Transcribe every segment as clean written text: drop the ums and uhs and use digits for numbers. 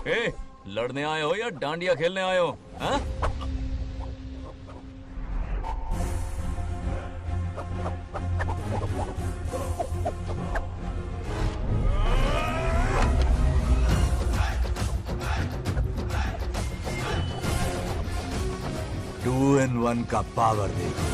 ए, लड़ने आए हो या डांडिया खेलने आए हो? हाँ? टू इन वन का पावर देखो।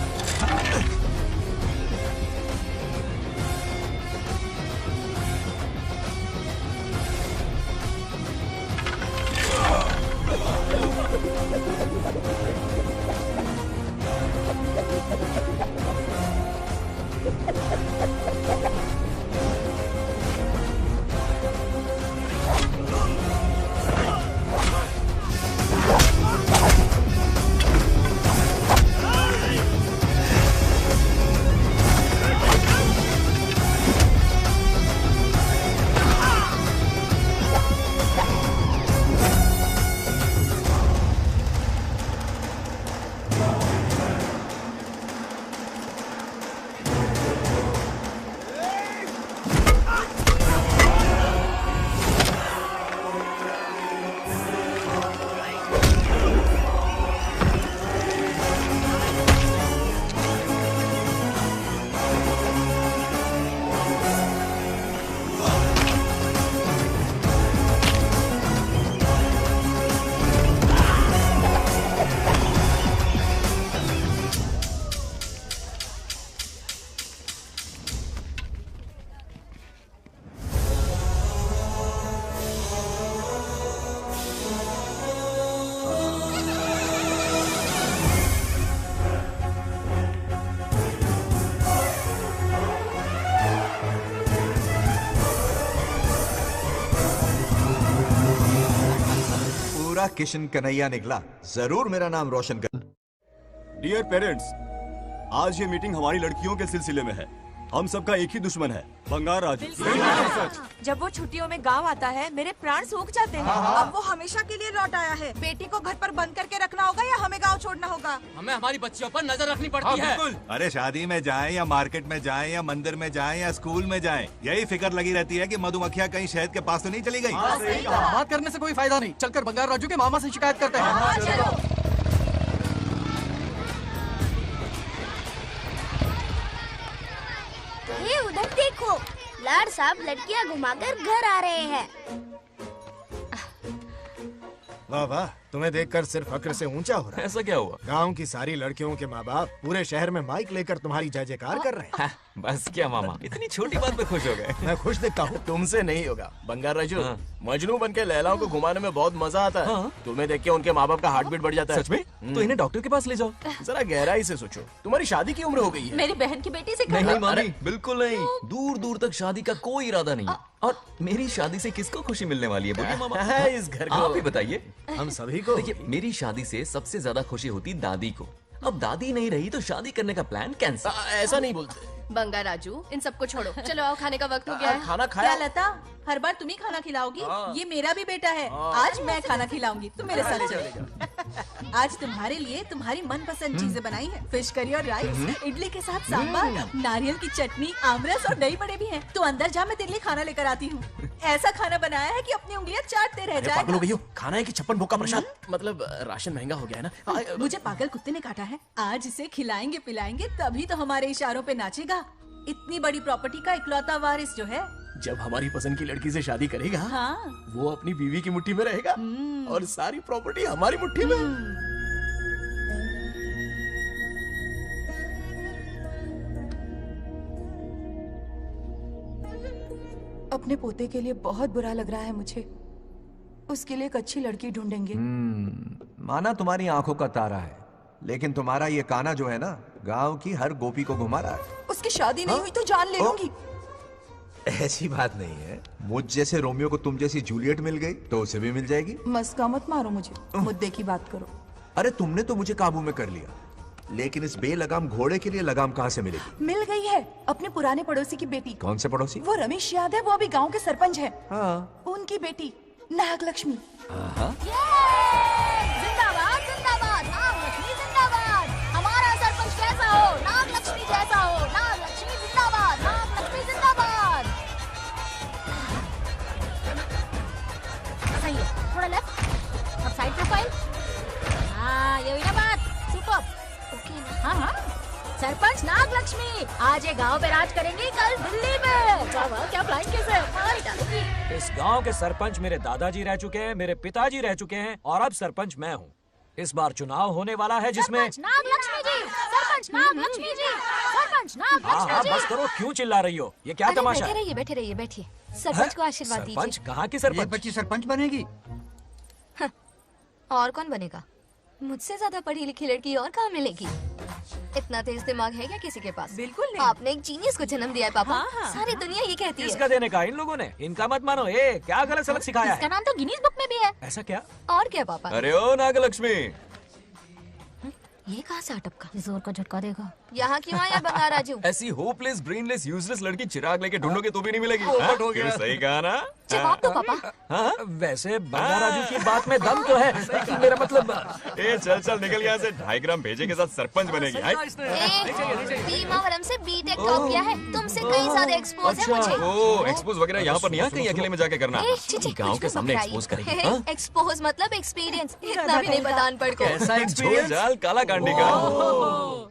किशन कन्हैया निकला, जरूर मेरा नाम रोशन कर। डियर पेरेंट्स, आज ये मीटिंग हमारी लड़कियों के सिलसिले में है। हम सबका एक ही दुश्मन है, बंगार राजू। जब वो छुट्टियों में गांव आता है मेरे प्राण सूख जाते हैं। अब वो हमेशा के लिए लौट आया है। बेटी को घर पर बंद करके रखना होगा या हमें गांव छोड़ना होगा? हमें हमारी बच्चियों पर नजर रखनी पड़ती है। अरे शादी में जाएं या मार्केट में जाएं या मंदिर में जाएं या स्कूल में जाएं, यही फिक्र लगी रहती है कि मधुमक्खियाँ कहीं शहद के पास तो नहीं चली गई। बात करने से कोई फायदा नहीं, चलकर बंगार राजू के मामा से शिकायत करते हैं। ये उधर देखो, लाड साहब लड़कियां घुमाकर घर आ रहे हैं। वाह वाह, तुम्हें देखकर सिर्फ फक्र से ऊंचा हो रहा है। ऐसा क्या हुआ? गांव की सारी लड़कियों के माँ बाप पूरे शहर में माइक लेकर तुम्हारी जय जयकार कर रहे हैं। हाँ, बस क्या मामा, इतनी छोटी बात पे खुश हो गए। मैं खुश दिखता हूँ। तुमसे नहीं होगा बंगार राजू। हाँ। मजनू बन के लैलाओं को घुमाने में बहुत मजा आता है। हाँ। तुम्हें देख के उनके माँ बाप का हार्ट बीट बढ़ जाता है। सच में? तो इन्हें डॉक्टर के पास ले जाओ। जरा गहराई से सोचो, तुम्हारी शादी की उम्र हो गई है। मेरी बहन की बेटी से नहीं करो। मामी, बिल्कुल नहीं। दूर दूर तक शादी का कोई इरादा नहीं है। और मेरी शादी से किसको खुशी मिलने वाली है? बोलिए मामा। इस घर को आप ही बताइए। हम सभी को। देखिए, मेरी शादी से सबसे ज्यादा खुशी होती दादी को। अब दादी नहीं रही तो शादी करने का प्लान कैंसिल। ऐसा नहीं बोलते। बंगार राजू, इन सबको छोड़ो, चलो आओ, खाने का वक्त हो गया है। खाना क्या खाया? लता, हर बार तुम ही खाना खिलाओगी? हाँ। ये मेरा भी बेटा है। आज मैं खाना खिलाऊंगी, तुम मेरे साथ चलो। आज तुम्हारे लिए तुम्हारी मनपसंद चीजें बनाई हैं। फिश करी और राइस, इडली के साथ सांभर, नारियल की चटनी, आमरस और दही बड़े भी हैं। तू अंदर जा, मैं तेरे लिए खाना लेकर आती हूँ। ऐसा खाना बनाया है कि अपनी उंगलियां चाटते रह पागल हो जाए। गई हो? खाना है कि छप्पन भोग का प्रसाद? मतलब राशन महंगा हो गया है ना। मुझे पागल कुत्ते ने काटा है। आज इसे खिलाएंगे पिलाएंगे तभी तो हमारे इशारों पे नाचेगा। इतनी बड़ी प्रॉपर्टी का इकलौता वारिस जो है। जब हमारी पसंद की लड़की से शादी करेगा, हाँ। वो अपनी बीवी की मुट्ठी में रहेगा और सारी प्रॉपर्टी हमारी मुट्ठी में। अपने पोते के लिए बहुत बुरा लग रहा है मुझे। उसके लिए एक अच्छी लड़की ढूंढेंगे। माना तुम्हारी आंखों का तारा है, लेकिन तुम्हारा ये काना जो है ना, गांव की हर गोपी को घुमा रहा है। उसकी शादी नहीं हुई तो जान ले लूंगी। ऐसी बात नहीं है। मुझ जैसे रोमियो को तुम जैसी जूलियट मिल गई तो उसे भी मिल जाएगी। मस्का मत मारो मुझे, मुद्दे की बात करो। अरे तुमने तो मुझे काबू में कर लिया, लेकिन इस बेलगाम घोड़े के लिए लगाम कहाँ से मिलेगी? मिल गई है, अपने पुराने पड़ोसी की बेटी। कौन से पड़ोसी? वो रमेश याद है, वो अभी गांव के सरपंच है। हाँ। उनकी बेटी नागलक्ष्मी। जिंदाबाद जिंदाबाद, नागलक्ष्मी जिंदाबाद। हमारा सरपंच कैसा हो? नागलक्ष्मी जैसा हो। नागलक्ष्मी जिंदाबाद, नागलक्ष्मी जिंदाबाद। सही है, थोड़ा लेफ्ट, अब साइड प्रोफाइल। हाँ ये हुई ना बात, सुपर। ओके ना? हाँ हाँ, सरपंच नागलक्ष्मी आज ये गांव पे राज करेंगी, कल दिल्ली में। वाह क्या फ्लाइंग किस है, मार डालेंगी। इस गांव के सरपंच मेरे दादाजी रह चुके हैं, मेरे पिताजी रह चुके हैं और अब सरपंच मैं हूँ। इस बार चुनाव होने वाला है जिसमें सरपंच नागलक्ष्मी जी, सरपंच नागलक्ष्मी जी, सरपंच हाँ नागलक्ष्मी जी। बस करो, क्यों चिल्ला रही हो? ये क्या अरे तमाशा है? बैठे रहिए बैठिए। सरपंच को आशीर्वाद सरपंच दीजिए। कहाँ की सरपंच? ये बच्ची सरपंच बनेगी। और कौन बनेगा? मुझसे ज्यादा पढ़ी लिखी लड़की और कहाँ मिलेगी? इतना तेज दिमाग है क्या किसी के पास? बिल्कुल नहीं। आपने एक जीनियस को जन्म दिया है पापा। हाँ, हाँ। सारी दुनिया ये कहती किसका है। देने का इन लोगों ने? इनका मत मानो। ए क्या गलत सलत सिखाया इसका है? नाम तो गिनीज बुक में भी है। ऐसा क्या? और क्या पापा? अरे ओ नागलक्ष्मी, ये कहाँ से अटपका? जोर का झटका देगा। यहाँ क्यों आया बंगार राजू? ऐसी होपलेस ब्रेनलेस यूजलेस लड़की चिराग लेके ढूंढोगे तो भी नहीं मिलेगी। पोपट हाँ? हो गया। क्यों, सही कहा ना? जवाब दो पापा। हाँ? वैसे बंगार राजू की बात में दम तो है, लेकिन मेरा मतलब ए चल चल निकल यहाँ से। 2.5 ग्राम भेजे के साथ सरपंच बनेगी। हाय? भीमावरम से बीटेक टॉप किया है, तुमसे कई ज्यादा एक्सपोज है मुझे। ओ एक्सपोज वगैरह यहाँ पर नहीं है, कहीं अकेले में जाके करना। ए, छी, छी, गाँव कुछ के भी सामने मत एक्सपोज कराइए। करेगी। हाँ? एक्सपोज मतलब एक्सपीरियंस, इतना भी नहीं पता अनपढ़ को। कैसा एक्सपीरियंस? जाल काला कांडी का।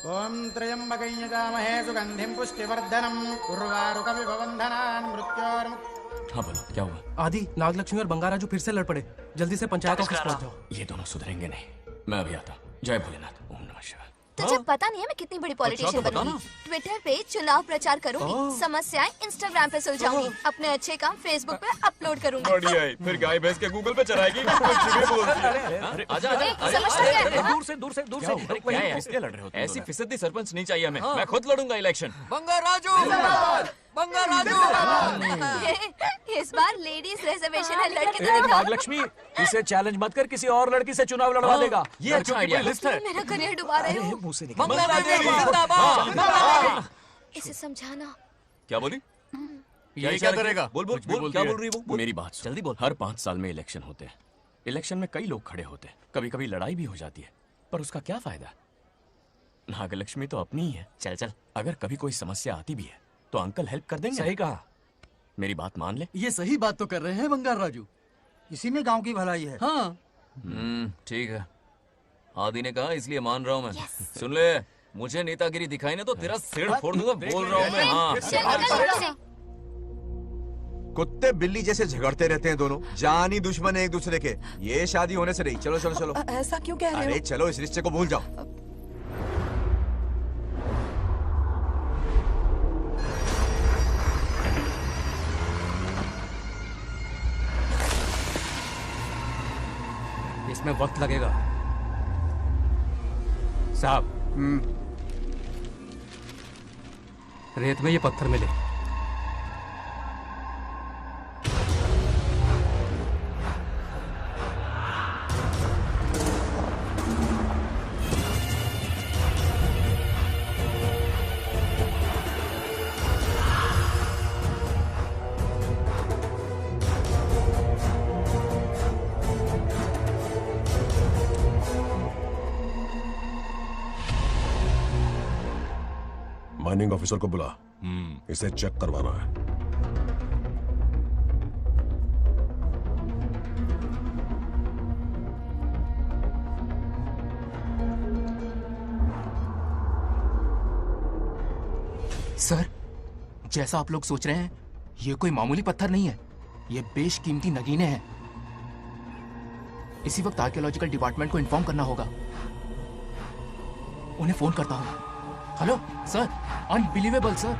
ओम त्र्यंबकं यजामहे सुगंधिं पुष्टिवर्धनम् उर्वारुकमिव बन्धनान् मृत्योर्मुक्तिः। हाँ बोलो क्या हुआ? आदि, नागलक्ष्मी और बंगार राजू फिर से लड़ पड़े। जल्दी से पंचायत ऑफिस पहुंच जाओ। ये दोनों सुधरेंगे नहीं। मैं अभी आता हूँ। जय भोलेनाथ। ओम नमः शिवाय। तुझे पता नहीं है मैं कितनी बड़ी पॉलिटिशियन तो बता बनूंगी। ट्विटर पे चुनाव प्रचार करूंगी, समस्याएं इंस्टाग्राम पे सुलझाऊंगी, अपने अच्छे काम फेसबुक पे अपलोड करूंगी। बढ़िया है। फिर गाय भैंस के गूगल पे चराएगी। कुछ भी बोलती है। अरे आजा आजा आजा। समझता क्या है? दूर से दूर से दूर से। अरे क्या है? किसके लड़ रहे हो? ऐसी फिसदी सरपंच नहीं चाहिए हमें। मैं खुद लड़ूंगा इलेक्शन। बंगार राजू, बंगार राजू। इस बार लेडीज रिजर्वेशन है, लड़के ए, तो दिखाओ। नागलक्ष्मी इसे चैलेंज मत कर, किसी और लड़की से चुनाव लड़वा देगा। ये अच्छा आइडिया है। तुम मेरा करियर डुबा रहे हो। मुंह से निकल। बंगार राजू जिंदाबाद। इसे समझाना। क्या बोली? ये क्या करेगा? बोल बोल बोल। क्या बोल रही है वो? मेरी बात सुन। जल्दी बोल। हर 5 साल में इलेक्शन होते हैं। इलेक्शन में कई लोग खड़े होते हैं, कभी कभी लड़ाई भी हो जाती है, पर उसका क्या फायदा? नागलक्ष्मी तो अपनी ही है। चल चल। अगर कभी कोई समस्या आती भी है तो अंकल हेल्प कर देंगे। सही कहा। मेरी बात मान ले। ये सही बात तो कर रहे हैं बंगार राजू। इसी में गांव की भलाई है। हाँ ठीक है। आदि ने कहा इसलिए मान रहा हूँ मैं। सुन ले, मुझे नेतागिरी दिखाई ना तो तेरा सिर फोड़ दूंगा। बोल रहा हूँ मैं। हाँ। कुत्ते बिल्ली जैसे झगड़ते रहते हैं दोनों, जानी दुश्मन है एक दूसरे के। ये शादी होने से नहीं। चलो चलो चलो। ऐसा क्यों कह रहे हो? अरे चलो, इस रिश्ते को भूल जाओ। इसमें वक्त लगेगा साहब। रेत में ये पत्थर मिले। माइनिंग ऑफिसर को बुला, इसे चेक करवाना है। सर, जैसा आप लोग सोच रहे हैं, ये कोई मामूली पत्थर नहीं है। ये बेशकीमती नगीने हैं। इसी वक्त आर्कियोलॉजिकल डिपार्टमेंट को इन्फॉर्म करना होगा। उन्हें फोन करता हूँ। Hello sir, unbelievable sir.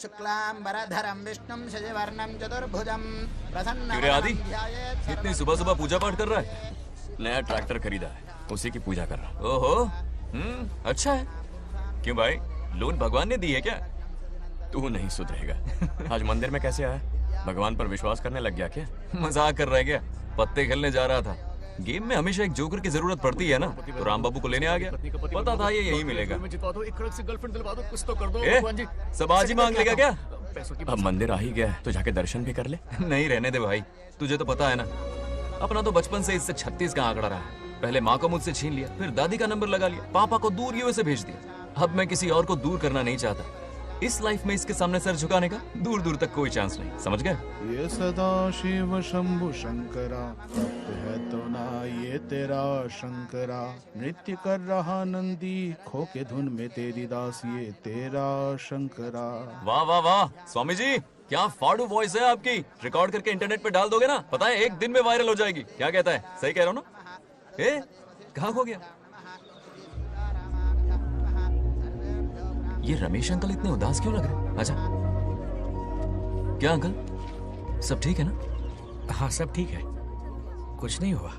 शुक्लांबरधरं विष्णुं शशिवर्णं चतुर्भुजं क्यों रे आदि इतनी सुबह सुबह पूजा पाठ कर रहा है? नया ट्रैक्टर खरीदा है, उसी की पूजा कर रहा हूँ। ओहो, अच्छा है। क्यों भाई, लोन भगवान ने दी है क्या? तू नहीं सुधरेगा। आज मंदिर में कैसे आया? भगवान पर विश्वास करने लग गया क्या? मजाक कर रहा है क्या? पत्ते खेलने जा रहा था। गेम में हमेशा एक जोकर की जरूरत पड़ती है ना, तो राम बाबू को लेने आ गया। पता था ये यही मिलेगा। सब आज ही मांग लेगा क्या? अब मंदिर आ ही गया है, तो जाके दर्शन भी कर ले। नहीं, रहने दे भाई, तुझे तो पता है ना, अपना तो बचपन से इससे 36 का आंकड़ा रहा है। पहले माँ को मुझसे छीन लिया, फिर दादी का नंबर लगा लिया, पापा को दूर यूएसए भेज दिया। अब मैं किसी और को दूर करना नहीं चाहता। इस लाइफ में इसके सामने सर झुकाने का दूर दूर तक कोई चांस नहीं, समझ गए? ये सदा शिव शंभु शंकरा, तप्त है तो ना ये तेरा शंकरा। नृत्य कर रहा नंदी, खो के धुन में तेरी दास, ये तेरा शंकरा। वाह वाह वाह, स्वामी जी क्या फाड़ू वॉइस है आपकी। रिकॉर्ड करके इंटरनेट पे डाल दोगे ना, पता है एक दिन में वायरल हो जाएगी। क्या कहता है? सही कह रहा हूँ ना? कहाँ खो गया ये रमेश अंकल? इतने उदास क्यों लग रहे? अच्छा, क्या अंकल, सब ठीक है ना? हाँ सब ठीक है, कुछ नहीं हुआ।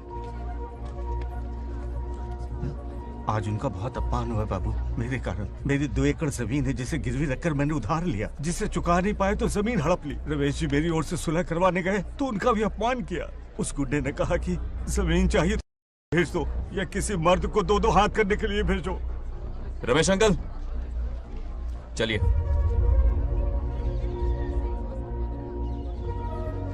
आज उनका बहुत अपमान हुआ बाबू, मेरे कारण। मेरी 2 एकड़ जमीन है जिसे गिरवी रखकर मैंने उधार लिया, जिसे चुका नहीं पाए तो जमीन हड़प ली। रमेश जी मेरी ओर से सुलह करवाने गए तो उनका भी अपमान किया। उस गुड्डे ने कहा कि जमीन चाहिए तो भेज दो, या किसी मर्द को 2-2 हाथ करने के लिए भेजो। रमेश अंकल चलिए।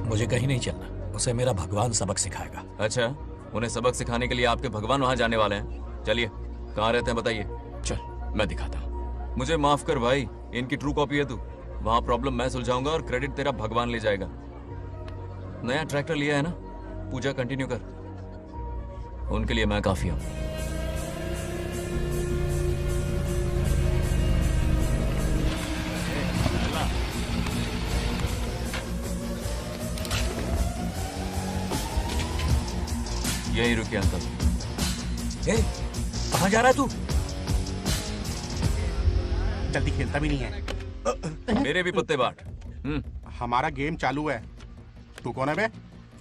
मुझे कहीं नहीं चलना, उसे मेरा भगवान सबक सिखाएगा। अच्छा, उन्हें सबक सिखाने के लिए आपके भगवान वहां जाने वाले हैं? चलिए, कहाँ रहते हैं बताइए। चल मैं दिखाता हूँ। मुझे माफ कर भाई, इनकी ट्रू कॉपी है तू। वहां प्रॉब्लम मैं सुलझाऊंगा और क्रेडिट तेरा भगवान ले जाएगा। नया ट्रैक्टर लिया है ना, पूजा कंटिन्यू कर, उनके लिए मैं काफी हूं। यही रुकिए अंकल। कहाँ जा रहा है तू? जल्दी खेलता भी नहीं है। मेरे भी पत्ते बांट। हमारा गेम चालू है, तू कौन है बे?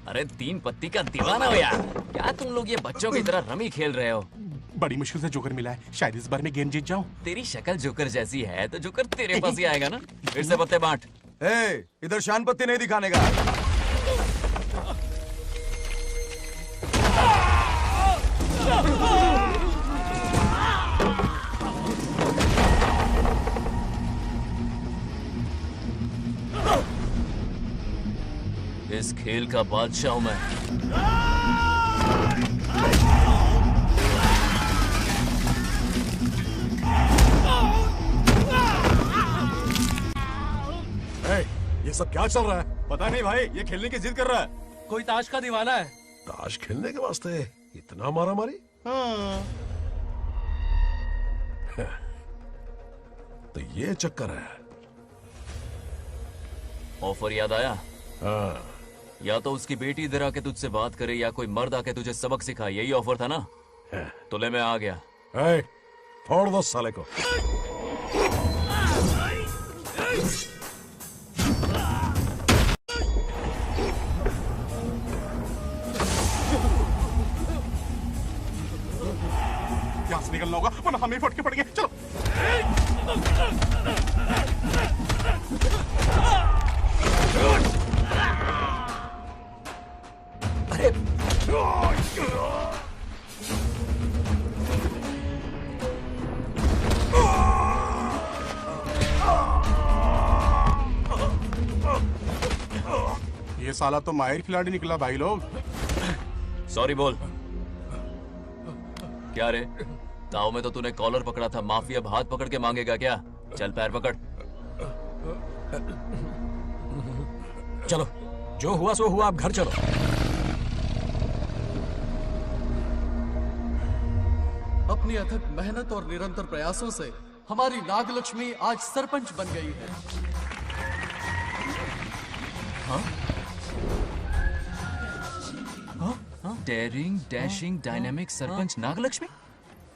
अरे 3 पत्ती का दीवाना हो यार, क्या तुम लोग ये बच्चों की तरह रमी खेल रहे हो? बड़ी मुश्किल से जोकर मिला है, शायद इस बार में गेम जीत जाऊं। तेरी शक्ल जोकर जैसी है तो जोकर तेरे पास ही आएगा ना। फिर से पत्ते बांट। इधर शान पत्ती नहीं दिखाने का। इस खेल का बादशाह हूं मैं। ये सब क्या चल रहा है? पता नहीं भाई, ये खेलने की जिद कर रहा है। कोई ताश का दीवाना है। ताश खेलने के वास्ते इतना मारा मारी? तो ये चक्कर है। ऑफर याद आया? हाँ। या तो उसकी बेटी इधर आके तुझसे बात करे, या कोई मर्द आके तुझे सबक सिखाए, यही ऑफर था ना? तो ले मैं आ गया। फोड़ दो साले को। यहाँ से निकलना होगा वरना हमें फटके पड़ेंगे। चलो। अरे ये साला तो माहिर खिलाड़ी निकला भाई लोग। सॉरी बोल। क्या रे, ताऊ में तो तूने कॉलर पकड़ा था, माफी अब हाथ पकड़ के मांगेगा क्या? चल पैर पकड़। चलो, जो हुआ सो हुआ, अब घर चलो। अपनी अथक मेहनत और निरंतर प्रयासों से हमारी नागलक्ष्मी आज सरपंच बन गई है। Daring, dashing, dynamic sarpanch Nagalakshmi?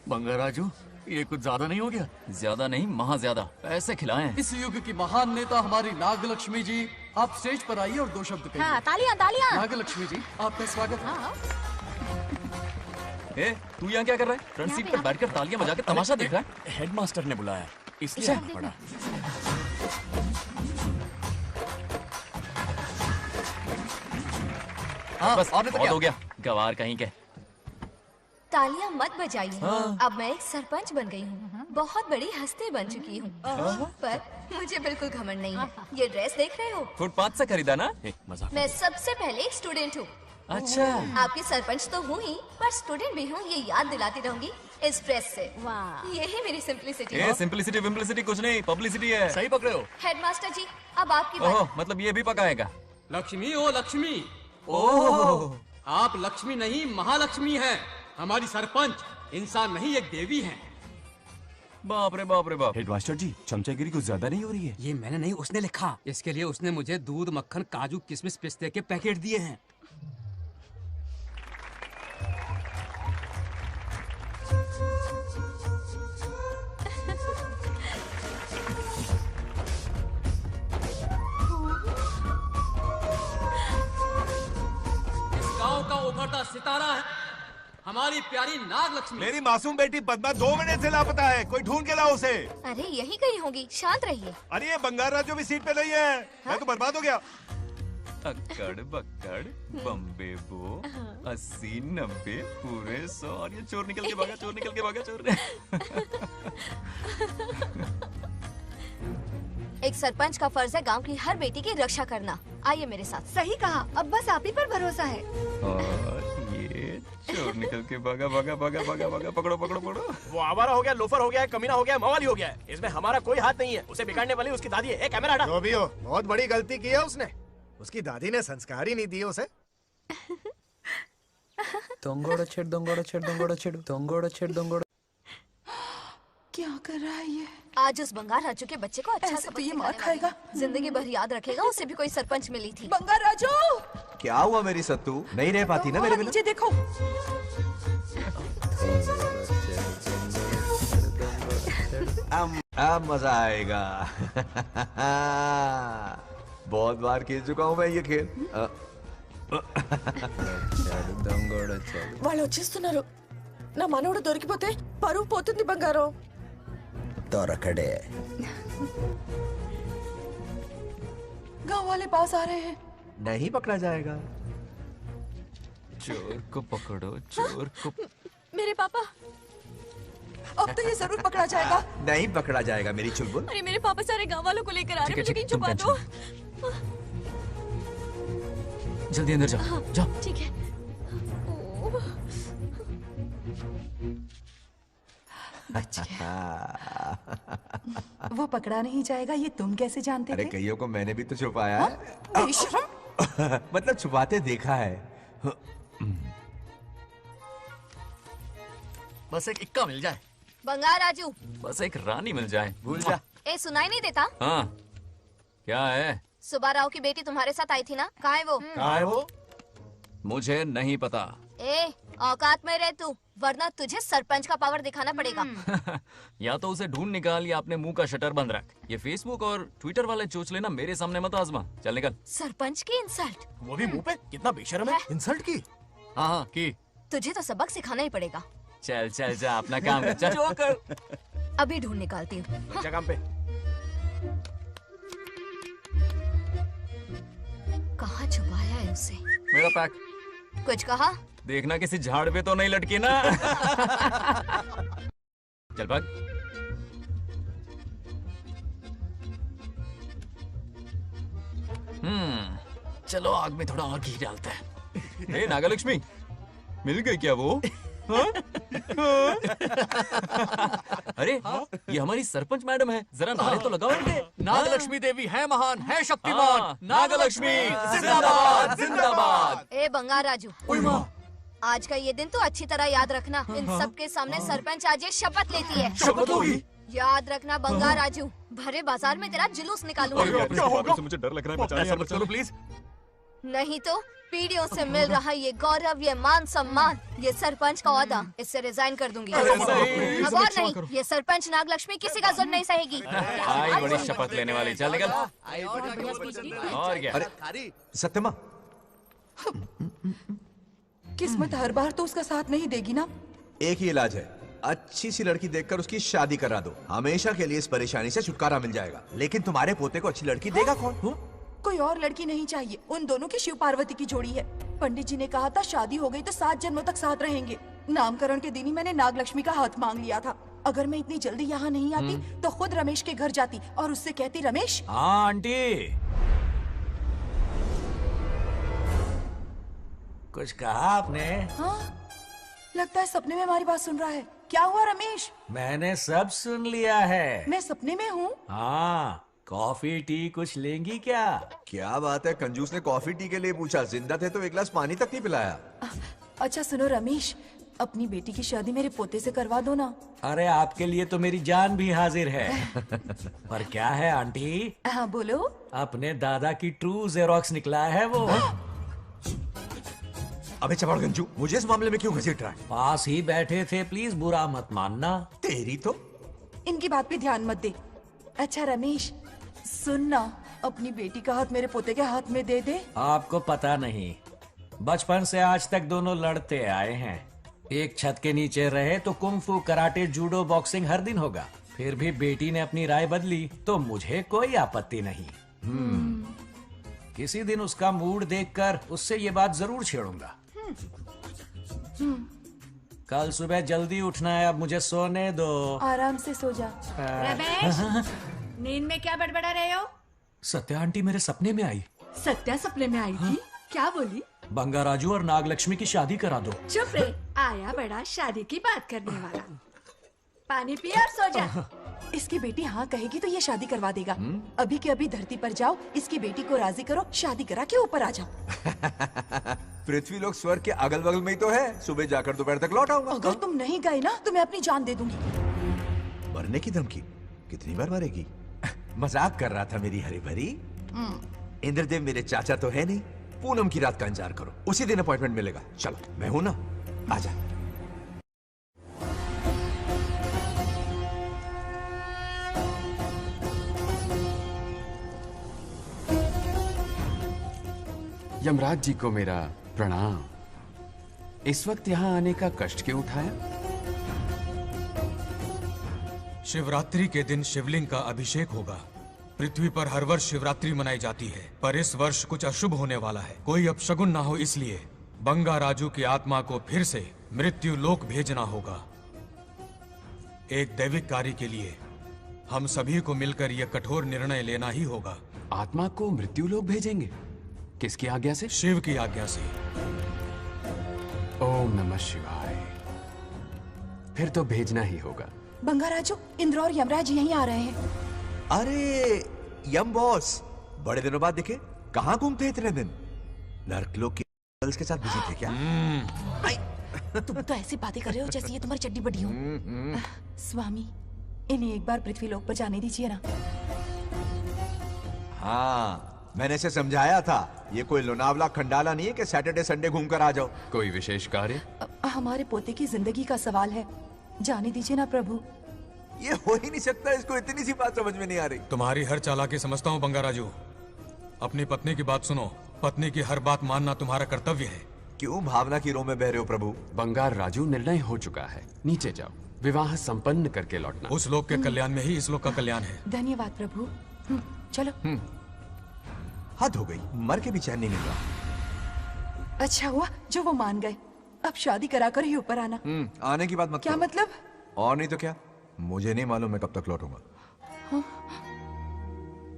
Bangaraju, ये कुछ ज्यादा नहीं हो गया? ज्यादा नहीं, महा ज्यादा। पैसे खिलाएं। इस युग की महान नेता हमारी नागलक्ष्मी जी, आप स्टेज पर आइए और 2 शब्द कहिए। हाँ, तालियां तालियां। नागलक्ष्मी जी, आपका स्वागत है। ए, तू यहाँ क्या कर रहा है? फ्रंट सीट पर बैठकर तालियां बजा के तमाशा देख रहा है? हेडमास्टर ने बुलाया, इसलिए आना पड़ा। हाँ, बस बहुत हो गया। गवार कहीं के। तालियां मत बजाइए। हाँ। अब मैं एक सरपंच बन गई हूँ, बहुत बड़ी हस्ती बन चुकी हूँ, पर मुझे बिल्कुल घमंड नहीं है। ये ड्रेस देख रहे हो? फुटपाथ से खरीदा ना? मजाक। मैं सबसे पहले एक स्टूडेंट हूँ। अच्छा। आपकी सरपंच तो हूँ ही, पर स्टूडेंट भी हूँ, ये याद दिलाती रहूंगी इस ड्रेस से। यही मेरी सिंपलिसिटी है। सिंपलिसिटी विम्पलिसिटी कुछ नहीं, पब्लिसिटी है। सही पकड़े हो। हेडमास्टर जी, अब आपकी ओह, बात। मतलब ये भी पकाएगा? लक्ष्मी ओ लक्ष्मी, ओह, आप लक्ष्मी नहीं महालक्ष्मी हैं। हमारी सरपंच इंसान नहीं एक देवी हैं। बाप रे बाप रे बाप। हेडमास्टर जी, चमचागिरी कुछ ज्यादा नहीं हो रही है? ये मैंने नहीं, उसने लिखा। इसके लिए उसने मुझे दूध, मक्खन, काजू, किशमिश, पिस्ते के पैकेट दिए हैं। गांव का उभरता सितारा है हमारी प्यारी नागलक्ष्मी। मेरी मासूम बेटी पद्मा 2 महीने से लापता है, कोई ढूंढ के लाओ उसे। अरे यही कहीं होगी, शांत रहिए। अरे ये बंगार राजू भी सीट पे नहीं है। मैं तो बर्बाद हो गया। अक्कड़ बक्कड़ बम्बे बो 80 90 पूरे 100 और ये चोर निकल के भागा, चोर निकल के भागा, चोर। एक सरपंच का फर्ज है गांव की हर बेटी की रक्षा करना। आइए मेरे साथ। सही कहा, अब बस आप ही पर भरोसा है। और ये चोर निकल के भागा भागा भागा भागा भागा, पकड़ो पकड़ो पकड़ो। वो आवारा हो गया, लोफर हो गया, कमीना हो गया, मवाली हो गया है। इसमें हमारा कोई हाथ नहीं है। उसे बिगाड़ने वाली उसकी दादी है। एक कैमरा हटा। जो भी हो, बहुत बड़ी गलती की है उसने। उसकी दादी ने संस्कार ही नहीं दिए उसे। दंगोड़ा छेड़ दंगोड़ा छेड़ दंगोड़ा छेड़ दंगोड़ा छेड़ दंगोड़ा। क्या कर रहा है ये? आज उस बंगार राजू के बच्चे को अच्छा ऐसे तो ये मार खाएगा। जिंदगी भर याद रखेगा, उसे भी कोई सरपंच मिली थी। बंगार राजू, क्या हुआ मेरी सत्तू? नहीं रह पाती ना मेरे बिना? नीचे देखो। अब मजा आएगा। बहुत बार खेल चुका हूँ मैं ये खेल। వాళ్ళు వచ్చేస్తున్నారు. నా మనవడు దొరికిపోతే పరువు పోతుంది బంగారం. दौरखड़े गांव वाले पास आ रहे हैं. नहीं पकड़ा जाएगा। चोर को पकड़ो, चोर को। मेरे पापा, अब तो ये जरूर पकड़ा जाएगा। नहीं पकड़ा जाएगा मेरी चुलबुल। अरे मेरे पापा सारे गांव वालों को लेकर आ रहे हैं, मुझे कहीं छुपा दो। जल्दी अंदर जाओ, जाओ। ठीक है। वो पकड़ा नहीं जाएगा, ये तुम कैसे जानते अरे थे? कईयों को मैंने भी तो छुपाया है। मतलब छुपाते देखा है। बस एक इक्का मिल जाए। बंगार राजू, बस एक रानी मिल जाए। भूल जा। ए सुनाई नहीं देता? हाँ, क्या है? सुबह राव की बेटी तुम्हारे साथ आई थी ना, कहाँ है वो? कहाँ है वो? मुझे नहीं पता। ए औकात में रह तू, वरना तुझे सरपंच का पावर दिखाना पड़ेगा। या तो उसे ढूंढ निकाल या अपने मुंह का शटर बंद रख। ये फेसबुक और ट्विटर वाले चोचले ना मेरे सामने मत आजमा। चल निकल। सरपंच की इंसल्ट। वो भी मुंह पे? कितना बेशर्म है। इंसल्ट की? हाँ हाँ की। तुझे तो सबक सिखाना ही पड़ेगा। चल चल जा, अपना काम कर। चल। जो कर। अभी ढूंढ निकालती हूँ। अच्छा काम पे। कहाँ छुपाया है उसे? मेरा पैक। कुछ कहा? देखना किसी झाड़ पे तो नहीं लटकी ना। चल भाग। चलो आग में थोड़ा और घी डालते हैं। ए नागलक्ष्मी, मिल गई क्या वो? हाँ? अरे ये हमारी सरपंच मैडम है, जरा नारे तो लगाओ इनके। नागलक्ष्मी देवी है महान, है शक्तिमान। नागलक्ष्मी जिंदाबाद जिंदाबाद। ए बंगार राजू, आज का ये दिन तो अच्छी तरह याद रखना। इन सब के सामने सरपंच आज ये शपथ लेती है। शपथ होगी? याद रखना बंगार राजू, भरे बाजार में तेरा जुलूस निकालूंगा। मुझे डर लग रहा है। चलो प्लीज। नहीं तो पीढ़ियों से मिल रहा ये गौरव, ये मान सम्मान, ये सरपंच का ओहदा, इससे रिजाइन कर दूंगी। अब और नहीं, ये सरपंच नागलक्ष्मी किसी का जुल्म नहीं सहेगी। आई बड़ी शपथ लेने वाली, चल निकल। और क्या? अरे सत्यमा, किस्मत हर बार तो उसका साथ नहीं देगी ना। एक ही इलाज है, अच्छी सी लड़की देखकर उसकी शादी करा दो, हमेशा के लिए इस परेशानी से छुटकारा मिल जाएगा। लेकिन तुम्हारे पोते को अच्छी लड़की देगा कौन? कोई और लड़की नहीं चाहिए, उन दोनों की शिव पार्वती की जोड़ी है। पंडित जी ने कहा था शादी हो गई तो 7 जन्मों तक साथ रहेंगे। नामकरण के दिन ही मैंने नागलक्ष्मी का हाथ मांग लिया था। अगर मैं इतनी जल्दी यहाँ नहीं आती तो खुद रमेश के घर जाती और उससे कहती, रमेश। हाँ आंटी, कुछ कहा आपने? हाँ, लगता है सपने में हमारी बात सुन रहा है। क्या हुआ रमेश? मैंने सब सुन लिया है। मैं सपने में हूँ? हाँ, कॉफी टी कुछ लेंगी क्या? क्या बात है, कंजूस ने कॉफी टी के लिए पूछा, जिंदा थे तो एक गिलास पानी तक नहीं पिलाया। अच्छा सुनो रमेश, अपनी बेटी की शादी मेरे पोते से करवा दो ना। अरे आपके लिए तो मेरी जान भी हाजिर है। पर क्या है आंटी? हाँ बोलो। अपने दादा की ट्रू जेरोक्स निकला है वो। अबे चपड़गंजू, मुझे इस मामले में क्यों घसीट रहा है? पास ही बैठे थे, प्लीज बुरा मत मानना। तेरी तो इनकी बात पे ध्यान मत दे। अच्छा रमेश सुन ना, अपनी बेटी का हाथ मेरे पोते के हाथ में दे दे। आपको पता नहीं, बचपन से आज तक दोनों लड़ते आए हैं। एक छत के नीचे रहे तो कुंफू, कराटे, जूडो, बॉक्सिंग हर दिन होगा। फिर भी बेटी ने अपनी राय बदली तो मुझे कोई आपत्ति नहीं। किसी दिन उसका मूड देखकर उससे ये बात जरूर छेड़ूंगा। कल सुबह जल्दी उठना है, अब मुझे सोने दो। आराम से सो जा। रमेश, नींद में क्या बड़बड़ा रहे हो? सत्या आंटी मेरे सपने में आई। सत्या सपने में आई थी? क्या बोली? बंगाराजू और नागलक्ष्मी की शादी करा दो। चुप रे, आया बड़ा शादी की बात करने वाला। पानी पिया और सो जा। इसकी बेटी हाँ कहेगी तो ये शादी करवा देगा। अभी के अभी धरती पर जाओ, इसकी बेटी को राजी करो, शादी करा के ऊपर आ जाओ। पृथ्वी लोग स्वर्ग के अगल बगल में ही तो है, सुबह जाकर दोपहर तक लौट आऊंगा। अगर तुम नहीं गए ना तो मैं अपनी जान दे दूंगी। मरने की धमकी? कितनी बार मरेगी? मजाक कर रहा था मेरी हरी भरी। इंद्रदेव मेरे चाचा तो है नहीं। पूनम की रात का इंतजार करो, उसी दिन अपॉइंटमेंट मिलेगा। चलो मैं हूं ना, आजा। यमराज जी को मेरा प्रणाम। इस वक्त यहाँ आने का कष्ट क्यों उठाया? शिवरात्रि के दिन शिवलिंग का अभिषेक होगा। पृथ्वी पर हर वर्ष शिवरात्रि मनाई जाती है, पर इस वर्ष कुछ अशुभ होने वाला है। कोई अपशगुन ना हो, इसलिए बंगाराजू की आत्मा को फिर से मृत्यु लोक भेजना होगा। एक दैविक कार्य के लिए हम सभी को मिलकर यह कठोर निर्णय लेना ही होगा। आत्मा को मृत्यु लोक भेजेंगे? किसकी आज्ञा से? शिव की आज्ञा से। ओम नमः शिवाय। फिर तो भेजना ही होगा। बंगाराजू, इंद्र और यमराज यहीं आ रहे हैं। अरे यम बॉस, बड़े दिनों बाद दिखे। कहाँ घूमते इतने दिन? नर्कलोक के गर्ल्स के साथ बिजी थे क्या? तुम तो ऐसी बातें कर रहे हो जैसे ये तुम्हारी चड्डी बड़ी हो। स्वामी, इन्हें एक बार पृथ्वी लोक पर जाने दीजिए ना। हाँ, मैंने इसे समझाया था, ये कोई लोनावला खंडाला नहीं है कि सैटरडे संडे घूम कर आ जाओ। कोई विशेष कार्य? हमारे पोते की जिंदगी का सवाल है, जाने दीजिए ना प्रभु। ये हो ही नहीं सकता, इसको इतनी सी बात समझ में नहीं आ रही। तुम्हारी हर चालाकी समझता हूँ बंगाराजू। अपनी पत्नी की बात सुनो, पत्नी की हर बात मानना तुम्हारा कर्तव्य है। क्यों भावना की रो में बह रहे हो प्रभु? बंगार राजू, निर्णय हो चुका है, नीचे जाओ, विवाह संपन्न करके लौटना। उस लोक के कल्याण में ही इस लोक का कल्याण है। धन्यवाद प्रभु। चलो। हद हो गई, मर के भी चैन नहीं मिल रहा। अच्छा हुआ जो वो मान गए। अब शादी कराकर ही ऊपर आना। आने की बात मत क्या करो। मतलब? और नहीं तो क्या, मुझे नहीं मालूम मैं कब तक लौटूंगा। हाँ?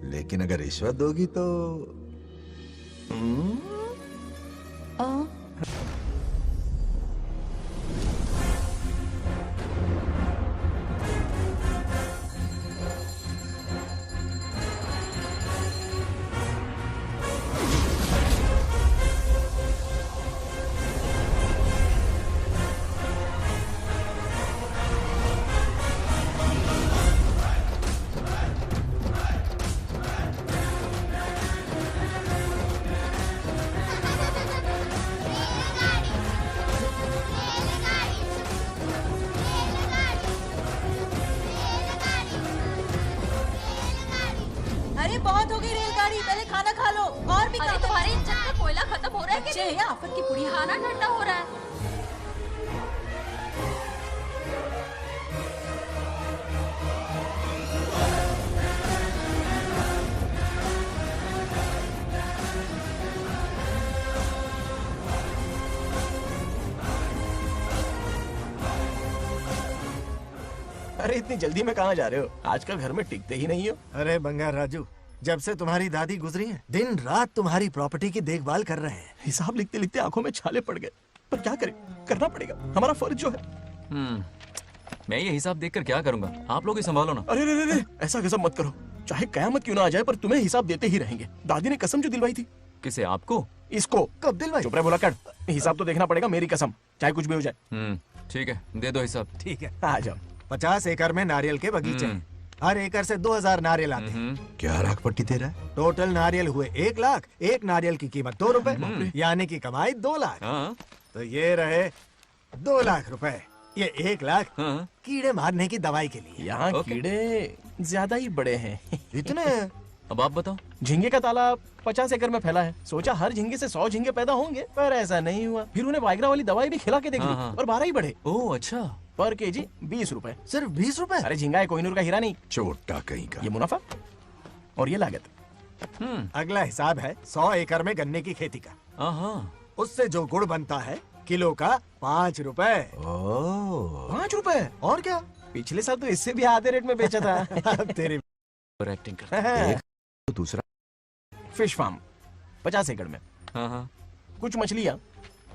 लेकिन अगर रिश्वत दोगी तो बच्चे हैं या आफत की पुड़िया? खाना ठंडा हो रहा है। अरे इतनी जल्दी में कहाँ जा रहे हो? आजकल घर में टिकते ही नहीं हो। अरे बंगार राजू, जब से तुम्हारी दादी गुजरी है दिन रात तुम्हारी प्रॉपर्टी की देखभाल कर रहे हैं। हिसाब लिखते लिखते आंखों में छाले पड़ गए, पर क्या करें, करना पड़ेगा, हमारा फर्ज जो है। मैं ये हिसाब देखकर क्या करूंगा? आप लोग ही संभालो ना। अरे रे रे, ऐसा कसम मत करो, चाहे कयामत क्यों ना आ जाए पर तुम्हें हिसाब देते ही रहेंगे। दादी ने कसम जो दिलवाई थी। किसे? आपको? इसको। कब दिलवाई? चुप रहे बोला कर, हिसाब तो देखना पड़ेगा, मेरी कसम, चाहे कुछ भी हो जाए। ठीक है, दे दो हिसाब। ठीक है, आ जाओ। 50 एकड़ में नारियल के बगीचे हैं। हर एकड़ से 2000 नारियल आते हैं। क्या राख पट्टी दे रहा है? टोटल नारियल हुए 1 लाख। एक नारियल की कीमत 2 रुपए, यानी कि कमाई 2 लाख। तो ये रहे 2 लाख रुपए। ये 1 लाख कीड़े मारने की दवाई के लिए। यहाँ कीड़े ज्यादा ही बड़े हैं। इतने? अब आप बताओ। झींगे का तालाब 50 एकड़ में फैला है। सोचा हर झींगे से 100 झींगे पैदा होंगे, पर ऐसा नहीं हुआ। फिर उन्हें वाइग्रा वाली दवाई भी खिला के देख ली और 12 ही बढ़े। ओह अच्छा। पर केजी 20 रुपए। सिर्फ 20 रुपए? अरे झींगा है, कोहिनूर का हीरा नहीं। छोटा कहीं का। ये मुनाफा और ये लागत। अगला हिसाब है 100 एकड़ में गन्ने की खेती का। उससे जो गुड़ बनता है किलो का 5 रुपए। 5 रुपए? और क्या, पिछले साल तो इससे भी आधे रेट में बेचा था। तेरी एक्टिंग कर। दूसरा फिश फार्म 50 एकड़ में। कुछ मछलियाँ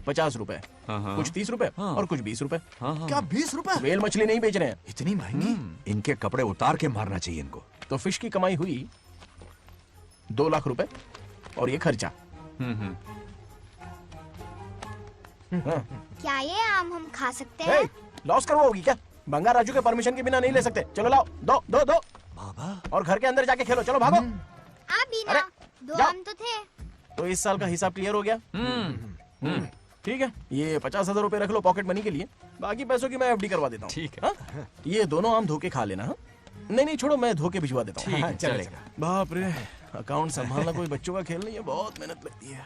50 रुपए, कुछ 30 रुपए और कुछ 20 रुपए। क्या 20 रुपए? वेल मछली नहीं बेच रहे हैं। इतनी महंगी? इनके कपड़े उतार के मारना चाहिए इनको। तो फिश की कमाई हुई 2 लाख रुपए और ये खर्चा। क्या ये आम हम खा सकते हैं? लॉस करवाओगी क्या? बंगार राजू के परमिशन के बिना नहीं ले सकते। चलो लाओ, दो दो दो बाबा, और घर के अंदर जाके खेलो। चलो भागो। आप भी ना, 2 आम तो थे। तो इस साल का हिसाब क्लियर हो गया। ठीक है, ये 50,000 रुपए रख लो पॉकेट मनी के लिए, बाकी पैसों की मैं एफडी करवा देता हूँ। ठीक है। ये दोनों आम धोके खा लेना। नहीं नहीं छोड़ो, मैं धोके भिजवा देता हूँ। ठीक है, चलेगा। बाप रे, अकाउंट संभालना कोई बच्चों का खेल नहीं है, बहुत मेहनत लगती है।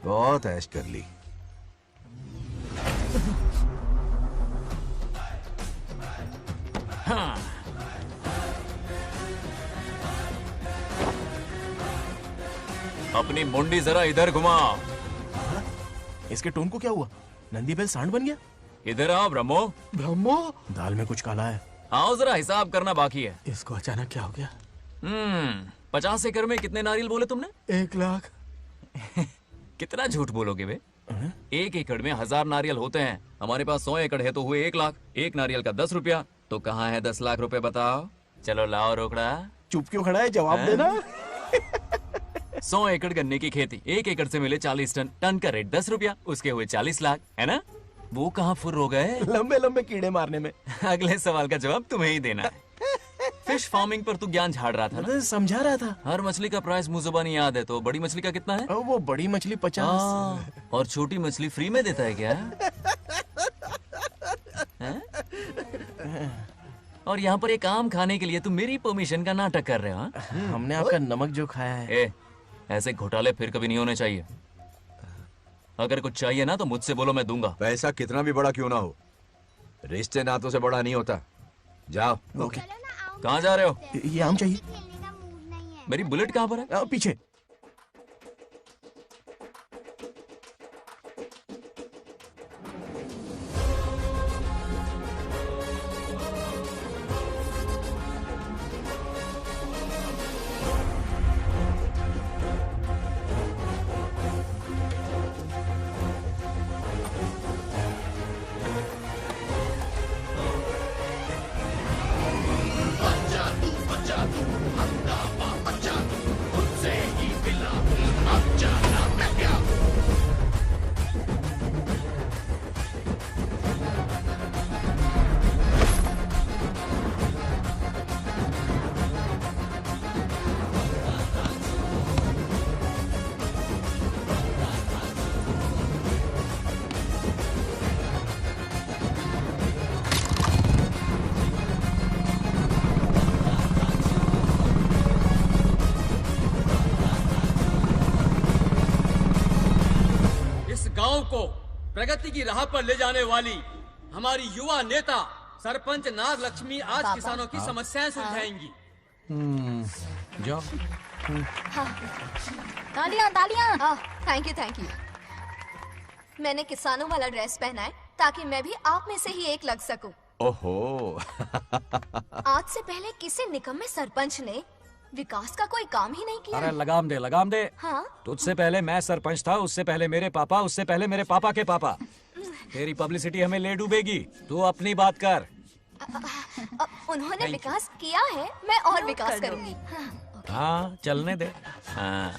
बहुत ऐश कर ली। अपनी मुंडी जरा इधर घुमा। इसके टोन को क्या हुआ? नंदी बैल सांड बन गया। इधर आओ ब्रह्मो। ब्रह्मो? दाल में कुछ काला है। आओ जरा, हिसाब करना बाकी है। इसको अचानक क्या हो गया? 50 एकड़ में कितने नारियल बोले तुमने? 1 लाख। कितना झूठ बोलोगे बे? 1 एकड़ में 1000 नारियल होते हैं। हमारे पास 100 एकड़ है तो हुए 1 लाख। एक नारियल का 10 रुपया, तो कहाँ है 10 लाख रुपए बताओ? चलो लाओ रोकड़ा। चुप क्यों खड़ा है, जवाब देना। 100 एकड़ गन्ने की खेती, 1 एकड़ से मिले 40 टन, टन का रेट 10 रुपया, उसके हुए 40 लाख, है ना? वो कहाँ फुर हो गए? लंबे लंबे कीड़े मारने में। अगले सवाल का जवाब तुम्हें ही देना है। फिश फार्मिंग पर तू ज्ञान झाड़ रहा था ना? समझा रहा था। हर मछली का प्राइस मुझे जुबानी याद है, तो बड़ी मछली का कितना है? वो बड़ी मछली 50 और छोटी मछली फ्री में देता है क्या? और यहाँ पर एक आम खाने के लिए तुम मेरी परमिशन का नाटक कर रहे हो? हमने आपका नमक जो खाया है। ऐसे घोटाले फिर कभी नहीं होने चाहिए। अगर कुछ चाहिए ना तो मुझसे बोलो, मैं दूंगा। पैसा कितना भी बड़ा क्यों ना हो, रिश्ते नातों से बड़ा नहीं होता। जाओ। ओके। कहाँ जा रहे हो? ये आम चाहिए। मेरी बुलेट कहाँ पर है? पीछे। प्रगति की राह पर ले जाने वाली हमारी युवा नेता सरपंच नाग लक्ष्मी आज पापा? किसानों की समस्याएं सुलझाएंगी। जाओ। तालियां तालियां। Thank you. मैंने किसानों वाला ड्रेस पहना है ताकि मैं भी आप में से ही एक लग सकूं। ओहो। आज से पहले किसी निकम्मे सरपंच ने विकास का कोई काम ही नहीं किया। अरे लगाम दे। हाँ? तुझसे पहले मैं सरपंच था, उससे पहले मेरे पापा, उससे पहले मेरे पापा के पापा। तेरी पब्लिसिटी हमें ले डूबेगी, तू अपनी बात कर। उन्होंने विकास किया है, मैं और विकास करूंगी। हाँ, चलने दे। हाँ।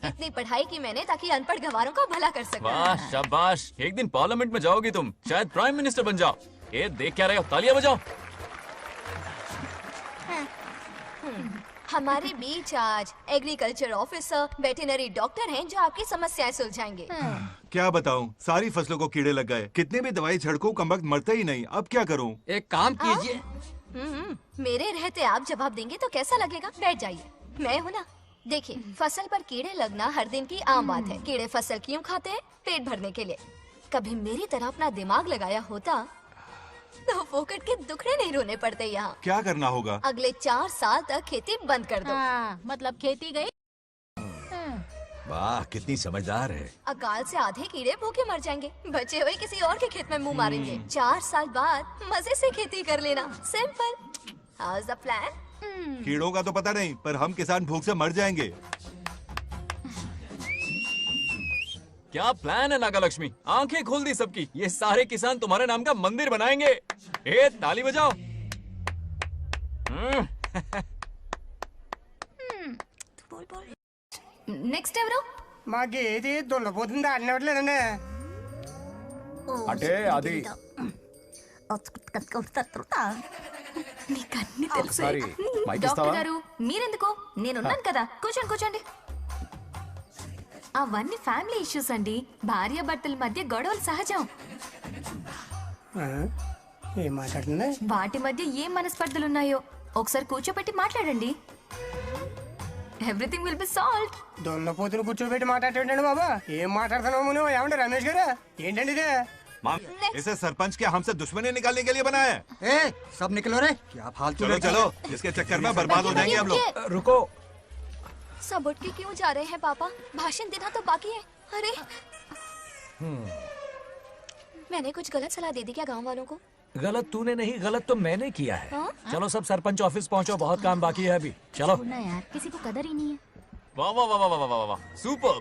इतनी पढ़ाई की मैंने ताकि अनपढ़ गंवारों का भला कर सकूं। वाह शाबाश, एक दिन पार्लियामेंट में जाओगी तुम, शायद प्राइम मिनिस्टर बन जाओ। ये देख क्या रहे हो, तालियां बजाओ। हमारे बीच आज एग्रीकल्चर ऑफिसर, वेटरनरी डॉक्टर हैं जो आपकी समस्याएं सुलझाएंगे। क्या बताऊं, सारी फसलों को कीड़े लग गए। कितने भी दवाई छिड़कूं कम वक्त मरते ही नहीं। अब क्या करूं? एक काम कीजिए। मेरे रहते आप जवाब देंगे तो कैसा लगेगा? बैठ जाइए, मैं हूँ ना। देखिए, फसल पर कीड़े लगना हर दिन की आम बात है। कीड़े फसल क्यों खाते हैं? पेट भरने के लिए। कभी मेरी तरह अपना दिमाग लगाया होता तो फोकट के दुखड़े नहीं रोने पड़ते यहाँ। क्या करना होगा? अगले 4 साल तक खेती बंद कर दो। मतलब खेती गई। वाह, कितनी समझदार है। अकाल से आधे कीड़े भूखे मर जाएंगे, बचे हुए किसी और के खेत में मुंह मारेंगे। 4 साल बाद मजे से खेती कर लेना। Simple. How is the plan? कीड़ों का तो पता नहीं, पर हम किसान भूख से मर जाएंगे। क्या प्लान है नागा लक्ष्मी? आंखें खोल दी सबकी। ये सारे किसान तुम्हारे नाम का मंदिर बनाएंगे। ए, ताली बजाओ। నెక్స్ట్ ఎవరు? మాకు ఏది దున్నపోతుంది ఆడినట్లేదండి. అంటే అది నీకన్నీ తెలుసు. సారీ, మైక్ డాక్టర్ ఇస్తావా? గారు మీరెందుకు? నేనున్నాను కదా, కూర్చోండి కూర్చోండి. అవన్నీ ఫ్యామిలీ ఇష్యూస్ అండి. భార్య భర్తల మధ్య గొడవలు సహజం. ఏం మాట్లాడుతుంది? వాటి మధ్య ఏం మనస్పర్ధలున్నాయో ఒకసారి కూర్చోబెట్టి మాట్లాడండి. Everything will be solved. దున్నపోతులు కూర్చోబెట్టి మాట్లాడేటండి బాబా. ఏం మాట్లాడుతున్నావు నువ్వు? ఏమండి రమేష్ గారు, ఏంటండి ఇదే? इसे सरपंच क्या हमसे दुश्मनी निकालने के लिए बनाया है? सब निकलो रे, क्या फालतू। चलो चलो, इसके चक्कर में बर्बाद हो जाएंगे हम लोग। रुको। सब उठ के क्यों जा रहे हैं पापा? भाषण देना तो बाकी है। अरे मैंने कुछ गलत सलाह दे दी क्या गांव वालों को? गलत तूने नहीं, गलत तो मैंने किया है। हाँ? चलो सब सरपंच ऑफिस पहुंचो, बहुत काम बाकी है अभी। चलो ना यार, किसी को कदर ही नहीं है। वाह वाह वाह वाह वाह वाह, सुपर।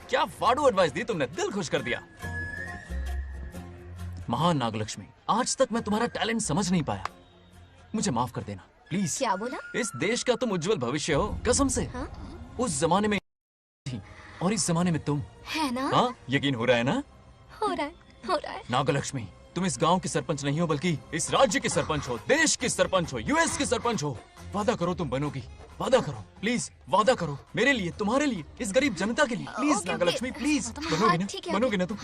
क्या फाड़ू एडवाइस दी तुमने, दिल खुश कर दिया। महान नागलक्ष्मी, आज तक मैं तुम्हारा टैलेंट समझ नहीं पाया। मुझे माफ कर देना प्लीज। क्या बोला? इस देश का तुम उज्जवल भविष्य हो, कसम से। हाँ? उस जमाने में थी और इस जमाने में तुम। है ना? हाँ, यकीन हो रहा है ना? हो रहा है। नागलक्ष्मी, तुम इस गांव की सरपंच नहीं हो बल्कि इस राज्य की सरपंच हो, देश की सरपंच हो, यूएस की सरपंच हो। वादा करो तुम बनोगी, वादा करो प्लीज, वादा करो मेरे लिए, तुम्हारे लिए, इस गरीब जनता के लिए। Please Nagalakshmi, please. बनोगी ना? बनोगी ना तुम?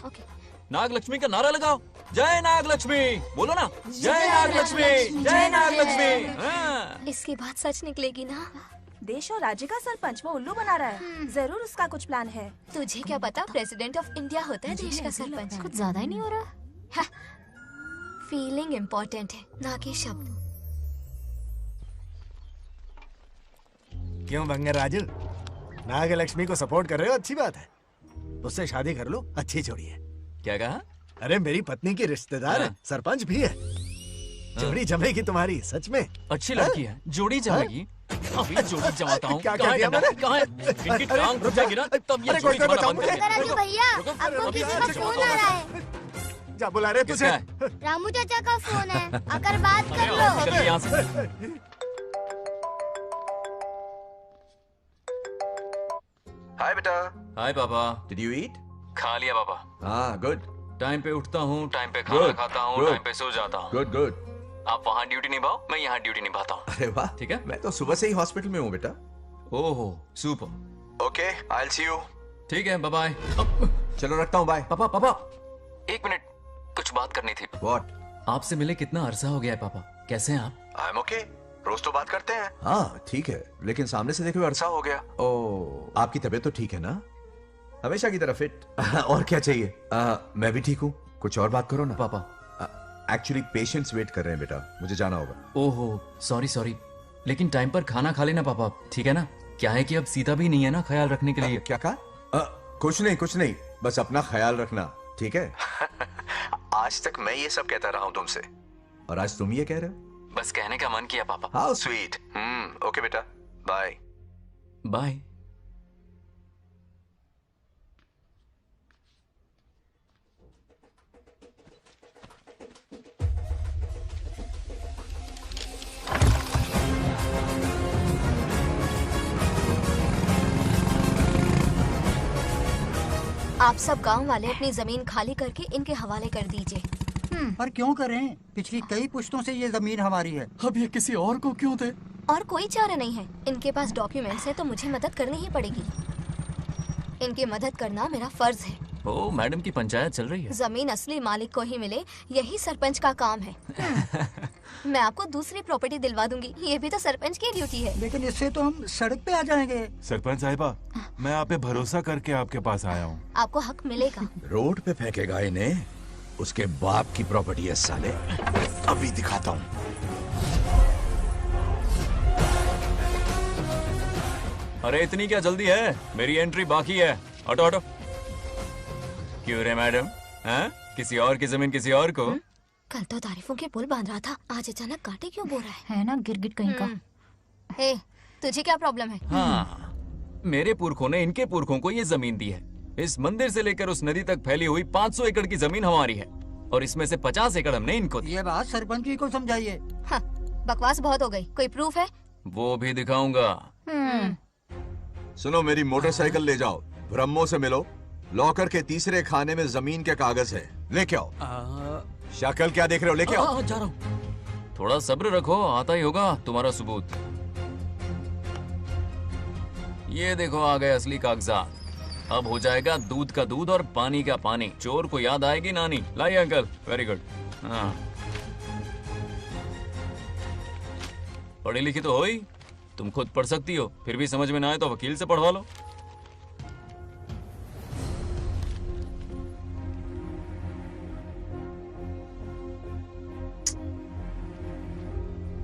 ओके। नागलक्ष्मी का नारा लगाओ। जय नागलक्ष्मी बोलो ना। जय नागलक्ष्मी, जय नागलक्ष्मी। हाँ। इसकी बात सच निकलेगी ना? देश और राज्य का सरपंच वो उल्लू बना रहा है। जरूर उसका कुछ प्लान है। तुझे क्या पता, प्रेसिडेंट ऑफ इंडिया होता है देश का सरपंच। कुछ ज्यादा ही नहीं हो रहा? फीलिंग इम्पोर्टेंट है, ना कि शब्द। क्यों बंगर राजू, नागलक्ष्मी को सपोर्ट कर रहे हो? अच्छी बात है, उससे शादी कर लो, अच्छी जोड़ी है। क्या कहा? अरे मेरी पत्नी की रिश्तेदार है, सरपंच भी है। जोड़ी जमेगी तुम्हारी, सच में। अच्छी लड़की है, जोड़ी जमेगी। अभी जोड़ी जमाता हूँ। क्या कह दिया मैंने? कहाँ है? इनकी टांग रुक जाएगी ना, तब ये जोड़ी जमाना बंद कर देंगे। भैया, आपको किसी का फोन आ रहा है। जा बुला रहे तुझे। रामू चाचा का फोन है, आकर बात कर लो। चल यहाँ से। हाय बेटा। हाय पापा। Did you eat? खा लिया पापा। हाँ, गुड। टाइम पे उठता हूँ, टाइम पे खाना खाता हूँ, टाइम पे सो जाता हूँ। Good good. आप वहाँ ड्यूटी निभाओ, मैं यहाँ ड्यूटी निभाता हूँ। अरे वाह, ठीक है। मैं तो सुबह से ही हॉस्पिटल में हूँ बेटा। ओहो, super. Okay, I will see you. ठीक है, बाय बाय। चलो रखता हूँ, बाय। पापा पापा, एक मिनट, कुछ बात करनी थी। व्हाट? आपसे मिले कितना अरसा हो गया है पापा, कैसे हैं आप? आई एम ओके, रोज तो बात करते हैं। हाँ ठीक है, लेकिन सामने से देखे हुए अरसा हो गया। ओ, आपकी तबीयत तो ठीक है ना? हमेशा की तरह फिट। और क्या चाहिए? मैं भी ठीक हूँ। कुछ और बात करो ना। पापा एक्चुअली पेशेंट्स वेट कर रहे हैं बेटा, मुझे जाना होगा। ओहो सॉरी, लेकिन टाइम पर खाना खा लेना पापा, ठीक है ना? क्या है कि अब सीता भी नहीं है ना ख्याल रखने के लिए। क्या कहा? कुछ नहीं, बस अपना ख्याल रखना, ठीक है? आज तक मैं ये सब कहता रहा हूँ तुमसे, और आज तुम ये कह रहे हो। बस कहने का मन किया पापा। How sweet. ओके बेटा, बाय बाय। आप सब गांव वाले अपनी जमीन खाली करके इनके हवाले कर दीजिए। पर क्यों करें? पिछली कई पुश्तों से ये जमीन हमारी है। अब ये किसी और को क्यों दे? और कोई चारा नहीं है। इनके पास डॉक्यूमेंट्स है तो मुझे मदद करनी ही पड़ेगी। इनकी मदद करना मेरा फर्ज है। ओ मैडम की पंचायत चल रही है। जमीन असली मालिक को ही मिले, यही सरपंच का काम है। मैं आपको दूसरी प्रॉपर्टी दिलवा दूंगी, ये भी तो सरपंच की ड्यूटी है। लेकिन इससे तो हम सड़क पे आ जाएंगे। सरपंच साहिबा, मैं आप पे भरोसा करके आपके पास आया हूँ। आपको हक मिलेगा। रोड पे फेंकेगा इन्हें, उसके बाप की प्रॉपर्टी है साले। अभी दिखाता हूँ। अरे इतनी क्या जल्दी है? मेरी एंट्री बाकी है। हटो हटो। क्यों रे मैडम? हाँ? किसी और की जमीन किसी और को? कल तो तारीफों के पुल बांध रहा था, आज अचानक कांटे क्यों बो रहा है ना गिरगिट कहीं का। हे, तुझे क्या प्रॉब्लम है? हाँ, मेरे पुरखों ने इनके पुरखों को ये जमीन दी है। इस मंदिर से लेकर उस नदी तक फैली हुई 500 एकड़ की जमीन हमारी है, और इसमें से 50 एकड़ हमने इनको दी। ये बात सरपंच जी को समझाइए। हाँ, बकवास बहुत हो गई। कोई प्रूफ है? वो भी दिखाऊंगा। सुनो, मेरी मोटरसाइकिल ले जाओ, ब्रह्मो से मिलो, लॉकर के तीसरे खाने में जमीन के कागज है, लेके आओ। शक्ल क्या देख रहे हो, लेके आओ। जा रहा हूँ। थोड़ा सब्र रखो, आता ही होगा तुम्हारा सबूत। ये देखो आ गए असली कागजात। अब हो जाएगा दूध का दूध और पानी का पानी। चोर को याद आएगी नानी। लाइए अंकल, वेरी गुड। हाँ, पढ़ी लिखी तो हो ही, तुम खुद पढ़ सकती हो, फिर भी समझ में ना आए तो वकील से पढ़वा लो।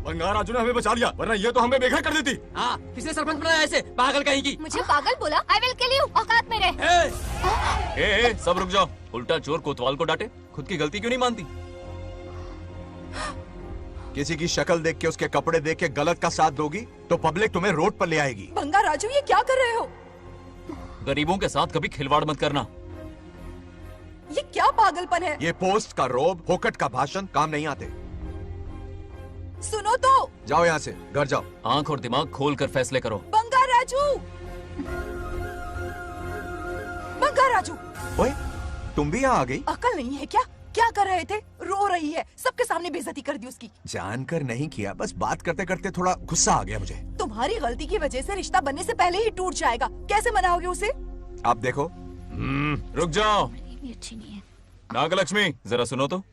बंगाराजू ने हमें बचा लिया, वरना ये तो हमें बेघर कर देती। हाँ, किसने सरपंच बनाया ऐसे पागल कहीं की? मुझे पागल बोला? I will kill you. औकात में रहे। ए, सब रुक जाओ। उल्टा चोर कोतवाल को डांटे, खुद की गलती क्यों नहीं मानती? किसी की शक्ल देख के, उसके कपड़े देख के गलत का साथ दोगी तो पब्लिक तुम्हें रोड पर ले आएगी। बंगाराजू, ये क्या कर रहे हो? गरीबों के साथ कभी खिलवाड़ मत करना। ये क्या पागलपन है? ये पोस्ट का रोब, फोकट का भाषण काम नहीं आते। सुनो तो। जाओ यहाँ से, घर जाओ। आंख और दिमाग खोल कर फैसले करो। बंगाराजू, बंगाराजू। ओए, तुम भी यहाँ आ गई? अकल नहीं है क्या? क्या कर रहे थे? रो रही है, सबके सामने बेइज्जती कर दी उसकी। जानकर नहीं किया, बस बात करते करते थोड़ा गुस्सा आ गया मुझे। तुम्हारी गलती की वजह से रिश्ता बनने से पहले ही टूट जाएगा। कैसे मनाओगे उसे? आप देखो। रुक जाओ। भी अच्छी नहीं है। नागलक्ष्मी, जरा सुनो तो।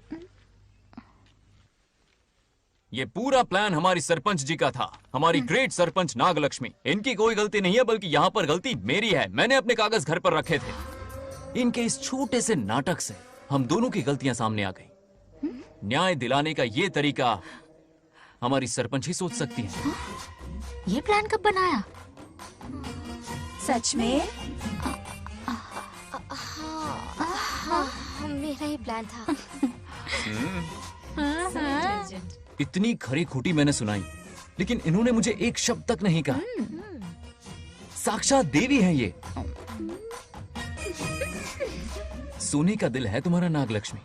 ये पूरा प्लान हमारी सरपंच जी का था, हमारी ग्रेट सरपंच नागलक्ष्मी। इनकी कोई गलती नहीं है, बल्कि यहाँ पर गलती मेरी है। मैंने अपने कागज घर पर रखे थे। इनके इस छोटे से नाटक से हम दोनों की गलतियां सामने आ गई। न्याय दिलाने का ये तरीका हमारी सरपंच ही सोच सकती है। ये प्लान कब बनाया? सच में? हाँ, मेरा ही प्लान था। इतनी खरी खोटी मैंने सुनाई, लेकिन इन्होंने मुझे एक शब्द तक नहीं कहा। साक्षात देवी है ये। सोने का दिल है तुम्हारा नागलक्ष्मी।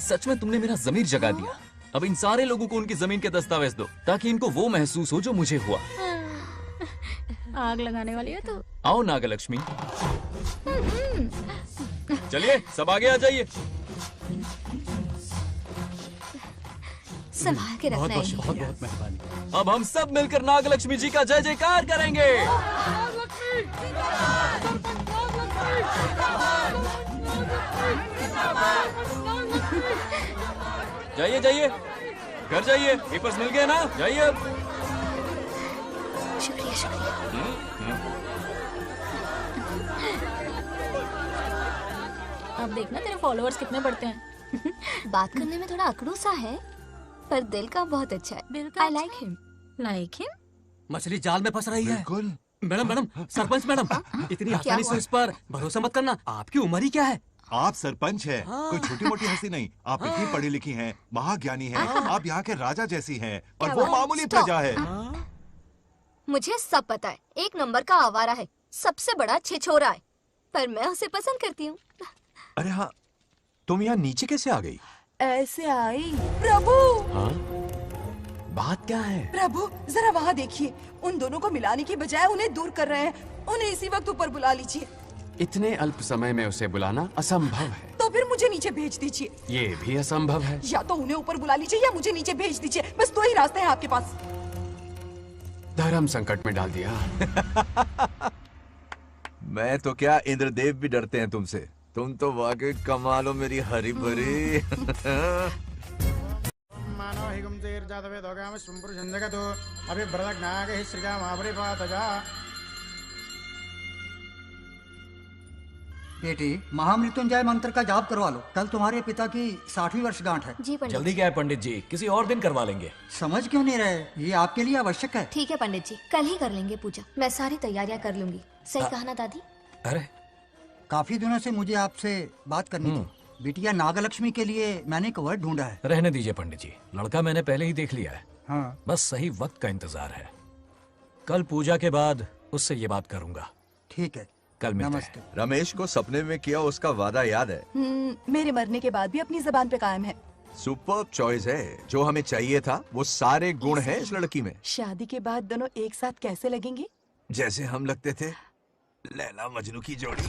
सच में तुमने मेरा जमीर जगा दिया। अब इन सारे लोगों को उनकी जमीन के दस्तावेज दो, ताकि इनको वो महसूस हो जो मुझे हुआ। आग लगाने वाली है तो। आओ नागलक्ष्मी, चलिए सब आगे आ जाइए। संभाल के रखना है। बहुत बहुत मेहरबानी। अब हम सब मिलकर नागलक्ष्मी जी का जय जयकार करेंगे। जाइए जाइए, घर जाइए। पेपर्स मिल गए ना? जाइए अब। शुक्रिया शुक्रिया। अब देखना तेरे फॉलोअर्स कितने बढ़ते हैं। बात करने में थोड़ा अकड़ू सा है, पर दिल का बहुत अच्छा है। I like him. Like him? मछली जाल में फंस रही है। मैडम मैडम, सरपंच मैडम, इतनी क्या आसानी से हुआ? उस पर भरोसा मत करना। आपकी उम्र ही क्या है? आप सरपंच हैं, कोई छोटी मोटी हंसी नहीं। आप इतनी पढ़ी लिखी हैं, महाज्ञानी हैं, आप यहाँ के राजा जैसी हैं, और वो मामूली प्रजा है। मुझे सब पता है, एक नंबर का आवारा है, सबसे बड़ा छिछोरा है, पर मैं उसे पसंद करती हूँ। अरे हाँ, तुम यहाँ नीचे कैसे आ गई? ऐसे आई। प्रभु, हाँ? बात क्या है? प्रभु जरा वहाँ देखिए, उन दोनों को मिलाने की बजाय उन्हें दूर कर रहे हैं। उन्हें इसी वक्त ऊपर बुला लीजिए। इतने अल्प समय में उसे बुलाना असंभव है। तो फिर मुझे नीचे भेज दीजिए। ये भी असंभव है। या तो उन्हें ऊपर बुला लीजिए या मुझे नीचे भेज दीजिए। बस दो ही रास्ते हैं आपके पास। धर्म संकट में डाल दिया। मैं तो क्या, इंद्रदेव भी डरते हैं तुमसे। तुम तो वाकई कमाल हो मेरी हरी भरी। मानव हिगम तेर जातवे दोगाम संपुर जंदगतो अभी ब्रदक नागे श्रीगा महाबली पातजा। बेटी, महामृत्युंजय मंत्र का जाप करवा लो। कल तुम्हारे पिता की 60वीं वर्षगांठ है। जी पंडित। जल्दी क्या है पंडित जी, किसी और दिन करवा लेंगे। समझ क्यों नहीं रहे? ये आपके लिए आवश्यक है। ठीक है पंडित जी, कल ही कर लेंगे पूजा। मैं सारी तैयारियां कर लूंगी। सही कहा ना दादी? अरे काफी दिनों से मुझे आपसे बात करनी थी। बिटिया नागलक्ष्मी के लिए मैंने एक वर्ड ढूंढा है। रहने दीजिए पंडित जी, लड़का मैंने पहले ही देख लिया है। हाँ। बस सही वक्त का इंतजार है। कल पूजा के बाद उससे ये बात करूंगा। ठीक है, कल मिलते नमस्ते। रमेश को सपने में किया उसका वादा याद है? मेरे मरने के बाद भी अपनी जबान पे कायम है। सुपर्ब चॉइस है। जो हमें चाहिए था वो सारे गुण हैं इस लड़की में। शादी के बाद दोनों एक साथ कैसे लगेंगे? जैसे हम लगते थे लैला मजनू की जोड़ी।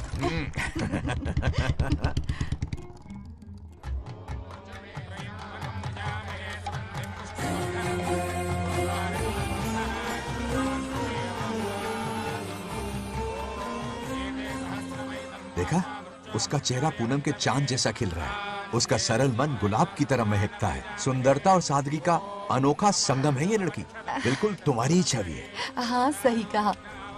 देखा, उसका चेहरा पूनम के चांद जैसा खिल रहा है। उसका सरल मन गुलाब की तरह महकता है। सुंदरता और सादगी का अनोखा संगम है ये लड़की। बिल्कुल तुम्हारी ही छवि है। हाँ सही कहा,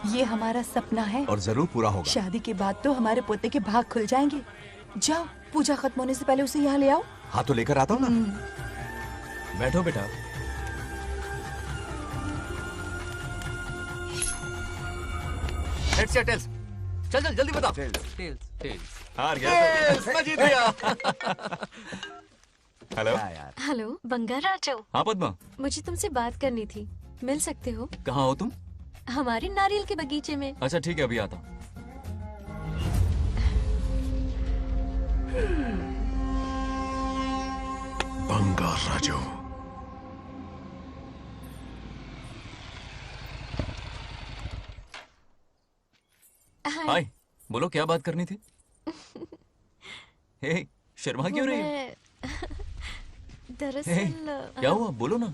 ये हमारा सपना है और जरूर पूरा होगा। शादी के बाद तो हमारे पोते के भाग खुल जाएंगे। जाओ, पूजा खत्म होने से पहले उसे यहाँ ले आओ। हाँ तो लेकर आता हूँ ना। बैठो बेटा। हेड्स या टेल्स? चल चल जल्दी बता। टेल्स। हार गया। मैं जीत गया। हेलो। हेलो बंगाराजो। हाँ पद्मा। मुझे तुमसे बात करनी थी, मिल सकते हो? कहाँ हो तुम? हमारे नारियल के बगीचे में। अच्छा ठीक है, अभी आता हूँ। बंगाराजो। हाय, बोलो क्या बात करनी थी? हे, शर्मा क्यों रही है? दरअसल क्या हुआ, बोलो ना।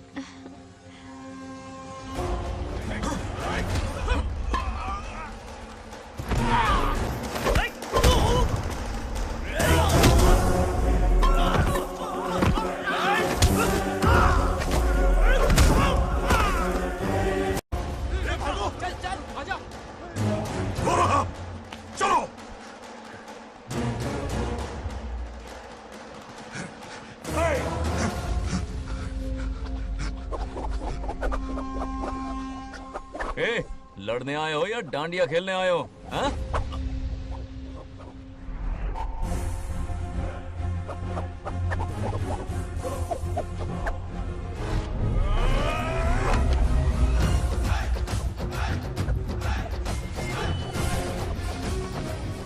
लड़ने आए हो या डांडिया खेलने आए हो? हाँ?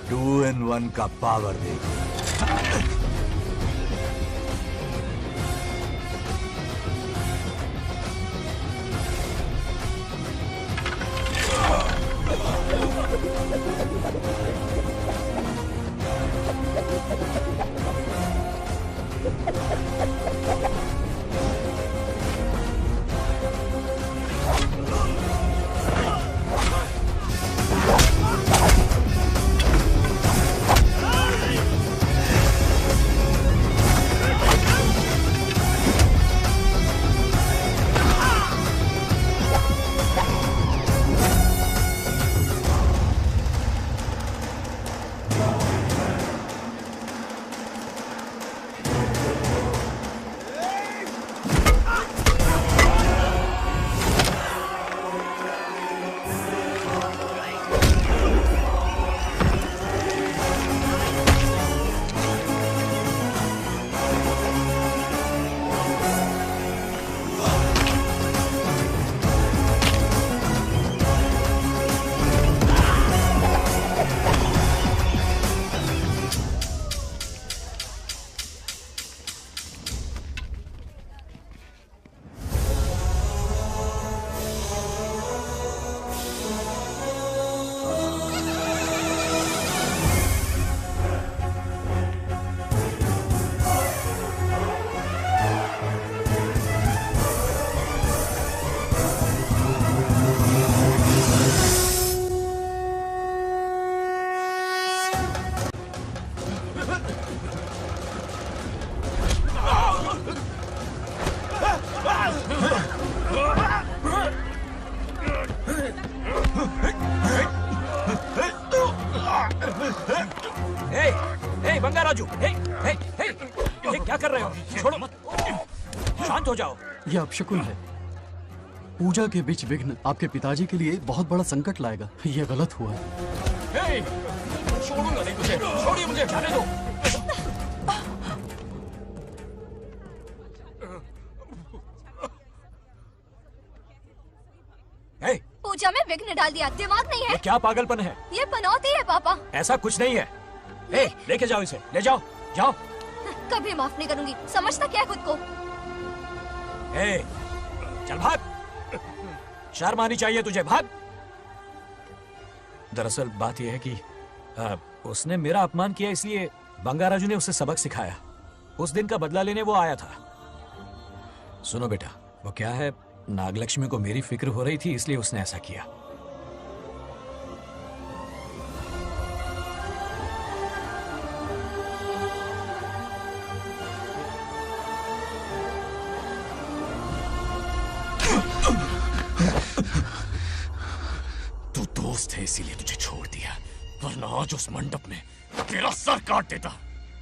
टू इन वन का पावर देखो। ये क्या कर रहे हो? छोड़ो मत, शांत हो जाओ। ये अपशकुन है। पूजा के बीच विघ्न आपके पिताजी के लिए बहुत बड़ा संकट लाएगा। ये गलत हुआ। हे, छोड़ूंगा नहीं तुझे, छोड़िए मुझे, जाने दो। हे, पूजा में विघ्न डाल दिया, दिमाग नहीं है? ये क्या पागलपन है? ये पनौती है पापा। ऐसा कुछ नहीं है। हे, लेके जाओ इसे, ले जाओ, जाओ। कभी माफ नहीं करूंगी, समझता क्या है खुद को? हे, चल भाग, शर्म आनी चाहिए तुझे, भाग। दरअसल बात यह है कि उसने मेरा अपमान किया, इसलिए बंगाराजू ने उसे सबक सिखाया। उस दिन का बदला लेने वो आया था। सुनो बेटा, वो क्या है, नागलक्ष्मी को मेरी फिक्र हो रही थी, इसलिए उसने ऐसा किया। तू दोस्त है इसीलिए तुझे छोड़ दिया, वरना आज उस मंडप में तेरा सर काट देता।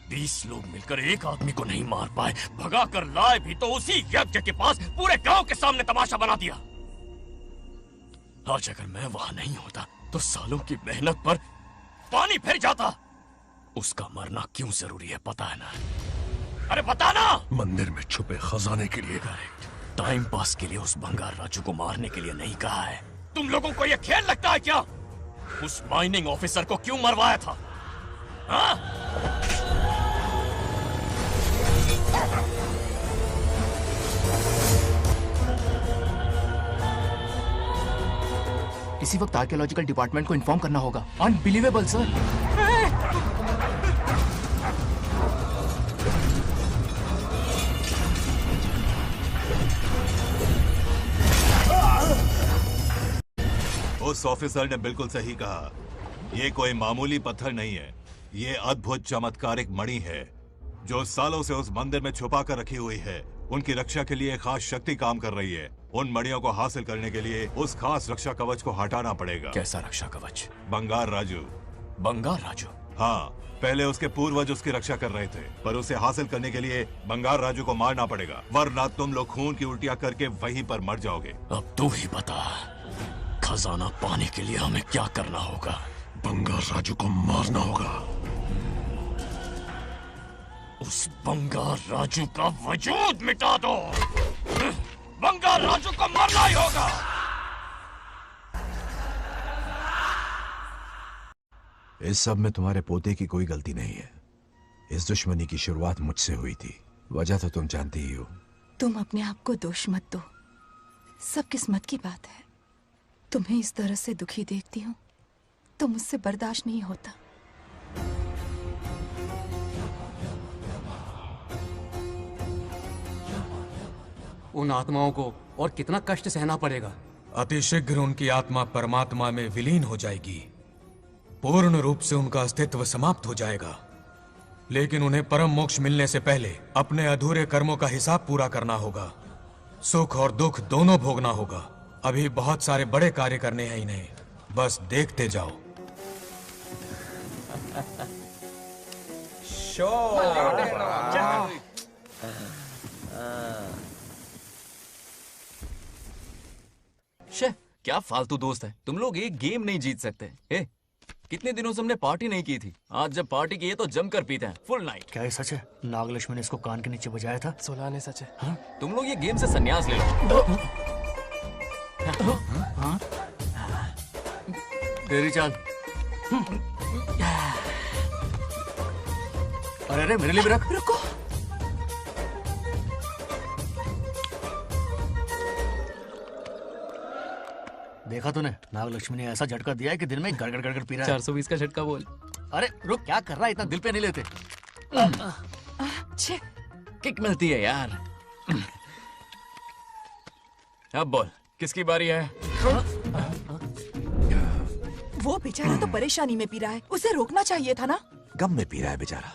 20 लोग मिलकर एक आदमी को नहीं मार पाए, भगा कर लाए भी तो उसी यज्ञ के पास पूरे गांव के सामने तमाशा बना दिया। आज अगर मैं वहां नहीं होता तो सालों की मेहनत पर पानी फिर जाता। उसका मरना क्यों जरूरी है पता है ना? अरे बता ना। मंदिर में छुपे खजाने के लिए। करेक्ट, टाइम पास के लिए उस बंगार राजू को मारने के लिए नहीं कहा है। तुम लोगों को यह खेल लगता है क्या? उस माइनिंग ऑफिसर को क्यों मरवाया था? हाँ? इसी वक्त आर्कियोलॉजिकल डिपार्टमेंट को इन्फॉर्म करना होगा। Unbelievable sir. उस ऑफिसर ने बिल्कुल सही कहा। ये कोई मामूली पत्थर नहीं है, ये अद्भुत चमत्कारिक मणि है जो सालों से उस मंदिर में छुपा कर रखी हुई है। उनकी रक्षा के लिए खास शक्ति काम कर रही है। उन मणियों को हासिल करने के लिए उस खास रक्षा कवच को हटाना पड़ेगा। कैसा रक्षा कवच? बंगार राजू। बंगार राजू? हाँ, पहले उसके पूर्वज उसकी रक्षा कर रहे थे, पर उसे हासिल करने के लिए बंगार राजू को मारना पड़ेगा, वरना तुम लोग खून की उल्टियां करके वहीं पर मर जाओगे। अब तू ही बता, खजाना पाने के लिए हमें क्या करना होगा? बंगार राजू को मारना होगा। उस बंगार राजू का वजूद मिटा दो। बंगार राजू को मारना ही होगा। इस सब में तुम्हारे पोते की कोई गलती नहीं है। इस दुश्मनी की शुरुआत मुझसे हुई थी, वजह तो तुम जानती ही हो। तुम अपने आप को दोष मत दो, सब किस्मत की बात है। तुम्हें इस तरह से दुखी देखती हूँ तो मुझसे बर्दाश्त नहीं होता। उन आत्माओं को और कितना कष्ट सहना पड़ेगा। अतिशीघ्र उनकी आत्मा परमात्मा में विलीन हो जाएगी, पूर्ण रूप से उनका अस्तित्व समाप्त हो जाएगा। लेकिन उन्हें परम मोक्ष मिलने से पहले अपने अधूरे कर्मों का हिसाब पूरा करना होगा। सुख और दुख दोनों भोगना होगा। अभी बहुत सारे बड़े कार्य करने हैं इन्हें, बस देखते जाओ। शे, क्या फालतू दोस्त है। तुम लोग एक गेम नहीं जीत सकते। कितने दिनों से हमने पार्टी नहीं की थी, आज जब पार्टी की है तो जमकर पीते हैं, फुल नाइट। क्या ये सच है? नागलक्ष्मी ने इसको कान के नीचे बजाया था। सोलह ने सच है। हाँ? तुम लोग ये गेम से संन्यास ले लो। हाँ? तेरी चाल। अरे अरे मेरे लिए भी रख। रुको, देखा तूने, नागलक्ष्मी ने ऐसा झटका दिया है कि दिन में गड़गड़ गड़गड़ पी रहा है। 420 का झटका बोल। अरे रुक, क्या कर रहा है, इतना दिल पे नहीं लेते। किक मिलती है यार। अब बोल, किसकी बारी है? वो बेचारा तो परेशानी में पी रहा है, उसे रोकना चाहिए था ना। गम में पी रहा है बेचारा।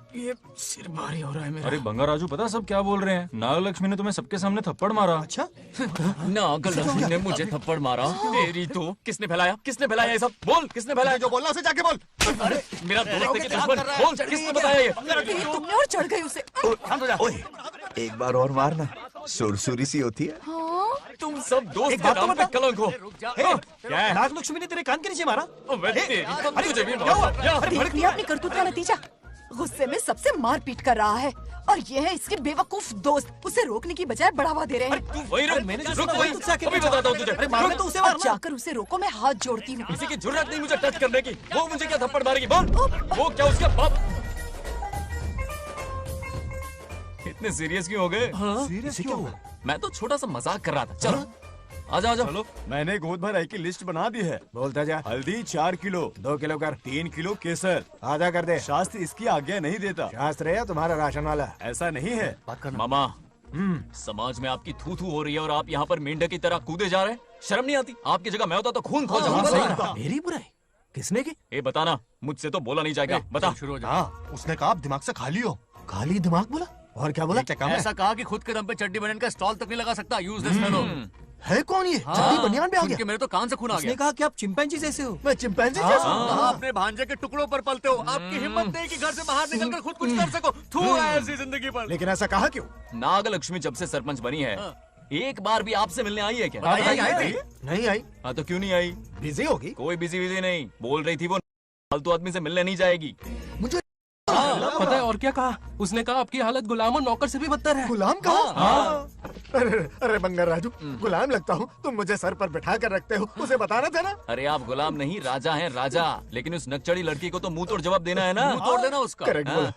ये सिर भारी हो रहा है मेरा। अरे बंगा राजू, पता सब क्या बोल रहे हैं? नागलक्ष्मी ने तुम्हें सबके सामने थप्पड़ मारा। अच्छा? नागलक्ष्मी ने मुझे थप्पड़ मारा? तेरी तो किसने फैलाया? किसने फैलाया ये सब? बोल, किसने फैलाया? जो बोलना उसे जाके बोल। अरे मेरा दोस्त है कि दुश्मन? बोल, किसने बताया ये? तुमने और चढ़ गई उसे। ओए, एक बार और मारना, सुरसुरी सी होती है। तुम सब दोस्त के नाम पे कलंक हो। क्या है? नागलक्ष्मी ने तेरे कान के नीचे मारा? तुझे भी मारा। देख लिया अपनी करतूत का नतीजा। गुस्से में सबसे मारपीट कर रहा है और ये है इसके बेवकूफ दोस्त, उसे रोकने की बजाय बढ़ावा दे रहे हैं। वही रुक, अभी बताता हूँ तुझे। अरे मारने तो उसे मारना। जाकर उसे रोको, मैं हाथ जोड़ती हूँ। किसी की जुर्रत नहीं मुझे टच करने की। वो मुझे क्या थप्पड़ मारेगी? बोल, वो क्या उसके बाप? इतने सीरियस क्यों हो गए? सीरियस क्यों हुआ? मैं तो छोटा सा मजाक कर रहा था। चलो आजा आजा। चलो, मैंने गोद भराई की लिस्ट बना दी है। बोलता जा। हल्दी 4 किलो, 2 किलो कर। 3 किलो केसर। आधा कर दे। शास्त्र इसकी आज्ञा नहीं देता। शास्त्र है या तुम्हारा राशन वाला? ऐसा नहीं है। मामा, समाज में आपकी थू थू हो रही है और आप यहाँ पर मेंढक की तरह कूदे जा रहे हैं। शर्म नहीं आती? आपकी जगह मैं होता तो खून खोल जाता। मेरी बुराई किसने की? ए बताना, मुझसे तो बोला नहीं जाएगा। बता। उसने कहा आप दिमाग से खाली हो। खाली दिमाग बोला? और क्या बोला? ऐसा कहा कि खुद के दम पे चड्डी बनियान का स्टॉल तक नहीं लगा सकता। Useless fellow. है कौन ये? चड्डी बनियान पे आ गया? मेरे तो कान से खून आ गया। उसने कहा कि आप चिंपैंजी जैसे हो। मैं चिंपैंजी जैसा हूँ? कहा अपने भांजे के टुकड़ों पर पलते हो। आपकी हिम्मत नहीं कि घर से बाहर निकलकर खुद कुछ कर सको। थू है ऐसी जिंदगी पर। लेकिन ऐसा कहा क्यों? नागलक्ष्मी जब से सरपंच बनी है, एक बार भी आपसे मिलने आई है क्या? नहीं आई। हाँ तो क्यों नहीं आई? बिजी होगी। कोई बिजी नहीं, बोल रही थी वो फालतू आदमी से मिलने नहीं जाएगी। मुझे पता है और क्या कहा? उसने कहा आपकी हालत गुलाम और नौकर से भी बदतर है। गुलाम कहा? अरे बंगा राजू, गुलाम लगता हूँ? तुम मुझे सर पर बिठा कर रखते हो, उसे बताना था ना। अरे आप गुलाम नहीं, राजा हैं, राजा। लेकिन उस नकचड़ी लड़की को तो मुंह तोड़ जवाब देना है ना। मुंह तोड़ देना उसका। करेक्ट बोला।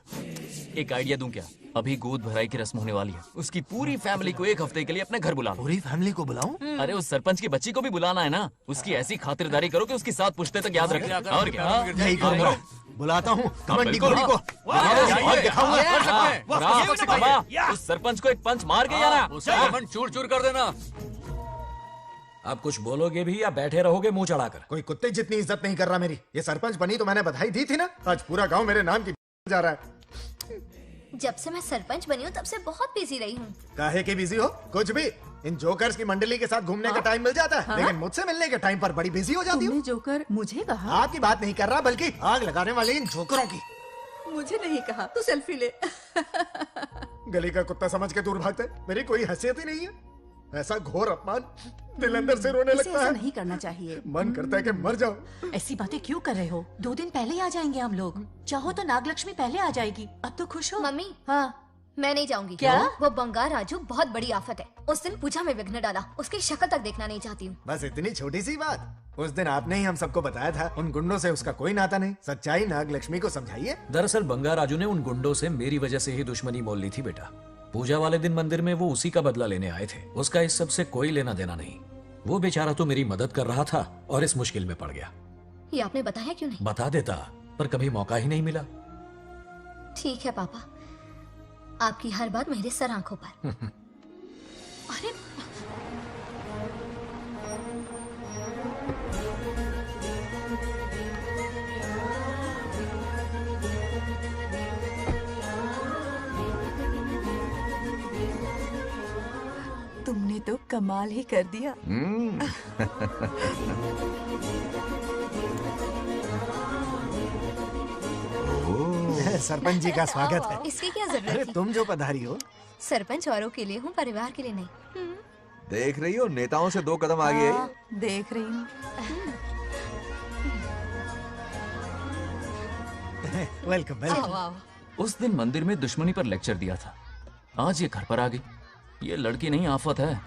एक आइडिया दूं क्या? अभी गोद भराई की रस्म होने वाली है, उसकी पूरी फैमिली को 1 हफ्ते के लिए अपने घर बुला। पूरी फैमिली को बुलाऊं? अरे उस सरपंच की बच्ची को भी बुलाना है ना। उसकी ऐसी खातिरदारी करो कि उसकी 7 पुश्ते तक याद रखे। और क्या? यही करूंगा। बुलाता हूँ कबड्डी घोड़ी को। उस सरपंच को एक पंच मार के जाना। उसका मन चूर चूर कर देना। आप कुछ बोलोगे भी या बैठे रहोगे मुंह चढ़ाकर? कोई कुत्ते जितनी इज्जत नहीं कर रहा मेरी। ये सरपंच बनी तो मैंने बधाई दी थी ना। आज पूरा गांव मेरे नाम की जा रहा है। जब से मैं सरपंच बनी हूँ तब से बहुत बिजी रही हूँ। काहे के बिजी हो? कुछ भी। इन जोकर्स की मंडली के साथ घूमने का टाइम मिल जाता है, लेकिन मुझसे मिलने के टाइम पर बड़ी बिजी हो जाती हूँ। जोकर मुझे कहा? आपकी बात नहीं कर रहा, बल्कि आग लगाने वाले इन जोकरों की। मुझे नहीं कहा। तू सेल्फी ले। गली का कुत्ता समझ के दूर भागते, मेरी कोई हैसियत ही नहीं है। ऐसा घोर अपमान, दिल अंदर से रोने लगता ऐसा है। नहीं करना चाहिए। मन करता है कि मर जाओ। ऐसी बातें क्यों कर रहे हो? 2 दिन पहले ही आ जाएंगे हम लोग। चाहो तो नागलक्ष्मी पहले आ जाएगी। अब तो खुश हो? मम्मी, हाँ मैं नहीं जाऊंगी। क्या? वो बंगा राजू बहुत बड़ी आफत है। उस दिन पूजा में विघ्न डाला, उसकी शक्ल तक देखना नहीं चाहती हूँ। बस इतनी छोटी सी बात। उस दिन आपने ही हम सबको बताया था उन गुंडों से उसका कोई नाता नहीं। सच्चाई नागलक्ष्मी को समझाइए। दरअसल बंगा राजू ने उन गुंडों से मेरी वजह से ही दुश्मनी मोल ली थी बेटा। पूजा वाले दिन मंदिर में वो उसी का बदला लेने आए थे। उसका इस सब से कोई लेना देना नहीं। वो बेचारा तो मेरी मदद कर रहा था और इस मुश्किल में पड़ गया। ये आपने बताया क्यों नहीं? बता देता, पर कभी मौका ही नहीं मिला। ठीक है पापा, आपकी हर बात मेरे सर आंखों पर। अरे तुमने तो कमाल ही कर दिया। सरपंच जी का स्वागत है। इसकी क्या जरूरत अरे है? तुम जो पधारी हो। सरपंच औरों के लिए हूँ, परिवार के लिए नहीं। देख रही हो, नेताओं से 2 कदम आगे है। देख रही हूँ। Welcome welcome. उस दिन मंदिर में दुश्मनी पर लेक्चर दिया था, आज ये घर पर आ गई। ये लड़की नहीं आफत है।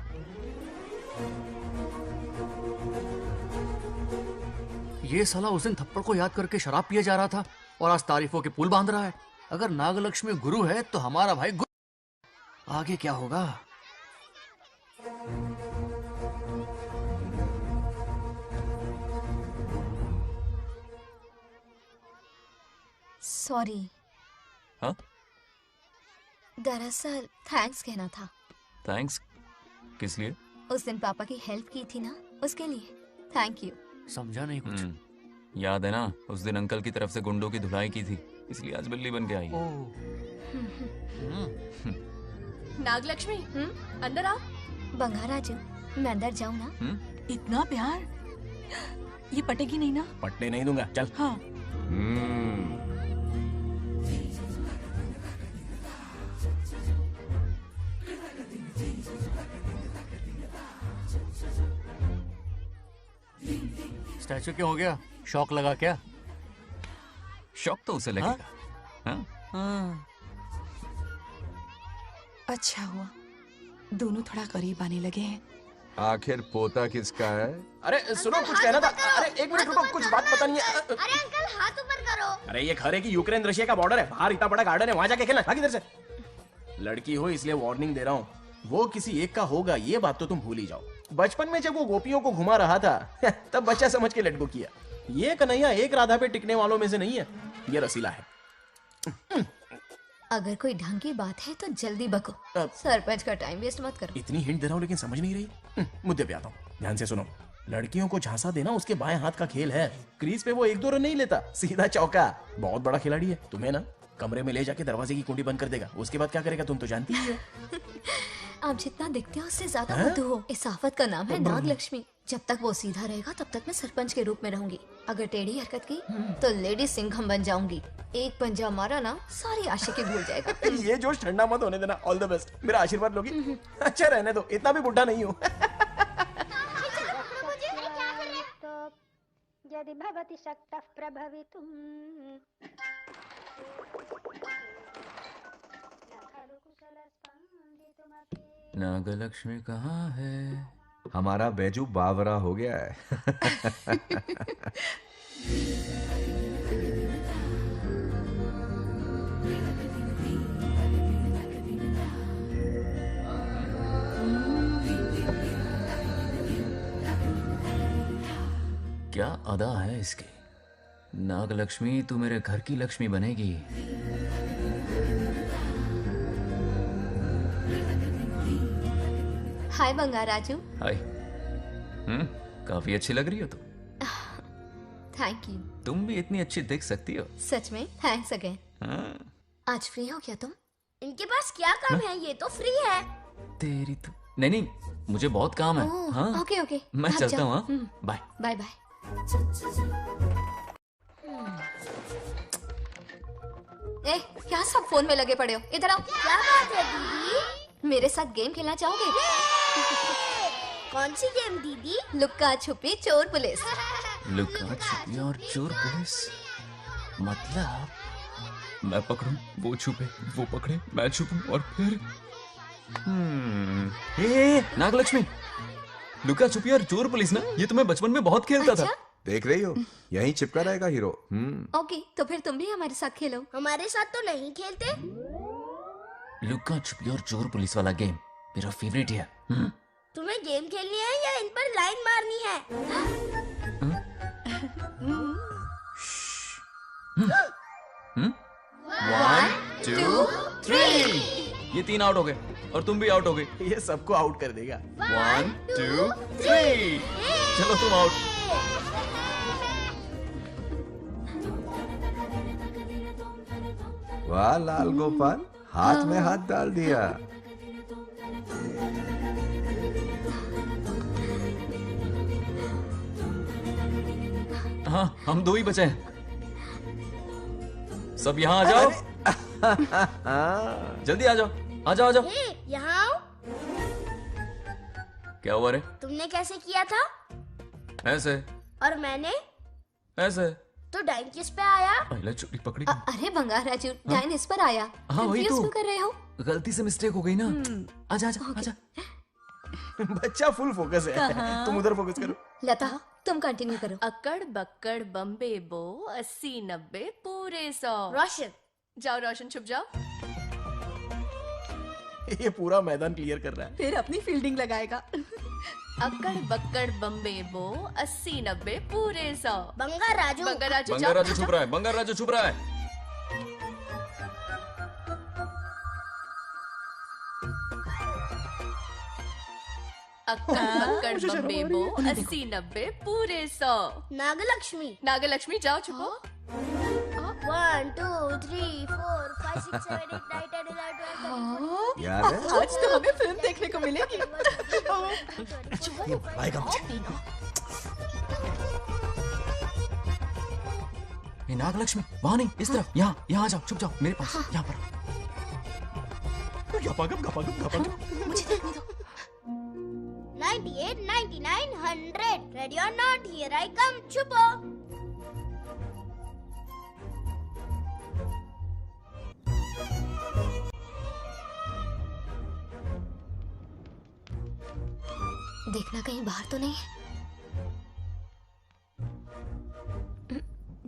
ये साला उस दिन थप्पड़ को याद करके शराब पिए जा रहा था और आज तारीफों के पुल बांध रहा है। अगर नागलक्ष्मी गुरु है तो हमारा भाई गुरु। आगे क्या होगा? सॉरी। हाँ? दरअसल थैंक्स कहना था। थैंक्स किस लिए? उस दिन पापा की हेल्प की थी ना, उसके लिए थैंक यू। समझा नहीं कुछ। याद है ना, उस दिन अंकल की तरफ से गुंडों की धुलाई की थी। इसलिए आज बिल्ली बन के आई है। नागलक्ष्मी अंदर आओ। बंगाराजू मैं अंदर जाऊँ ना? इतना प्यार, ये पटेगी नहीं ना? पटने नहीं दूंगा, चल। हाँ। स्टैचू क्यों हो गया? शौक लगा क्या? शौक तो उसे लगेगा। हाँ। अच्छा हुआ दोनों थोड़ा करीब आने लगे हैं। आखिर पोता किसका है? अरे सुनो, कुछ कहना था। अरे एक मिनट रुको, कुछ बात पता नहीं है। अरे अंकल हाथ ऊपर करो। अरे ये घर है कि यूक्रेन रशिया का बॉर्डर है? बाहर इतना बड़ा गार्डन है, वहां जाके खेलना। भाग इधर से। लड़की हो इसलिए वार्निंग दे रहा हूँ, वो किसी एक का होगा ये बात तो तुम भूल ही जाओ। बचपन में जब वो गोपियों को घुमा रहा था तब बच्चा समझ के लटको किया। ये कन्हैया एक राधा पे टिकने वालों में से नहीं है, ये रसीला है। अगर कोई ढंग की बात है तो जल्दी बको, सरपंच का टाइम वेस्ट मत करो। इतनी हिंट दे रहा हूँ लेकिन समझ नहीं रही। मुद्दे पे आता हूँ, ध्यान से सुनो। लड़कियों को झांसा देना उसके बाएं हाथ का खेल है। क्रीज पे वो 1-2 रन नहीं लेता, सीधा चौका। बहुत बड़ा खिलाड़ी है। तुम्हें ना कमरे में ले जाके दरवाजे की कुंडी बंद कर देगा, उसके बाद क्या करेगा तुम तो जानती ही हो। आप जितना दिखते हो उससे ज्यादा बुद्धू हो। इस आफत का नाम है नागलक्ष्मी। जब तक वो सीधा रहेगा तब तक मैं सरपंच के रूप में रहूंगी। अगर टेढ़ी हरकत की तो लेडी सिंघम बन जाऊंगी। एक पंजा मारा ना सारी आशिकी भूल जाएगा। ये जोश ठंडा मत होने देना। All the best. मेरा आशीर्वाद लोगी? अच्छा रहने दो, इतना भी बुढ़ा नहीं हूँ। यदि भवति शक्तः प्रभवितुम्। नागलक्ष्मी कहाँ है? हमारा बैजू बावरा हो गया है। क्या अदा है इसकी। नागलक्ष्मी तू मेरे घर की लक्ष्मी बनेगी। हाय बंगाराजू। हाय। काफी अच्छी लग रही हो तुम। Thank you. तुम भी इतनी अच्छी दिख सकती हो। सच में थैंक्स अगेन। आज फ्री हो क्या तुम? इनके पास क्या काम है, ये तो फ्री है। तेरी तो नहीं, मुझे बहुत काम है। हाँ ओके ओके, मैं चलता हूँ। Bye bye bye. ए, क्या सब फोन में लगे पड़े हो? इधर आओ। क्या बात है दीदी? मेरे साथ गेम खेलना चाहोगे? कौन सी गेम दीदी? लुक्का छुपी चोर पुलिस। लुक्का छुपी और चोर पुलिस मतलब मैं पकड़ूं, वो छुपे, वो पकड़े, मैं छुपूं और फिर नागलक्ष्मी, लुक्का छुपी और चोर पुलिस ना, ये तो मैं बचपन में बहुत खेलता था। देख रही हो, यहीं चिपका रहेगा हीरो। ओके, तो फिर तुम भी हमारे साथ खेलो। हमारे साथ तो नहीं खेलते। लुक्का छुपी और चोर पुलिस वाला गेम मेरा फेवरेट है। तुम्हें गेम खेलनी है या इन पर लाइन मारनी है? 1 2 3। ये 3 आउट हो गए और तुम भी आउट हो गए। ये सबको आउट कर देगा। 1 2 3। चलो तुम आउट। वाह लाल गोपाल, हाथ में हाथ डाल दिया। हाँ, हम 2 ही बचे हैं। सब यहाँ आ जाओ। जल्दी आ जाओ, आ जाओ, आ जाओ। यहाँ आओ। क्या हुआ रे? तुमने कैसे किया था? ऐसे। और मैंने? ऐसे। तो डाइन किस पे आया? पहले चोरी पकड़ी। अरे बंगाराजू, डाइन इस पर आया। हाँ वही तो। क्यों कर रहे हो? गलती से मिस्टेक हो गई ना। आजा आजा आजा। बच्चा फुल फोकस है। तुम उधर फोकस करो। लता, तुम कंटिन्यू करो। अक्कड़ बक्कड़ बम्बे बो 80-90 पूरे 100। रोशन जाओ, रोशन छुप जाओ। ये पूरा मैदान क्लियर कर रहा है। फिर अपनी फील्डिंग लगाएगा। अक्कड़ बक्कड़ बम्बे बो 80-90 पूरे 100। बंगाराजू, बंगाराजू छुप रहा है, बंगाराजू छुप रहा है। अक्कड़ बक्कड़ बम्बे बो 80-90 पूरे 100। नागलक्ष्मी, नागलक्ष्मी जाओ छुपो। 1 2 3 4 5 6 7 8 9 10 11 12 याद है? आज तो हमें फिल्म देखने को मिलेगी। ये मरवाएगा मुझे। ये नागलक्ष्मी वहां नहीं, इस तरफ, यहाँ यहाँ आ जाओ, छुप जाओ मेरे पास, यहाँ पर। मुझे देखने दो। 98 99 100 ready or not here I come छुपो। देखना कहीं बाहर तो नहीं है।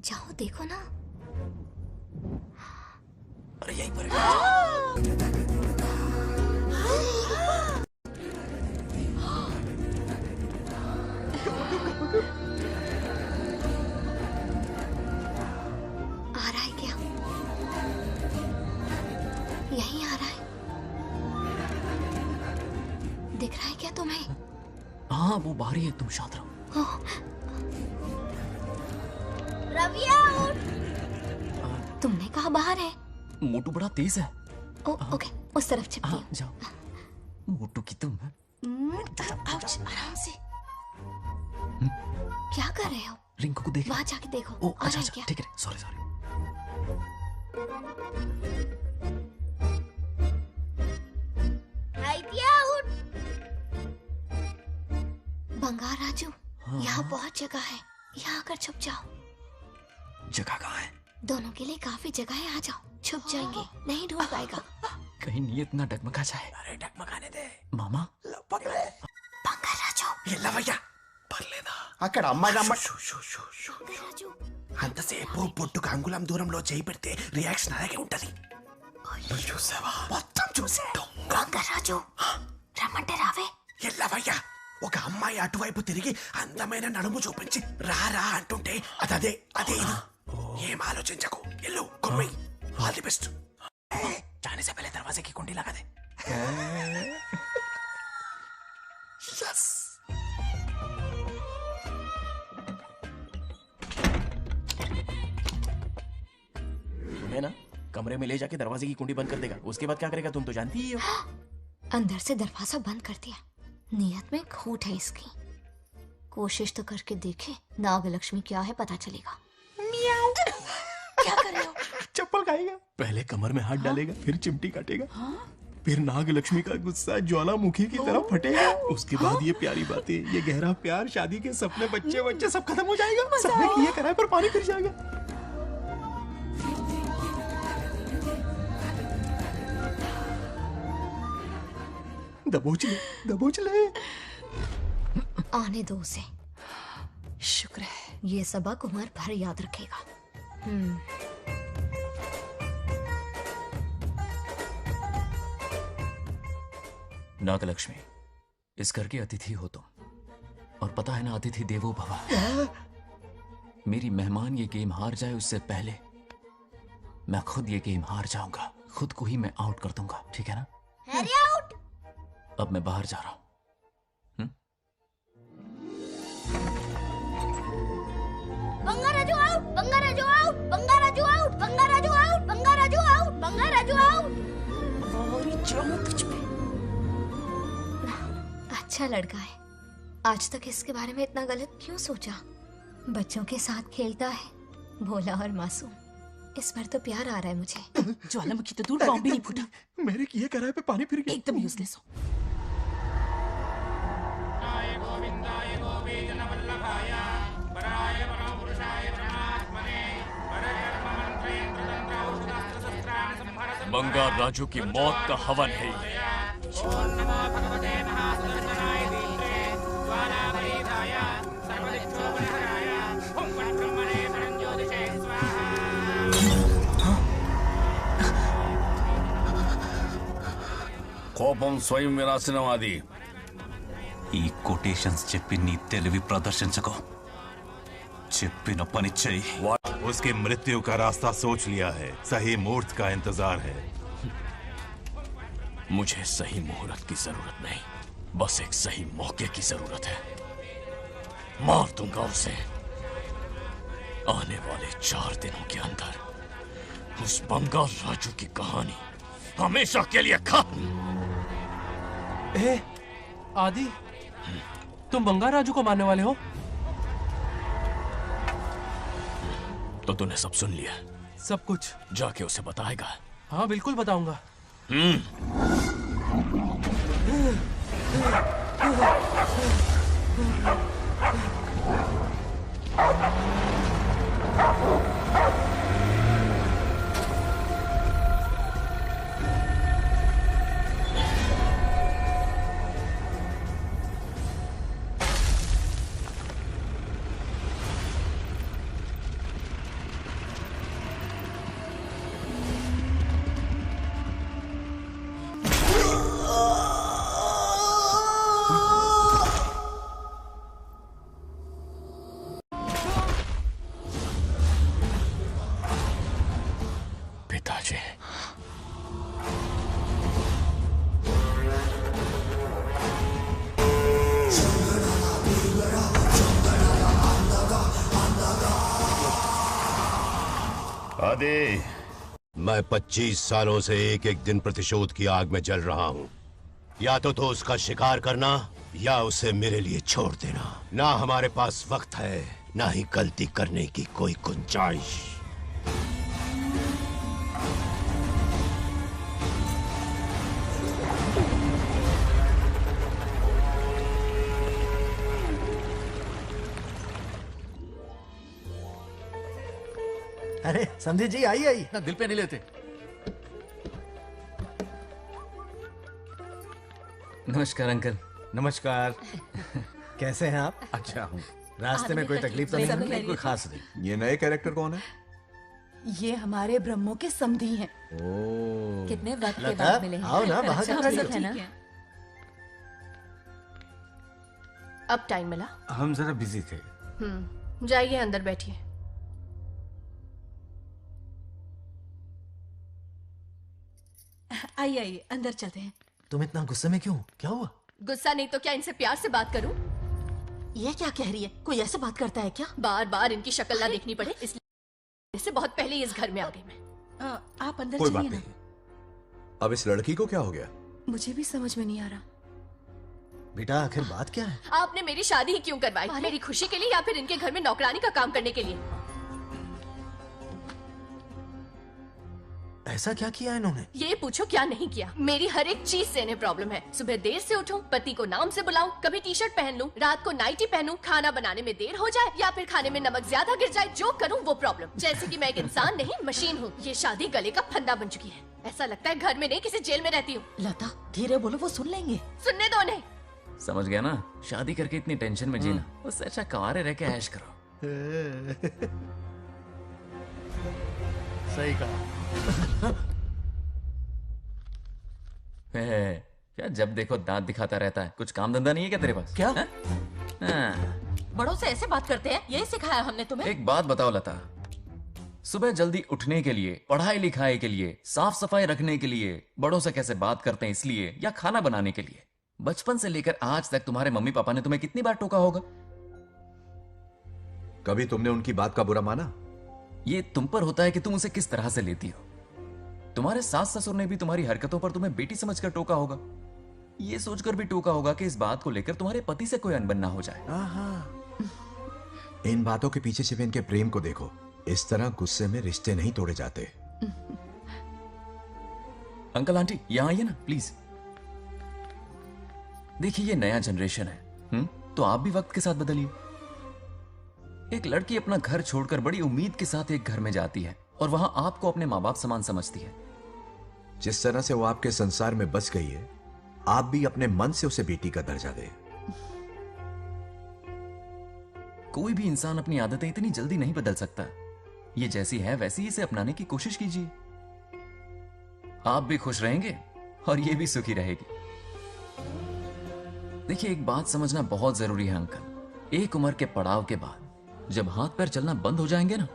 जाओ देखो ना। अरे यहीं पर आ रहा है क्या? यहीं आ रहा है। दिख रहा है क्या तुम्हें? हाँ वो बाहर ही है, तुम शांत रहो। रवि आउट। तुमने कहा बाहर है? मोटू बड़ा तेज है। ओके उस तरफ छिपती हूँ। जाओ। मोटू की तुम है। आराम से। क्या कर रहे हो? रिंकू को देख। वहाँ जाके देखो। ओ आ अच्छा रहा है अच्छा, ठीक है, सॉरी सॉरी। आउट। बंगार राजू, यहाँ बहुत जगह है, यहाँ आकर छुप जाओ। जगह कहाँ है? दोनों के लिए काफी जगह है, आ जाओ, छुप जाएंगे, नहीं ढूंढ पाएगा। कहीं नीयत ना डगमगा जाए। अरे डगमगाने दे मामा। बंगार राजू, ये लवయ్య పర్లేదా అక్కడ అమ్మాయి అంతసేపు పొట్టుకు అంగుళం దూరంలో చేయి పెడితే రియాక్షన్ అలాగే ఉంటది. చూసావా? మొత్తం చూసే. బంగార్ రాజు, రమ్మంటే రావే. ఎల్లవయ్య, ఒక అమ్మాయి అటువైపు తిరిగి అందమైన నడుము చూపించి రారా అంటుంటే అదే అదే ఇది. ఏం ఆలోచించకు, ఎల్లు కొమ్మి. All the best. जाने से पहले दरवाजे की कुंडी लगा दे. यस. तुम्हें ना कमरे में ले जाके दरवाजे की कुंडी बंद कर देगा. उसके बाद क्या करेगा तुम तो जानती ही हो. अंदर से दरवाजा बंद कर दिया. नियत में खोट है इसकी. कोशिश तो करके देखे, नागलक्ष्मी क्या है पता चलेगा. क्या कर रहे हो? चप्पल खाएगा. पहले कमर में हाथ डालेगा, फिर चिमटी काटेगा. फिर नागलक्ष्मी का गुस्सा ज्वालामुखी की तरफ फटेगा. उसके बाद ये प्यारी बातें, ये गहरा प्यार, शादी के सपने, बच्चे बच्चे सब खत्म हो जाएगा. सबने किए कराए पर पानी फिर जाएगा. दबोच ले, दबोच ले. आने दो उसे. शुक्र है, ये सबक उम्र भर याद रखेगा. नागलक्ष्मी, इस घर के अतिथि हो तुम, और पता है ना, अतिथि देवो भव. मेरी मेहमान ये गेम हार जाए उससे पहले मैं खुद ये गेम हार जाऊंगा. खुद को ही मैं आउट कर दूंगा, ठीक है ना? Harry out. अब मैं बाहर जा रहा हूं. Bangaraju out. Bangaraju out. Bangaraju out. Bangaraju out. Bangaraju out. Bangaraju out. अच्छा लड़का है. आज तक इसके बारे में इतना गलत क्यों सोचा? बच्चों के साथ खेलता है, भोला और मासूम. इस पर तो प्यार आ रहा है मुझे. ज्वालामुखी तो दूर, बॉम्ब भी नहीं फूटा. मेरे किए कराए पे पानी फिर गया. एकदम यूजलेस हो. बंगार राजू की मौत का हवन है ये. కోపం స్వయం వినాశనవాది. ఈ కొటేషన్స్ చెప్పి నీ తెలివి ప్రదర్శించకో. చెప్పిన పని చెయ్యి. उसकी मृत्यु का रास्ता सोच लिया है. सही मुहूर्त का इंतजार है. मुझे सही मुहूर्त की जरूरत नहीं, बस एक सही मौके की जरूरत है. मार दूंगा उसे आने वाले 4 दिनों के अंदर. उस बंगाल राजू की कहानी हमेशा के लिए खत्म। ए, आदि, तुम बंगाल राजू को मारने वाले हो? तो तूने सब सुन लिया? सब कुछ। जाके उसे बताएगा? हाँ बिल्कुल बताऊंगा। पिताजी, आदि, मैं 25 सालों से एक एक दिन प्रतिशोध की आग में जल रहा हूँ। या तो उसका शिकार करना या उसे मेरे लिए छोड़ देना। ना हमारे पास वक्त है, ना ही गलती करने की कोई गुंजाइश। अरे समझी जी, आई आई। ना दिल पे नहीं लेते। नमस्कार अंकल। नमस्कार। कैसे हैं आप? अच्छा हूँ। रास्ते में कोई तकलीफ तो नहीं है? कोई खास नहीं। ये नए कैरेक्टर कौन है? ये हमारे ब्रह्मों के समधी हैं। ओ, कितने वक्त के लता, बाद मिले हैं। आओ ना, बाहर अच्छा, खड़ी सब हो। है ना? अब टाइम मिला? हम जरा बिजी थे। जाइए अंदर बैठिए। आइए आइए, अंदर चलते हैं। तुम इतना गुस्से में क्यों? क्या हुआ? गुस्सा नहीं तो क्या इनसे प्यार से बात करूं? ये क्या कह रही है? कोई ऐसे बात करता है क्या? बार बार इनकी शक्ल ना देखनी पड़े इसलिए से बहुत पहले ही इस घर में आ गई मैं। आप अंदर कोई बात चलिए ना। नहीं। अब इस लड़की को क्या हो गया? मुझे भी समझ में नहीं आ रहा। बेटा आखिर बात क्या है? आपने मेरी शादी ही क्यों करवाई? मेरी खुशी के लिए या फिर इनके घर में नौकरानी का काम करने के लिए? ऐसा क्या किया इन्होंने? ये पूछो क्या नहीं किया। मेरी हर एक चीज से इन्हें प्रॉब्लम है। सुबह देर से उठूं, पति को नाम से बुलाऊं, कभी टी शर्ट पहन लूं, रात को नाइटी पहनूं, खाना बनाने में देर हो जाए या फिर खाने में नमक ज्यादा गिर जाए, जो करूं वो प्रॉब्लम। जैसे कि मैं एक इंसान नहीं मशीन हूँ। ये शादी गले का फंदा बन चुकी है। ऐसा लगता है घर में नहीं किसी जेल में रहती हूँ। लता धीरे बोलो, वो सुन लेंगे। सुनने दो उन्हें। समझ गया ना? शादी करके इतनी टेंशन में जीना, उससे अच्छा कुंवारे रह के ऐश करो। सही कहा। क्या जब देखो दांत दिखाता रहता है? कुछ काम धंधा नहीं है क्या तेरे पास? क्या? बड़ों से ऐसे बात करते हैं? यही सिखाया हमने तुम्हें? एक बात बताओ लता, सुबह जल्दी उठने के लिए, पढ़ाई लिखाई के लिए, साफ सफाई रखने के लिए बड़ों से कैसे बात करते हैं इसलिए, या खाना बनाने के लिए? बचपन से लेकर आज तक तुम्हारे मम्मी पापा ने तुम्हें कितनी बार टोका होगा? कभी तुमने उनकी बात का बुरा माना? ये तुम पर होता है कि तुम उसे किस तरह से लेती हो। तुम्हारे सास ससुर ने भी तुम्हारी हरकतों पर तुम्हें बेटी समझकर टोका होगा। ये सोचकर भी टोका होगा कि इस बात को लेकर तुम्हारे पति से कोई अनबन ना हो जाए। इन बातों के पीछे सिर्फ इनके प्रेम को देखो। इस तरह गुस्से में रिश्ते नहीं तोड़े जाते। अंकल आंटी यहां आइए ना प्लीज। देखिए ये नया जनरेशन है, तो आप भी वक्त के साथ बदलिए। एक लड़की अपना घर छोड़कर बड़ी उम्मीद के साथ एक घर में जाती है और वहां आपको अपने माँ बाप समान समझती है। जिस तरह से वो आपके संसार में बस गई है, आप भी अपने मन से उसे बेटी का दर्जा दें। कोई भी इंसान अपनी आदतें इतनी जल्दी नहीं बदल सकता। ये जैसी है वैसी इसे अपनाने की कोशिश कीजिए। आप भी खुश रहेंगे और ये भी सुखी रहेगी। देखिए एक बात समझना बहुत जरूरी है अंकल। एक उम्र के पड़ाव के बाद जब हाथ पैर चलना बंद हो जाएंगे ना,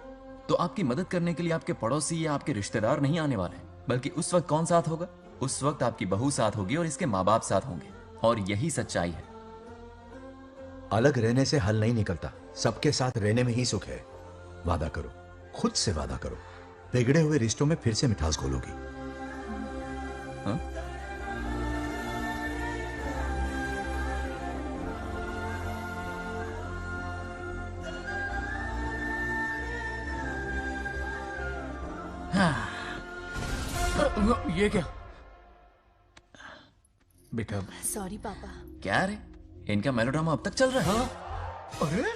तो आपकी मदद करने के लिए आपके पड़ोसी या आपके रिश्तेदार नहीं आने वाले, बल्कि उस वक्त कौन साथ होगा? उस वक्त आपकी बहू साथ होगी और इसके माँ बाप साथ होंगे। और यही सच्चाई है। अलग रहने से हल नहीं निकलता, सबके साथ रहने में ही सुख है। वादा करो, खुद से वादा करो बिगड़े हुए रिश्तों में फिर से मिठास घोलोगी। हाँ? ये क्या बेटा? सॉरी पापा। क्या रे, इनका मेलोड्रामा अब तक चल रहा है? अरे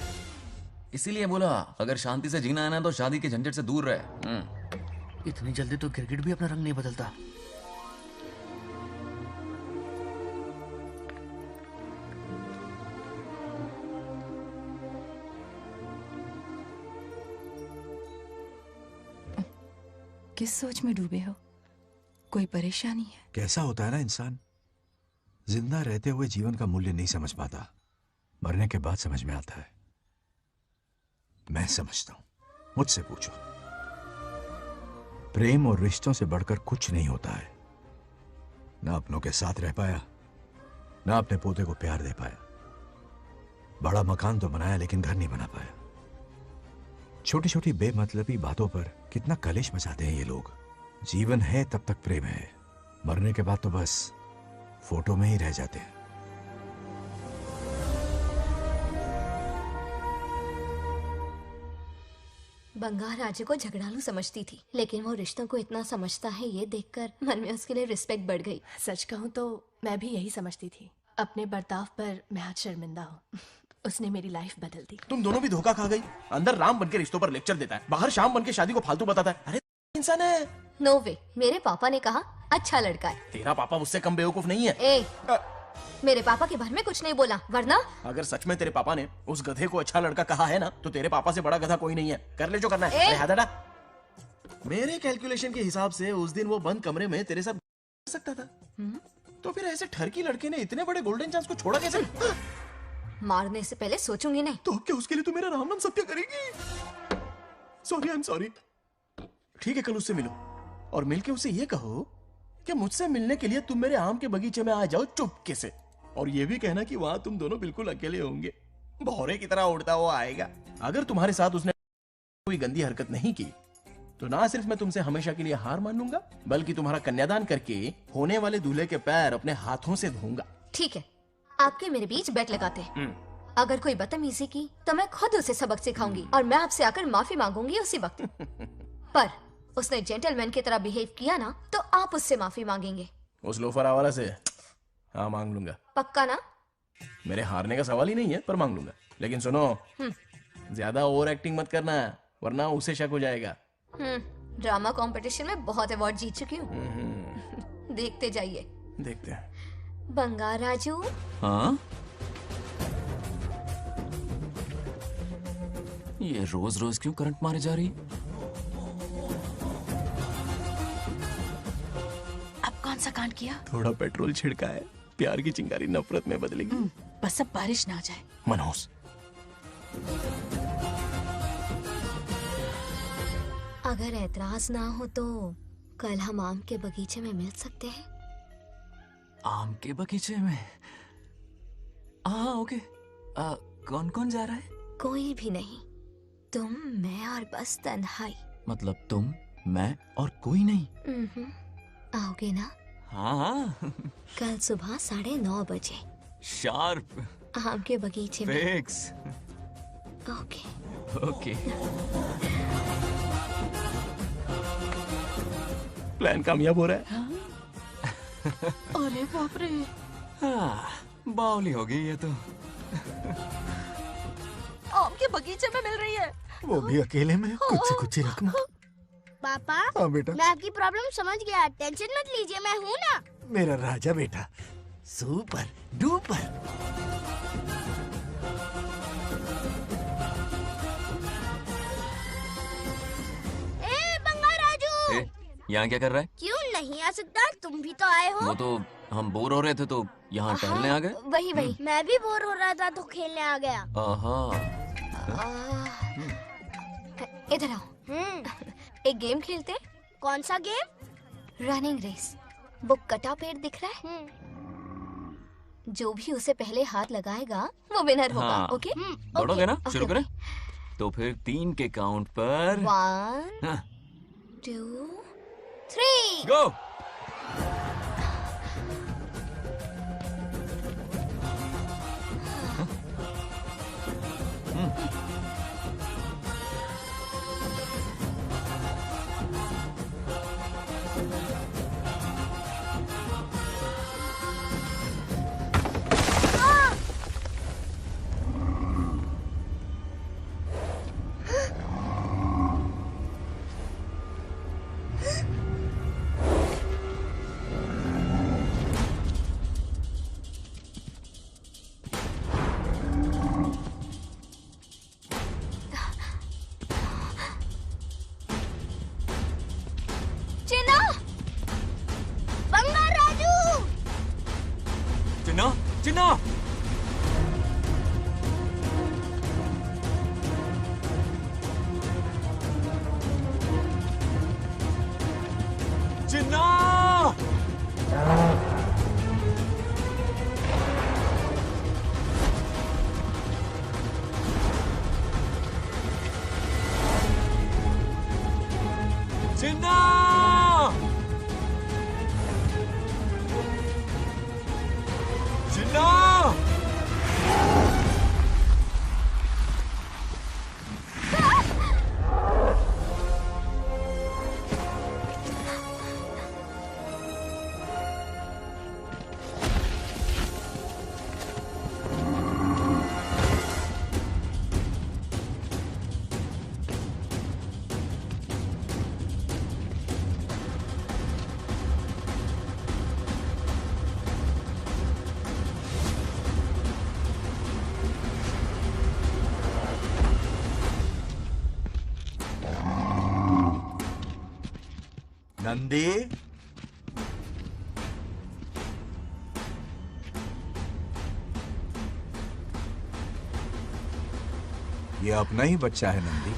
इसीलिए बोला अगर शांति से जीना है ना तो शादी के झंझट से दूर रहे। इतनी जल्दी तो गिरगिट भी अपना रंग नहीं बदलता। किस सोच में डूबे हो? कोई परेशानी है? कैसा होता है ना इंसान, जिंदा रहते हुए जीवन का मूल्य नहीं समझ पाता, मरने के बाद समझ में आता है। मैं समझता हूं, मुझसे पूछो। प्रेम और रिश्तों से बढ़कर कुछ नहीं होता है। ना अपनों के साथ रह पाया, ना अपने पोते को प्यार दे पाया। बड़ा मकान तो बनाया लेकिन घर नहीं बना पाया। छोटी छोटी बेमतलबी बातों पर कितना कलेश मचाते हैं ये लोग। जीवन है तब तक प्रेम है, मरने के बाद तो बस फोटो में ही रह जाते हैं। बंगार राजू को झगड़ालू समझती थी, लेकिन वो रिश्तों को इतना समझता है ये देखकर मन में उसके लिए रिस्पेक्ट बढ़ गई। सच कहूँ तो मैं भी यही समझती थी। अपने बर्ताव पर मैं आज शर्मिंदा हूँ। उसने मेरी लाइफ बदल दी। तुम दोनों भी धोखा खा गई। अंदर राम बनके रिश्तों पर लेक्चर देता है, बाहर शाम बनके शादी को फालतू बताता है। अरे इंसान है। नो वे, मेरे पापा ने कहा अच्छा लड़का है। तेरा पापा मुझसे कम बेवकूफ नहीं है। मेरे पापा के भर में कुछ नहीं बोला, वरना अगर सच में तेरे पापा ने उस गधे को अच्छा लड़का कहा है ना, तो तेरे पापा से बड़ा गधा कोई नहीं है। कर ले जो करना है। अरे हाथ हटा। मेरे कैलकुलेशन के हिसाब से उस दिन वो बंद कमरे में तेरे साथ कर सकता था। तो फिर ऐसे ठरकी लड़के ने इतने बड़े गोल्डन चांस को छोड़ा कैसे? मारने से पहले सोचूंगी नहीं। तो क्या उसके लिए तू मेरा राम नाम सत्य करेगी? Sorry, I am sorry. ठीक है, कल उससे मिलो और मिलके उसे ये कहो कि मुझसे मिलने के लिए तुम मेरे आम के बगीचे में आ जाओ चुपके से। और ये भी कहना कि वहां तुम दोनों बिल्कुल अकेले होंगे। भौरे की तरह उड़ता हुआ आएगा। अगर तुम्हारे साथ उसने कोई गंदी हरकत नहीं की तो ना सिर्फ मैं तुमसे हमेशा के लिए हार मान लूंगा, बल्कि तुम्हारा कन्यादान करके होने वाले दूल्हे के पैर अपने हाथों से धोऊंगा। ठीक है, आपके मेरे बीच बेट लगाते हैं। अगर कोई बदतमीजी की तो मैं खुद उसे सबक सिखाऊंगी और मैं आपसे आकर माफी मांगूंगी उसी वक्त। पर उसने जेंटलमैन की तरह बिहेव किया ना, तो आप उससे माफी मांगेंगे। उस लोफर आवारा से हाँ मांग लूंगा। पक्का ना? मेरे हारने का सवाल ही नहीं है, पर मांग लूंगा। लेकिन सुनो, ज्यादा ओवर एक्टिंग मत करना, वरना उसे शक हो जाएगा। ड्रामा कंपटीशन में बहुत अवार्ड जीत चुकी हूँ। देखते जाइए। देखते हैं। बंगार राजू। हाँ? ये रोज रोज क्यों करंट मारे जा रही? अब कौन सा कांड किया? थोड़ा पेट्रोल छिड़का है। प्यार की चिंगारी नफरत में बदलेगी। बस अब बारिश ना आ जाए। मनोज, अगर ऐतराज ना हो तो कल हम आम के बगीचे में मिल सकते हैं। आम के बगीचे में? हाँ ओके। कौन कौन जा रहा है? कोई भी नहीं, तुम, मैं और बस तन्हाई। मतलब तुम, मैं और कोई नहीं? आओगे ना? हाँ। कल सुबह 9:30 बजे शार्प। आम के बगीचे में। फिक्स। ओके। ओके। प्लान कामयाब हो रहा है। अरे बाप रे। हाँ, बावली हो गई ये तो। आम के बगीचे में मिल रही है। वो भी अकेले में, कुछ से कुछ ही रखना। पापा, हाँ बेटा। मैं आपकी प्रॉब्लम समझ गया, टेंशन मत लीजिए, मैं हूँ ना। मेरा राजा बेटा, सुपर डुपर। ए बंगार राजू, यहाँ क्या कर रहा है? क्यों नहीं आ सकता? तुम भी तो आए हो। वो तो हम बोर हो रहे थे तो यहाँ टहलने आ गए। वही वही। मैं भी बोर हो रहा था तो खेलने आ गया। इधर आओ। एक गेम खेलते हैं। कौन सा गेम? Running race. वो कटा पेड़ दिख रहा है? जो भी उसे पहले हाथ लगाएगा वो विनर होगा। हाँ। ओके? दौड़ोगे ना? शुरू करें? तो फिर 3 के काउंट पर 1 2, 3. Go. चिन्ना, बंगार राजू, चिन्ना, चिन्ना, चिन्ना, चिन्ना, चिन्ना, नंदी, ये अपना ही बच्चा है नंदी।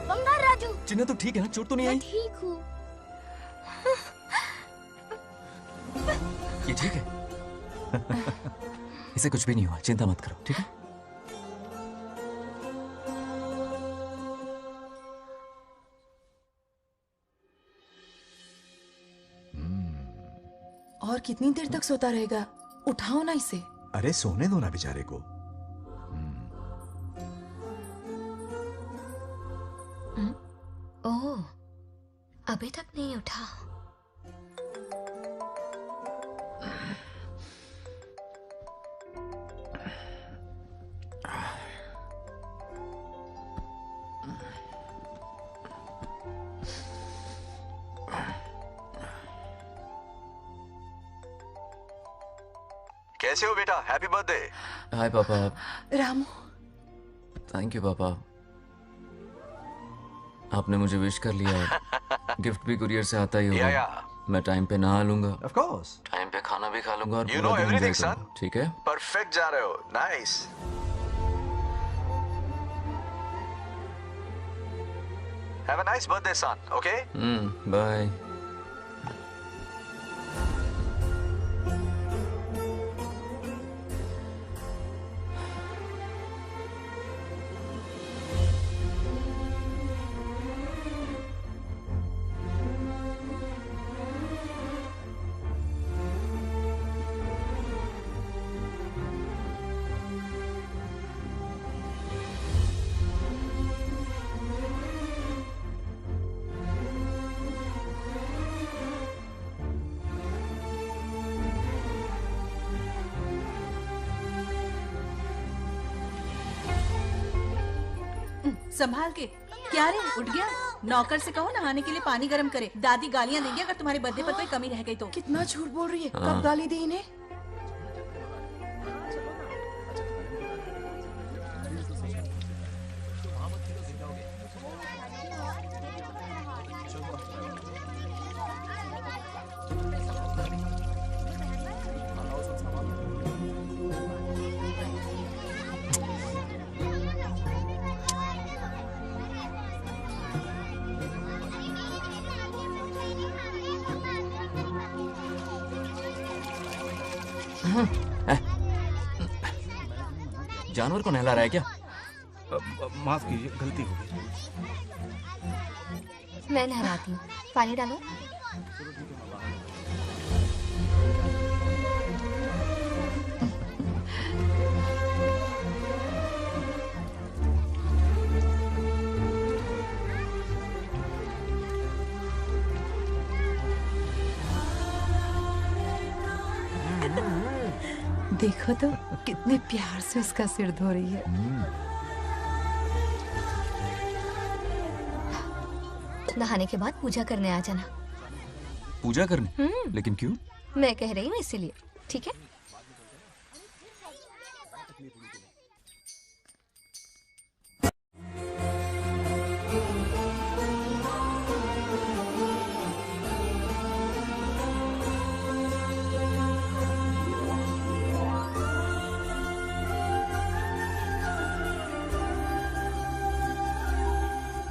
बंगार राजू। चिन्ना तो ठीक है ना? चोट तो नहीं आई? ठीक हूँ। ये ठीक है। इसे कुछ भी नहीं हुआ, चिंता मत करो, ठीक है? और कितनी देर तक सोता रहेगा? उठाओ ना इसे। अरे सोने दो ना बेचारे को। ओह, अभी तक नहीं उठा। कैसे हो बेटा? Happy birthday. हाय पापा। रामू, थैंक यू पापा, आपने मुझे विश कर लिया। गिफ्ट भी कुरियर से आता ही होगा। मैं टाइम पे नहा लूंगा, ऑफ कोर्स, टाइम पे खाना भी खा लूंगा और You पूरा know दिन everything, enjoy करूंगा, ठीक है? परफेक्ट जा रहे हो। Nice. Have a nice birthday son, okay? Bye. संभाल के। क्या रे, उठ गया? नौकर से कहो नहाने के लिए पानी गर्म करे। दादी गालियां देंगे अगर तुम्हारे बर्थडे पर कोई कमी रह गई तो। कितना झूठ बोल रही है। हाँ। कब गाली दी इन्हें? जानवर को नहला रहा है क्या? माफ कीजिए, गलती हो गई। मैं नहलाती हूँ, पानी डालो। देखो तो कितने प्यार से उसका सिर धो रही है। नहाने के बाद पूजा करने आ जाना। पूजा करने? लेकिन क्यों? मैं कह रही हूँ इसीलिए, ठीक है?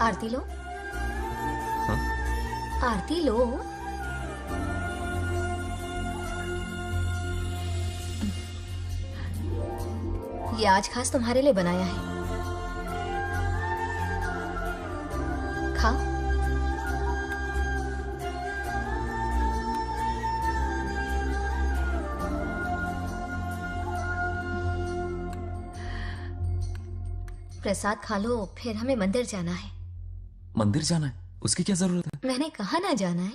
आरती लो। हाँ? आरती लो। ये आज खास तुम्हारे लिए बनाया है, खाओ। प्रसाद खा लो, फिर हमें मंदिर जाना है। मंदिर जाना है? उसकी क्या जरूरत है? मैंने कहा ना जाना है।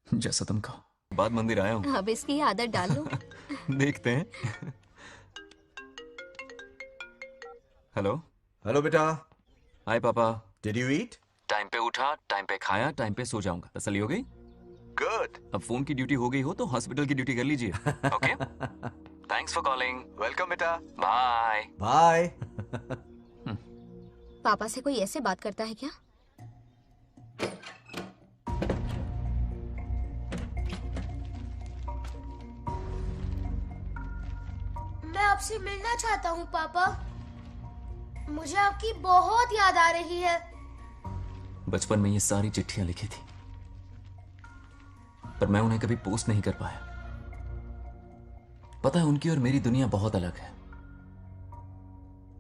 जैसा तुम कहो। बाद मंदिर आया हूँ। अब इसकी आदत डाल लो। देखते हैं। हेलो। हेलो बेटा। हाय पापा। Did you eat? टाइम पे उठा, टाइम पे खाया, टाइम पे सो जाऊंगा। तसल्ली हो गई? गुड। अब फोन की ड्यूटी हो गई हो तो हॉस्पिटल की ड्यूटी कर लीजिए। Okay? Thanks for calling. Welcome बेटा। बाय। बाय। पापा से कोई ऐसे बात करता है क्या? मैं आपसे मिलना चाहता हूँ पापा। मुझे आपकी बहुत याद आ रही है। बचपन में ये सारी चिट्ठियां लिखी थी, पर मैं उन्हें कभी पोस्ट नहीं कर पाया। पता है, उनकी और मेरी दुनिया बहुत अलग है।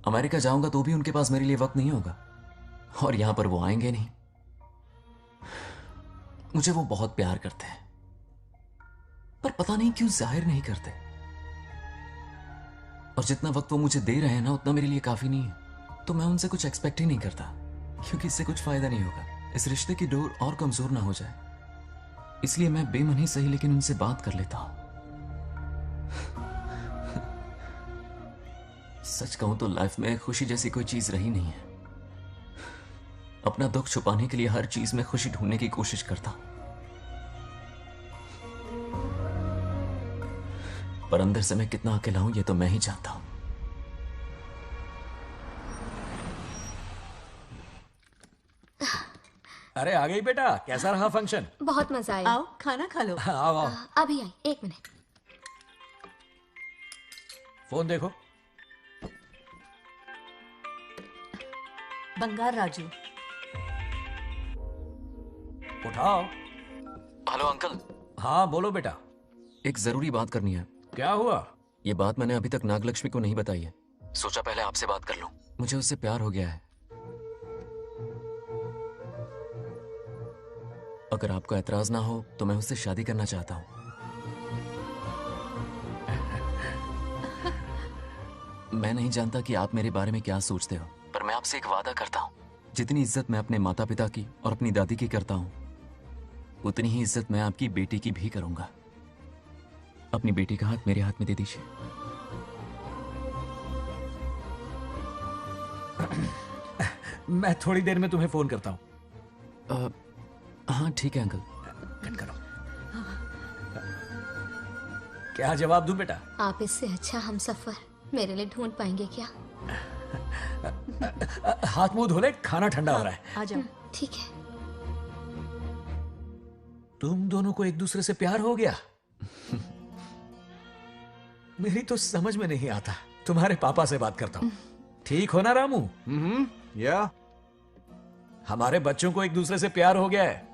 अमेरिका जाऊंगा तो भी उनके पास मेरे लिए वक्त नहीं होगा, और यहां पर वो आएंगे नहीं। मुझे वो बहुत प्यार करते हैं, पर पता नहीं क्यों जाहिर नहीं करते। और जितना वक्त वो मुझे दे रहे हैं ना, उतना मेरे लिए काफी नहीं है। तो मैं उनसे कुछ एक्सपेक्ट ही नहीं करता, क्योंकि इससे कुछ फायदा नहीं होगा। इस रिश्ते की डोर और कमजोर ना हो जाए, इसलिए मैं बेमन ही सही लेकिन उनसे बात कर लेता हूं। सच कहूं तो लाइफ में खुशी जैसी कोई चीज रही नहीं है। अपना दुख छुपाने के लिए हर चीज में खुशी ढूंढने की कोशिश करता, पर अंदर से मैं कितना अकेला हूं ये तो मैं ही जानता हूं। अरे आ गई बेटा, कैसा रहा फंक्शन? बहुत मजा आया। आओ खाना खा लो। आओ आओ। अभी आई, एक मिनट। फोन देखो। बंगार राजू। उठाओ। Hello uncle. हाँ बोलो बेटा। एक जरूरी बात करनी है। क्या हुआ? ये बात मैंने अभी तक नागलक्ष्मी को नहीं बताई है। सोचा पहले आपसे बात कर लूं। मुझे उससे प्यार हो गया है। अगर आपको ऐतराज ना हो तो मैं उससे शादी करना चाहता हूं। मैं नहीं जानता कि आप मेरे बारे में क्या सोचते हो, पर मैं आपसे एक वादा करता हूं। जितनी इज्जत मैं अपने माता पिता की और अपनी दादी की करता हूं, उतनी ही इज्जत मैं आपकी बेटी की भी करूंगा। अपनी बेटी का हाथ मेरे हाथ में दे दीजिए। मैं थोड़ी देर में तुम्हें फोन करता हूं। हाँ ठीक है अंकल। करो। क्या जवाब दूं बेटा? आप इससे अच्छा हम सफर मेरे लिए ढूंढ पाएंगे क्या? हाथ मुंह धो ले, खाना ठंडा हो रहा है। आ जाओ। ठीक है। तुम दोनों को एक दूसरे से प्यार हो गया? मेरी तो समझ में नहीं आता। तुम्हारे पापा से बात करता हूँ। ठीक हो ना रामू? या हमारे बच्चों को एक दूसरे से प्यार हो गया है।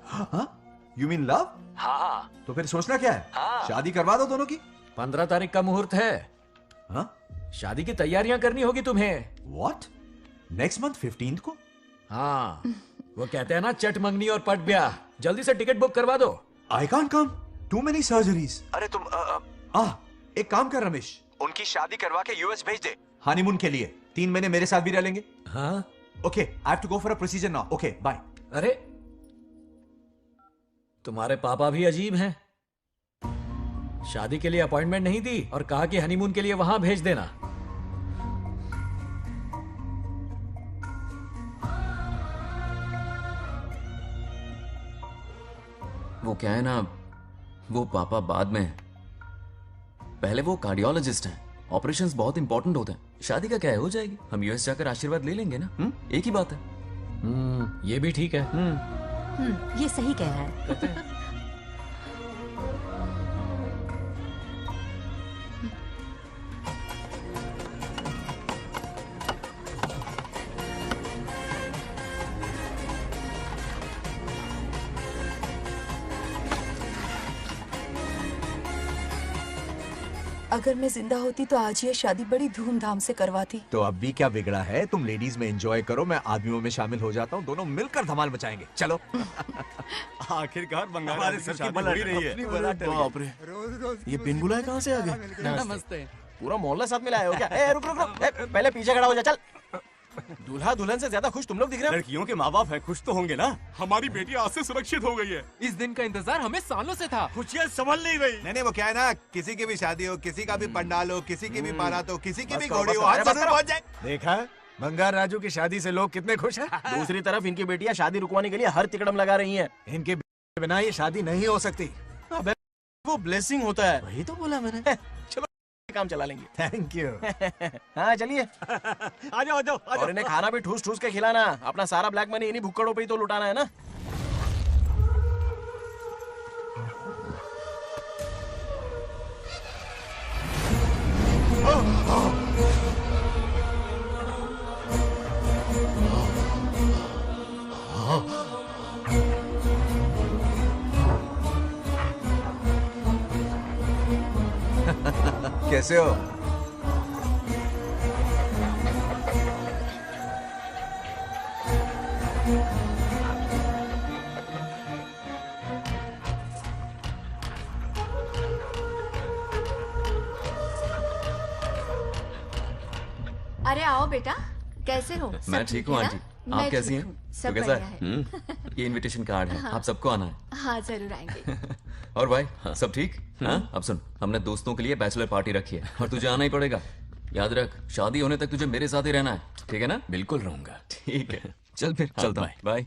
You mean love? हाँ। तो फिर सोचना क्या है? शादी करवा दो दोनों की। 15 तारीख का मुहूर्त है। हाँ? शादी की तैयारियां करनी होगी तुम्हें। What? नेक्स्ट मंथ 15 को? हाँ, वो कहते हैं ना चट मंगनी और पट ब्याह। जल्दी से टिकट बुक करवा दो। I can't come. Too many surgeries. अरे तुम एक काम कर रमेश, उनकी शादी करवा के यूएस भेज दे हनीमून के लिए। 3 महीने मेरे साथ भी रह लेंगे। हाँ? Okay, I have to go for a procedure now. Okay, bye. अरे तुम्हारे पापा भी अजीब हैं। शादी के लिए अपॉइंटमेंट नहीं दी और कहा कि हनीमून के लिए वहां भेज देना। वो क्या है ना, वो पापा बाद में, पहले वो कार्डियोलॉजिस्ट हैं। ऑपरेशंस बहुत इंपॉर्टेंट होते हैं। शादी का क्या है, हो जाएगी। हम यूएस जाकर आशीर्वाद ले लेंगे ना। एक ही बात है। ये भी ठीक है। ये सही कह रहा है। अगर मैं जिंदा होती तो आज ये शादी बड़ी धूमधाम से करवाती। तो अब भी क्या बिगड़ा है? तुम लेडीज में एंजॉय करो, मैं आदमियों में शामिल हो जाता हूँ। दोनों मिलकर धमाल मचाएंगे। चलो। आखिरकार बंगाल हमारे की सर की शादी बला हो ही रही है। बाप रे, ये बिन बुलाए कहाँ से आ गए? नमस्ते। पूरा मोहल्ला साथ में लाए हो क्या? ए, रुक रुक रुक, पहले पीछे खड़ा हो जा। चल। दूल्हा दुल्हन से ज्यादा खुश तुम लोग दिख रहे हो। लड़कियों के माँ बाप है, खुश तो होंगे ना। हमारी बेटी आज से सुरक्षित हो गई है। इस दिन का इंतजार हमें सालों से था। खुशियाँ संभल नहीं रही। नहीं वो क्या है ना, किसी की भी शादी हो, किसी का भी पंडाल हो, किसी की भी बारात हो, किसी की भी करो, घोड़ी हो, बस आज करो, जरूर पहुंच जाए। देखा, बंगार राजू की शादी से लोग कितने खुश हैं। दूसरी तरफ इनकी बेटियां शादी रुकवाने के लिए हर तिकड़म लगा रही हैं। इनके बिना ये शादी नहीं हो सकती। अबे वो ब्लेसिंग होता है। वही तो बोला मैंने। चलो काम चला लेंगे। Thank you. हाँ चलिए। आ जाओ आ जाओ। और इन्हें खाना भी ठूस ठूस के खिलाना। अपना सारा ब्लैक मनी इन्हीं भुक्कड़ों पे ही तो लुटाना है ना। कैसे हो? अरे आओ बेटा, कैसे हो? सब मैं ठीक हूँ है ना? आंटी। मैं आप कैसी ठीक हैं? हूँ, सब तो कैसा बढ़िया है। ये इनविटेशन कार्ड है। हाँ। आप सबको आना है। हाँ जरूर आएंगे। और भाई सब ठीक? हाँ? अब सुन, हमने दोस्तों के लिए बैचलर पार्टी रखी है और तुझे आना ही पड़ेगा। याद रख, शादी होने तक तुझे मेरे साथ ही रहना है, ठीक है ना? बिल्कुल रहूंगा। ठीक है, चल फिर चलता हूँ। बाय।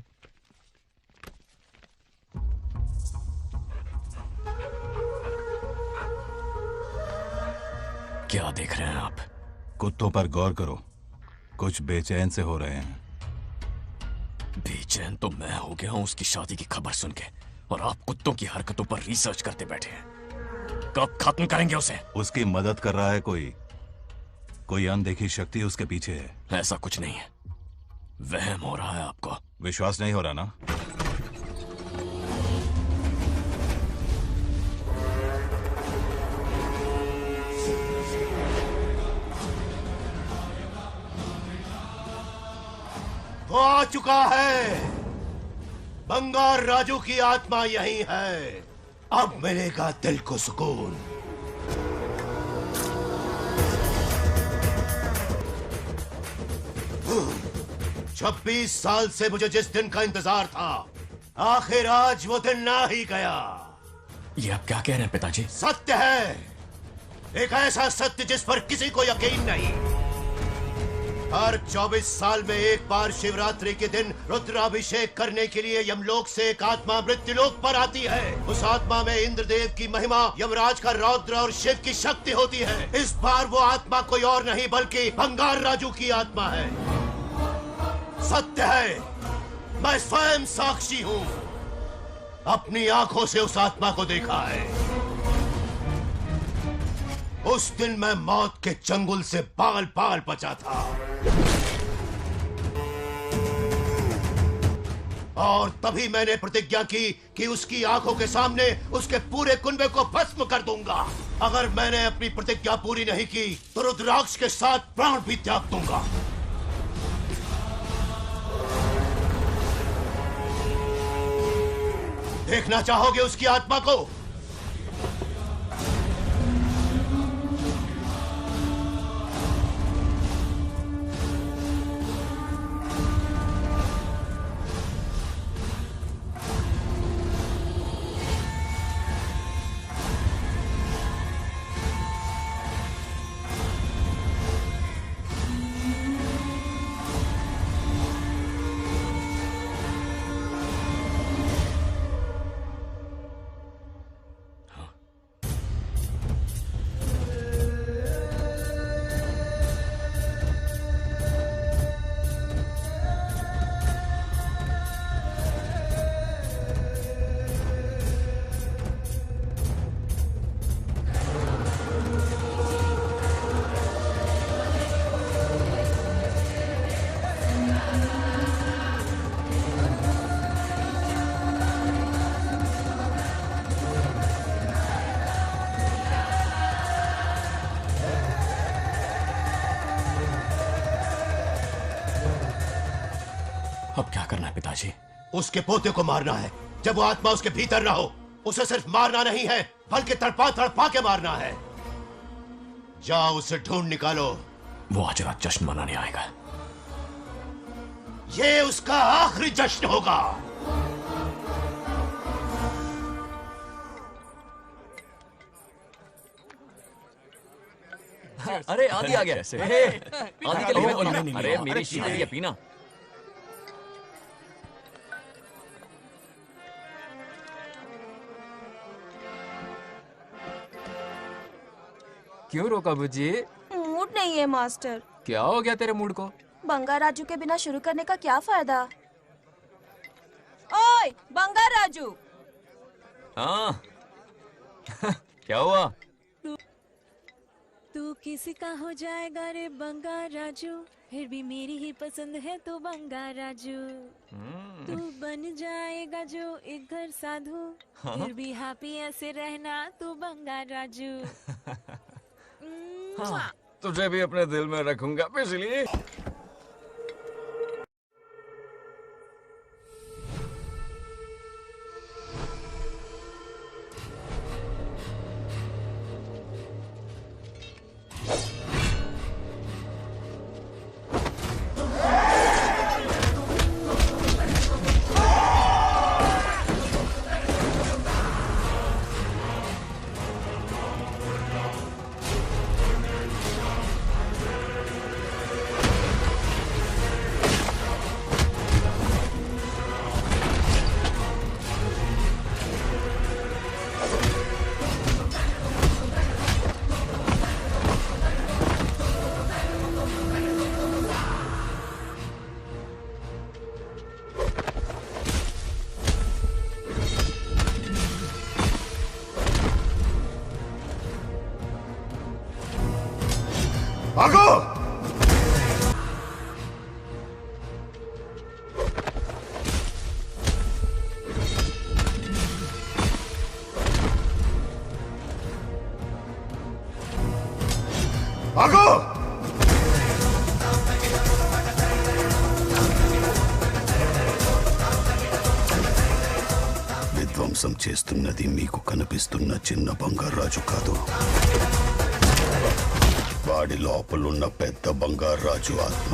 क्या देख रहे हैं आप? कुत्तों पर गौर करो, कुछ बेचैन से हो रहे हैं। बेचैन तो मैं हो गया हूं उसकी शादी की खबर सुन के, और आप कुत्तों की हरकतों पर रिसर्च करते बैठे हैं। कब खत्म करेंगे उसे? उसकी मदद कर रहा है कोई अनदेखी शक्ति उसके पीछे है। ऐसा कुछ नहीं है, वहम हो रहा है आपको। विश्वास नहीं हो रहा ना? वो आ चुका है। बंगार राजू की आत्मा यही है। अब मिलेगा दिल को सुकून। छब्बीस साल से मुझे जिस दिन का इंतजार था, आखिर आज वो दिन ना ही गया। ये आप क्या कह रहे हैं पिताजी? सत्य है, एक ऐसा सत्य जिस पर किसी को यकीन नहीं। हर 24 साल में एक बार शिवरात्रि के दिन रुद्राभिषेक करने के लिए यमलोक से एक आत्मा मृत्युलोक पर आती है। उस आत्मा में इंद्रदेव की महिमा, यमराज का रौद्र और शिव की शक्ति होती है। इस बार वो आत्मा कोई और नहीं बल्कि बंगार राजू की आत्मा है। सत्य है, मैं स्वयं साक्षी हूँ। अपनी आंखों से उस आत्मा को देखा है। उस दिन मैं मौत के चंगुल से बाल बाल बचा था, और तभी मैंने प्रतिज्ञा की कि उसकी आंखों के सामने उसके पूरे कुनबे को भस्म कर दूंगा। अगर मैंने अपनी प्रतिज्ञा पूरी नहीं की तो रुद्राक्ष के साथ प्राण भी त्याग दूंगा। देखना चाहोगे उसकी आत्मा को? अब क्या करना है पिताजी? उसके पोते को मारना है जब वो आत्मा उसके भीतर ना हो। उसे सिर्फ मारना नहीं है बल्कि तड़पा तड़पा के मारना है। जाओ उसे ढूंढ निकालो। वो आज रात जश्न मनाने आएगा। ये उसका आखिरी जश्न होगा। अरे आदि आ गया। आदि के लिए पीना। अरे मेरी शीतल ये पीना। क्यों रोका बुजी? मूड नहीं है मास्टर। क्या हो गया तेरे मूड को? बंगा राजू के बिना शुरू करने का क्या फायदा? ओए बंगा राजू। हाँ क्या हुआ? तू किसी का हो जाएगा रे बंगा राजू, फिर भी मेरी ही पसंद है तो बंगा राजू। तू बन जाएगा जो एक घर साधु, फिर भी हैप्पी ऐसे रहना तू बंगा राजू। हाँ, तुझे भी अपने दिल में रखूंगा पिछली। भागो! भागो! విధ్వంసం చేస్తున్నది మీకు కనిపిస్తున్న చిన్న బంగారాజు కాదు, వాడి లోపలున్న పెద్ద బంగారాజు ఆత్మ.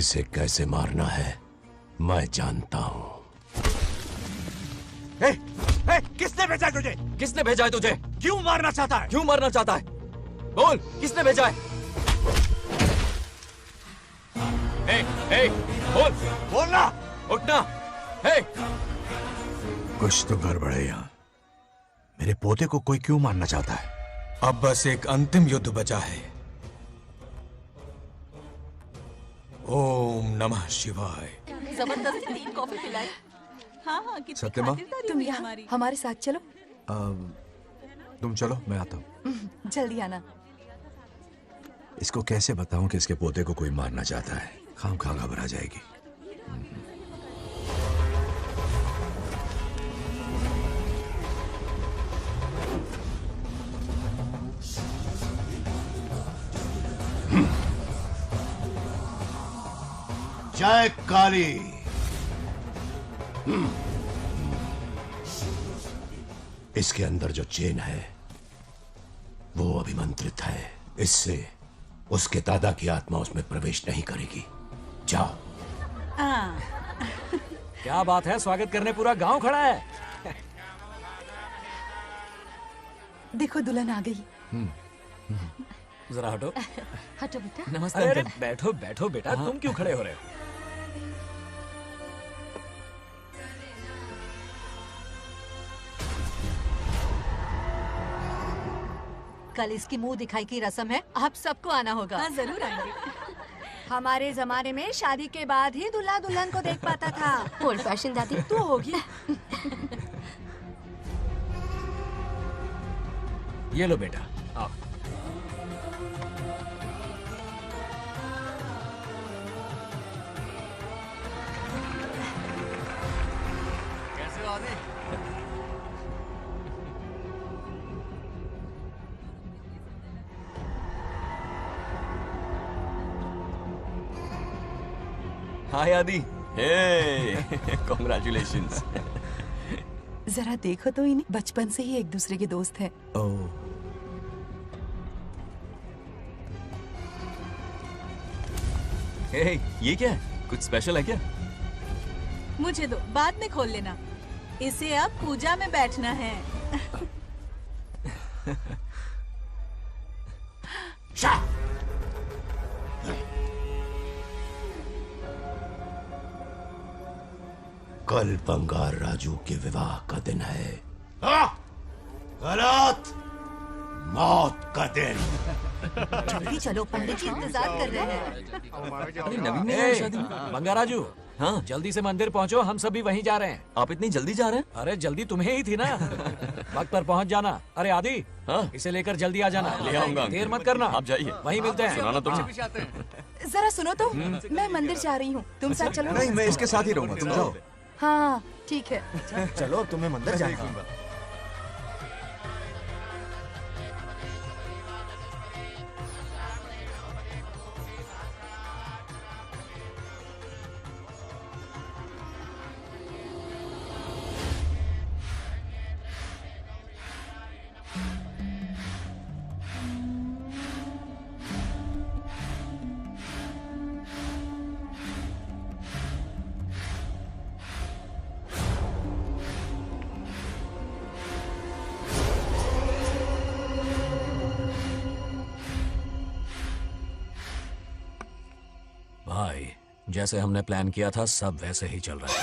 इसे कैसे मारना है मैं जानता हूं। किसने भेजा है तुझे? किसने भेजा है तुझे? क्यों मारना चाहता है? क्यों मारना चाहता है? बोल, किसने भेजा है? हे, बोल, बोलना, उठना, हे। कुछ तो गड़बड़ है यहाँ। मेरे पोते को कोई क्यों मारना चाहता है? अब बस एक अंतिम युद्ध बचा है। ओम नमः शिवाय। जबरदस्ती 3 कॉफी पिलाई। हाँ हाँ, कितनी सत्यमा? खातिरदारी तुम हुई यहाँ हमारी। हमारे साथ चलो। तुम चलो, मैं आता हूँ। जल्दी आना। इसको कैसे बताऊं कि इसके पोते को कोई मारना चाहता है? खाम घबरा जाएगी। जय काली। इसके अंदर जो चेन है वो अभिमंत्रित है। इससे उसके दादा की आत्मा उसमें प्रवेश नहीं करेगी। जाओ। क्या बात है, स्वागत करने पूरा गांव खड़ा है। देखो दुल्हन आ गई। जरा हटो। हटो बेटा। नमस्ते। अरे बैठो बैठो बेटा, तुम क्यों खड़े हो रहे हो? कल इसकी मुंह दिखाई की रस्म है, आप सबको आना होगा। हाँ जरूर आएंगे। हमारे जमाने में शादी के बाद ही दूल्हा दुल्हन को देख पाता था। ओल्ड फैशन दादी तू होगी। ये लो बेटा, आओ। कैसे हो आदि? हाय आदि। हे, कॉन्ग्रेचुलेशंस। जरा देखो तो इन्हें, बचपन से ही एक दूसरे के दोस्त हैं। हे, ये क्या है? कुछ स्पेशल है क्या? मुझे दो, बाद में खोल लेना। इसे अब पूजा में बैठना है। कल बंगार राजू के विवाह का दिन है। गलत, मौत का दिन। जल्दी चलो, पंडित जी इंतजार कर रहे हैं। अरे नवीन ने यार शादी में। बंगाराजू, हाँ जल्दी से मंदिर पहुंचो, हम सभी वहीं जा रहे हैं। आप इतनी जल्दी जा रहे हैं? अरे जल्दी तुम्हें ही थी ना। वक्त पर पहुंच जाना। अरे आदि, हाँ? इसे लेकर जल्दी आ जाना। ले आऊंगा। देर मत करना। आप जाइए। वहीं मिलते हैं। सुनाना तुम। जरा सुनो तो, मैं मंदिर जा रही हूँ, तुम साथ चलो। नहीं, मैं इसके साथ ही रहूंगा, तुम जाओ। हाँ ठीक है। चलो, अब तुम्हें मंदिर जाना है। भाई, जैसे हमने प्लान किया था सब वैसे ही चल रहा है।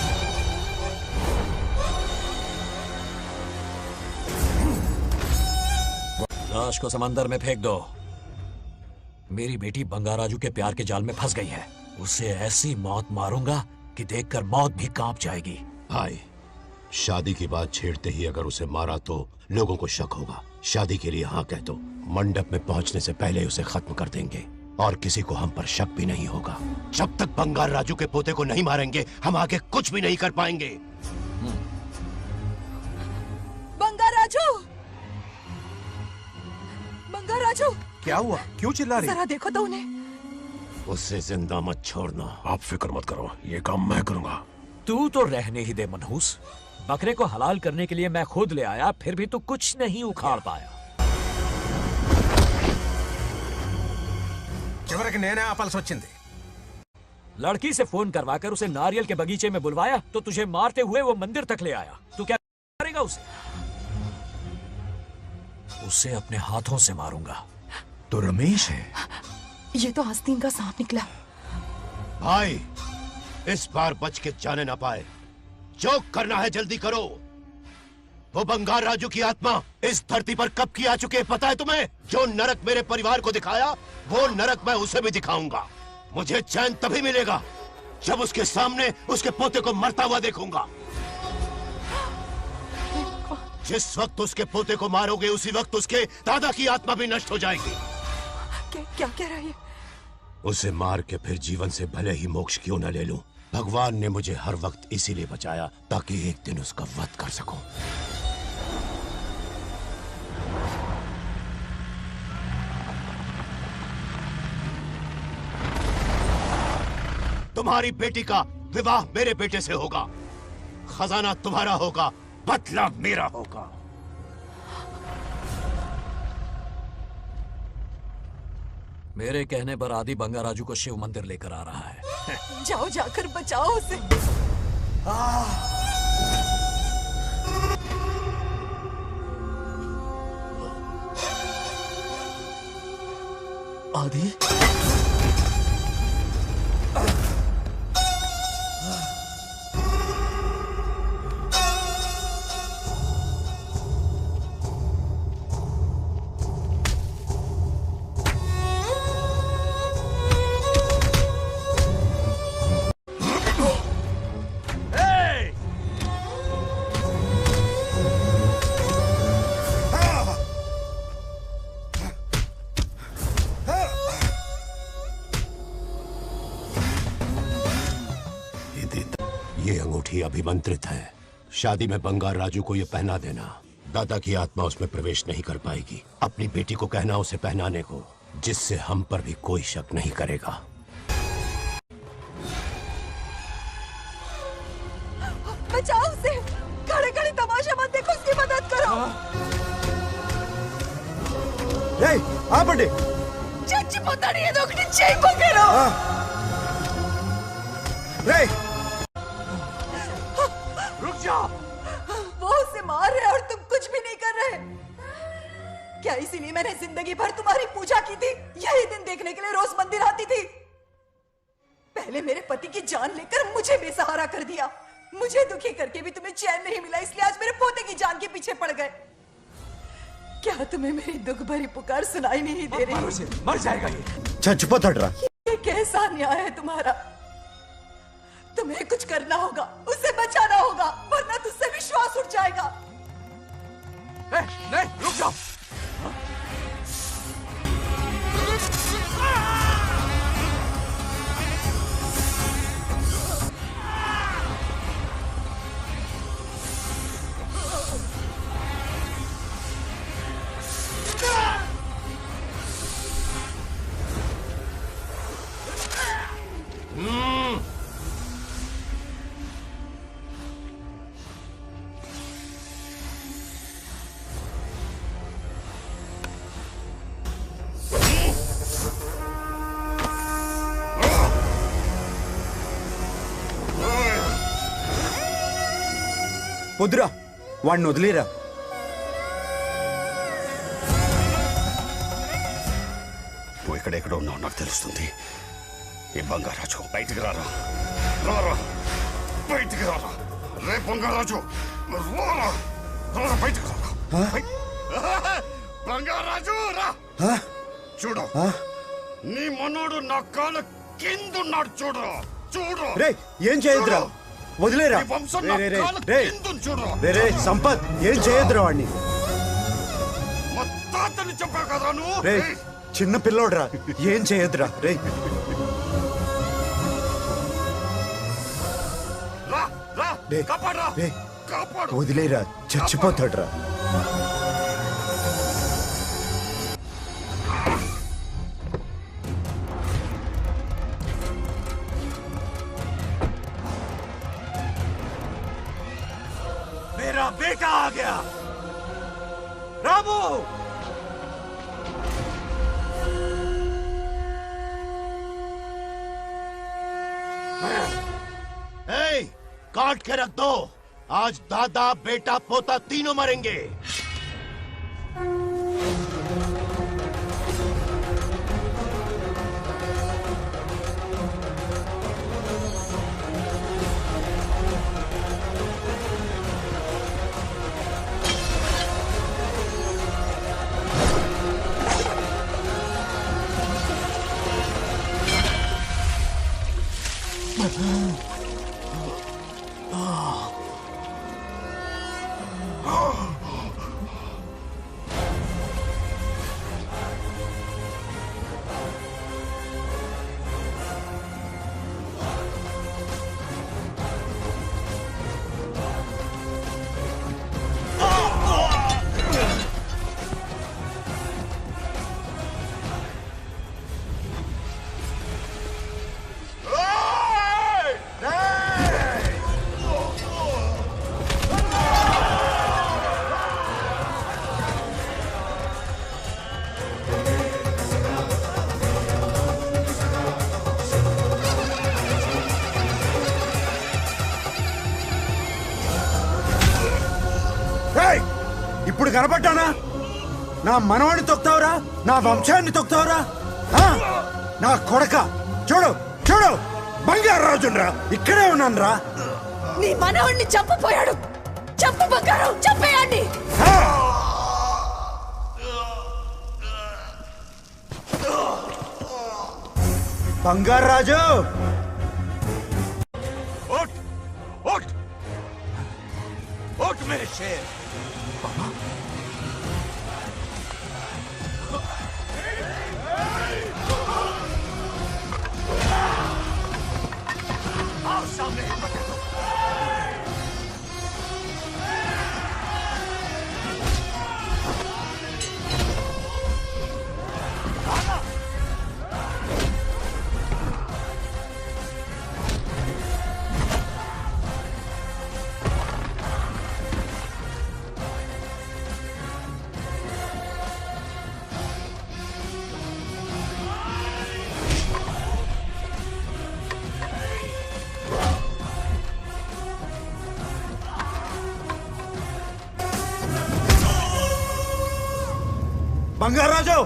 लाश को समंदर में फेंक दो। मेरी बेटी बंगाराजू के प्यार के जाल में फंस गई है। उसे ऐसी मौत मारूंगा कि देखकर मौत भी कांप जाएगी। भाई, शादी की बात छेड़ते ही अगर उसे मारा तो लोगों को शक होगा। शादी के लिए हाँ कह दो, मंडप में पहुंचने से पहले उसे खत्म कर देंगे और किसी को हम पर शक भी नहीं होगा। जब तक बंगार राजू के पोते को नहीं मारेंगे हम आगे कुछ भी नहीं कर पाएंगे। बंगार राजू, बंगार राजू, क्या हुआ? क्यों चिल्ला रही? जरा देखो तो उन्हें। उससे जिंदा मत छोड़ना। आप फिक्र मत करो, ये काम मैं करूंगा। तू तो रहने ही दे मनहूस। बकरे को हलाल करने के लिए मैं खुद ले आया, फिर भी तू कुछ नहीं उखाड़ पाया। చివరికి నేనే ఆపాల్సి వచ్చింది। लड़की से फोन करवाकर उसे नारियल के बगीचे में बुलवाया तो तुझे मारते हुए वो मंदिर तक ले आया। तू क्या करेगा उसे? उसे अपने हाथों से मारूंगा। तो रमेश है। ये तो आस्तीन का सांप निकला। भाई, इस बार बच के जाने ना पाए। जो करना है जल्दी करो। वो बंगार राजू की आत्मा इस धरती पर कब की आ चुके हैं पता है तुम्हें? जो नरक मेरे परिवार को दिखाया, वो नरक मैं उसे भी दिखाऊंगा। मुझे चैन तभी मिलेगा जब उसके सामने उसके पोते को मरता हुआ देखूंगा। जिस वक्त उसके पोते को मारोगे, उसी वक्त उसके दादा की आत्मा भी नष्ट हो जाएगी। क्या कह रहा है? उसे मार के फिर जीवन से भले ही मोक्ष क्यों न ले लूं, भगवान ने मुझे हर वक्त इसीलिए बचाया ताकि एक दिन उसका वध कर सकूं। तुम्हारी बेटी का विवाह मेरे बेटे से होगा, खजाना तुम्हारा होगा, बदला मेरा होगा। मेरे कहने पर आदि बंगाराजू को शिव मंदिर लेकर आ रहा है। जाओ, जाकर बचाओ उसे। आदि, ये अंगूठी अभिमंत्रित है। शादी में बंगार राजू को ये पहना देना। दादा की आत्मा उसमें प्रवेश नहीं कर पाएगी। अपनी बेटी को कहना उसे पहनाने को, जिससे हम पर भी कोई शक नहीं करेगा। बचाओ उसे। खड़े खड़े तमाशा मत देखो, उसकी मदद करो। पंडित चच्ची पोताड़ी ये दोगटी चेक को करो। रुक जाओ। वो उसे मार रहे और तुम कुछ भी नहीं कर रहे। क्या इसीलिए मैंने जिंदगी भर तुम्हारी पूजा की थी? यही दिन देखने के लिए रोज मंदिर आती थी। पहले मेरे पति की जान लेकर मुझे बेसहारा कर दिया। मुझे दुखी करके भी तुम्हें चैन नहीं मिला, इसलिए आज मेरे पोते की जान के पीछे पड़ गए। क्या तुम्हें मेरी दुख भरी पुकार सुनाई नहीं दे रही? मर जाएगा ये। चुप हट रहा। ये कैसा न्याय है तुम्हारा? तुम्हें कुछ करना होगा, उसे बचाना होगा, वरना तुझसे विश्वास उठ जाएगा। नहीं, रुक जाओ। వద్దురా, వాడిని వదిలేరా. నువ్వు ఎక్కడెక్కడ ఉన్నావు నాకు తెలుస్తుంది. ఈ బంగారాజు బయటికి రారా, రారా బయటికి రారా. రే బంగారాజు, రారా రారా బయటికి రారా. బంగారాజు రా. చూడు, నీ మనోడు నా కాళ్ళ కిందున్నాడు. చూడు చూడు. రే ఏం చేయొద్దురా, వదిలేరా. రే సంపత్, ఏం చేయొద్దురా వాడిని. రే చిన్న పిల్లోడ్రా, ఏం చేయొద్దురా. రే వదిలేరా, చచ్చిపోతాడ్రా. मेरा बेटा आ गया। रामू, काट के रख दो। आज दादा बेटा पोता तीनों मरेंगे। ఇప్పుడు కనపడ్డానా? నా మనవాడిని తొక్తావురా? నా వంశాన్ని తొక్తావురా? ఆ? నా కొడక చూడు చూడు, బంగారు రాజునరా, ఇక్కడే ఉన్నాను రా. నీ మనవణ్ణి చంపపోయాడు. చంపు బంగారం, చంపేయండి. బంగారు రాజు, उठ उठ उठ मेरे शेर। आओ सामने। బంగారు రాజు,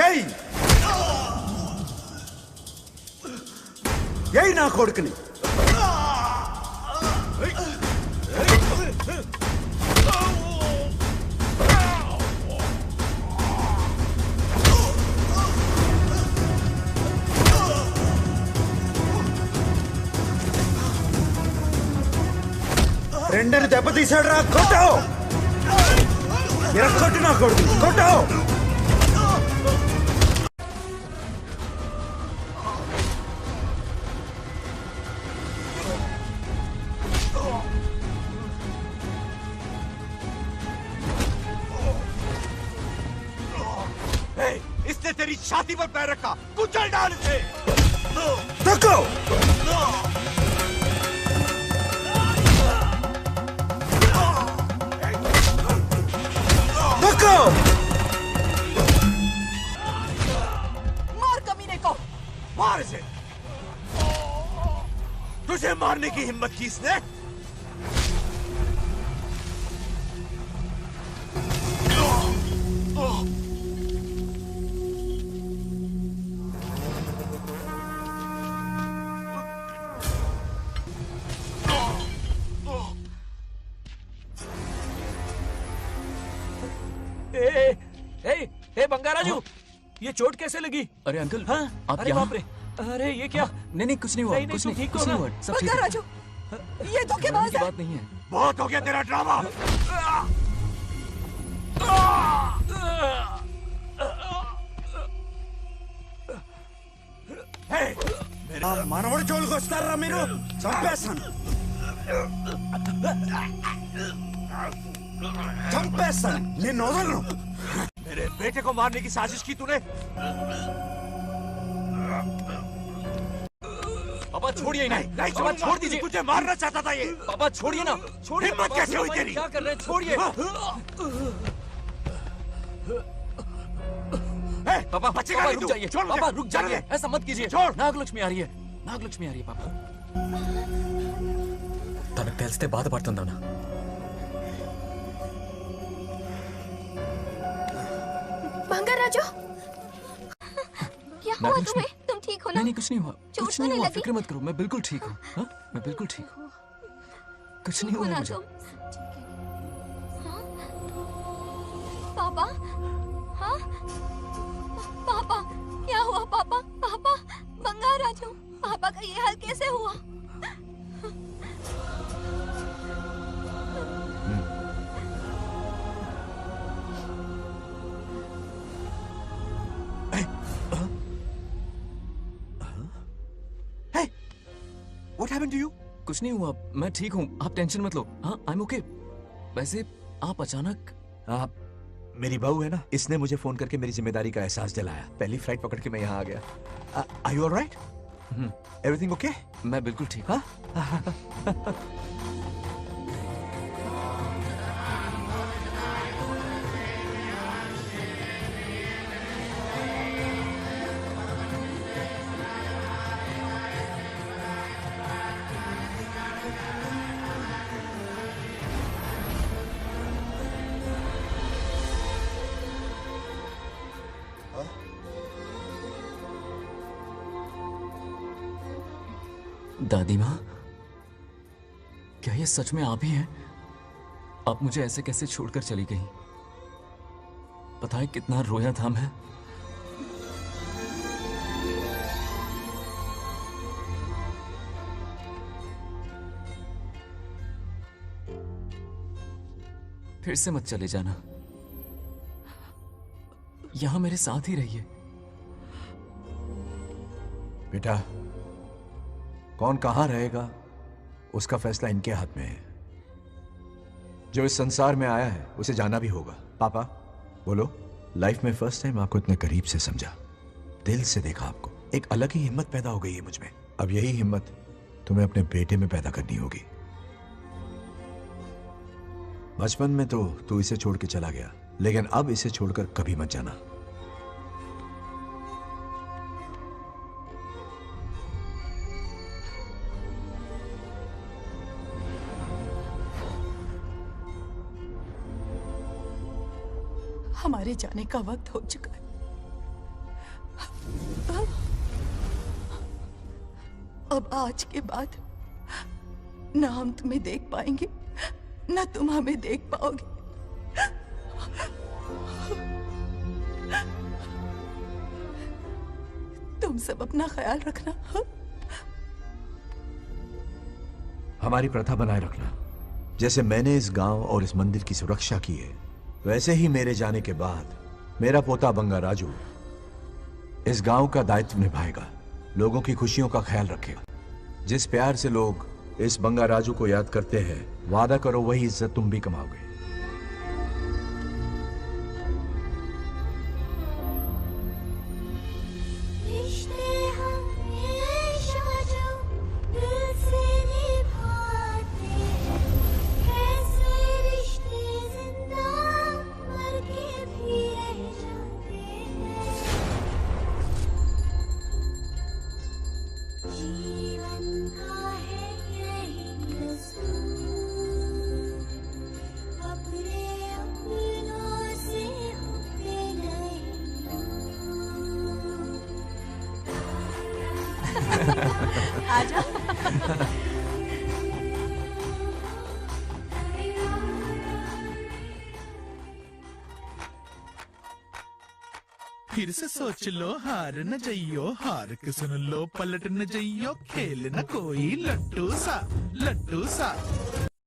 ఏయ్ ఏయ్ నా కొడుకుని. రెండని దెబ్బతీశాడు రా, కొట్టావు. కొట్టు నా కొడుకు, కొట్టావు. इसने तेरी छाती पर पैर रखा, कुचल डाल इसे। तको तको, मार कमीने को, मार इसे। तुझे मारने की हिम्मत की इसने? ए बंगाराजू, ये चोट कैसे लगी? अरे अंकल, हाँ? आप अरे यहाँ? बाप रे, अरे ये क्या? नहीं कुछ नहीं हुआ, नहीं, कुछ तुम नहीं, ठीक कुछ हो नहीं ना? हुआ, सब ठीक है। राजू, ये धोखेबाज है। बात नहीं है। बहुत हो गया तेरा ड्रामा। మనవడి జోలికి వస్తారా మీరు? చంపేస్తాను, చంపేస్తాను, నిన్ను వదలను. मेरे बेटे को मारने की साजिश की तूने? पापा छोड़िए इन्हें। नहीं पापा छोड़ दीजिए। तुझे मारना चाहता था ये। पापा छोड़िए ना, छोड़िए। हिम्मत पापा, कैसे हुई पापा, तेरी? क्या कर रहे हैं? छोड़िए। पापा बचेगा पापा नहीं रुक तू। जाइए, छोड़ मुझे। पापा रुक चल जाइए, दे। ऐसा मत कीजिए। छोड़। नागलक्ष्मी आ रही है, नागलक्ष्मी आ रही है पापा। తనకు తెలిస్తే బాధపడుతుందన్నా. बंगाराजू, क्या हुआ नागलक्ष्मी। तुम्हें? तुम ठीक हो ना? नहीं कुछ नहीं हुआ, चोट कुछ तो नहीं नहीं हुआ, लगी? फिक्र मत करो, मैं बिल्कुल ठीक हूँ। हाँ? मैं बिल्कुल ठीक हूँ, कुछ नहीं हो हुआ ना मुझे। तुम? हाँ? पापा, हाँ? पापा, क्या हुआ पापा? पापा, बंगाराजू, पापा का ये हाल कैसे हुआ? What happened to you? कुछ नहीं हुआ, मैं ठीक हूँ, आप टेंशन मत लो। हाँ, I'm okay। वैसे आप अचानक मेरी बहू है ना, इसने मुझे फोन करके मेरी जिम्मेदारी का एहसास दिलाया। पहली फ्लाइट पकड़ के मैं यहाँ आ गया। Are you all right? Everything okay? मैं बिल्कुल ठीक हूँ। दादी माँ, क्या ये सच में आप ही हैं? आप मुझे ऐसे कैसे छोड़कर चली गई? पता है कितना रोया था मैं। फिर से मत चले जाना, यहां मेरे साथ ही रहिए। बेटा, कौन कहां रहेगा उसका फैसला इनके हाथ में है। जो इस संसार में आया है उसे जाना भी होगा। पापा बोलो, लाइफ में फर्स्ट टाइम आपको इतने करीब से समझा, दिल से देखा आपको, एक अलग ही हिम्मत पैदा हो गई है मुझ में। अब यही हिम्मत तुम्हें अपने बेटे में पैदा करनी होगी। बचपन में तो तू इसे छोड़ के चला गया, लेकिन अब इसे छोड़कर कभी मत जाना। हमारे जाने का वक्त हो चुका है। अब आज के बाद ना हम तुम्हें देख पाएंगे, ना तुम हमें देख पाओगे। तुम सब अपना ख्याल रखना। हमारी प्रथा बनाए रखना। जैसे मैंने इस गांव और इस मंदिर की सुरक्षा की है, वैसे ही मेरे जाने के बाद मेरा पोता बंगा राजू इस गांव का दायित्व निभाएगा, लोगों की खुशियों का ख्याल रखेगा। जिस प्यार से लोग इस बंगा राजू को याद करते हैं, वादा करो वही इज्जत तुम भी कमाओगे। आजा। फिर से सोच लो, हार न जइयो, हार के सुन लो, पलट न जइयो, खेल न कोई लट्टू सा।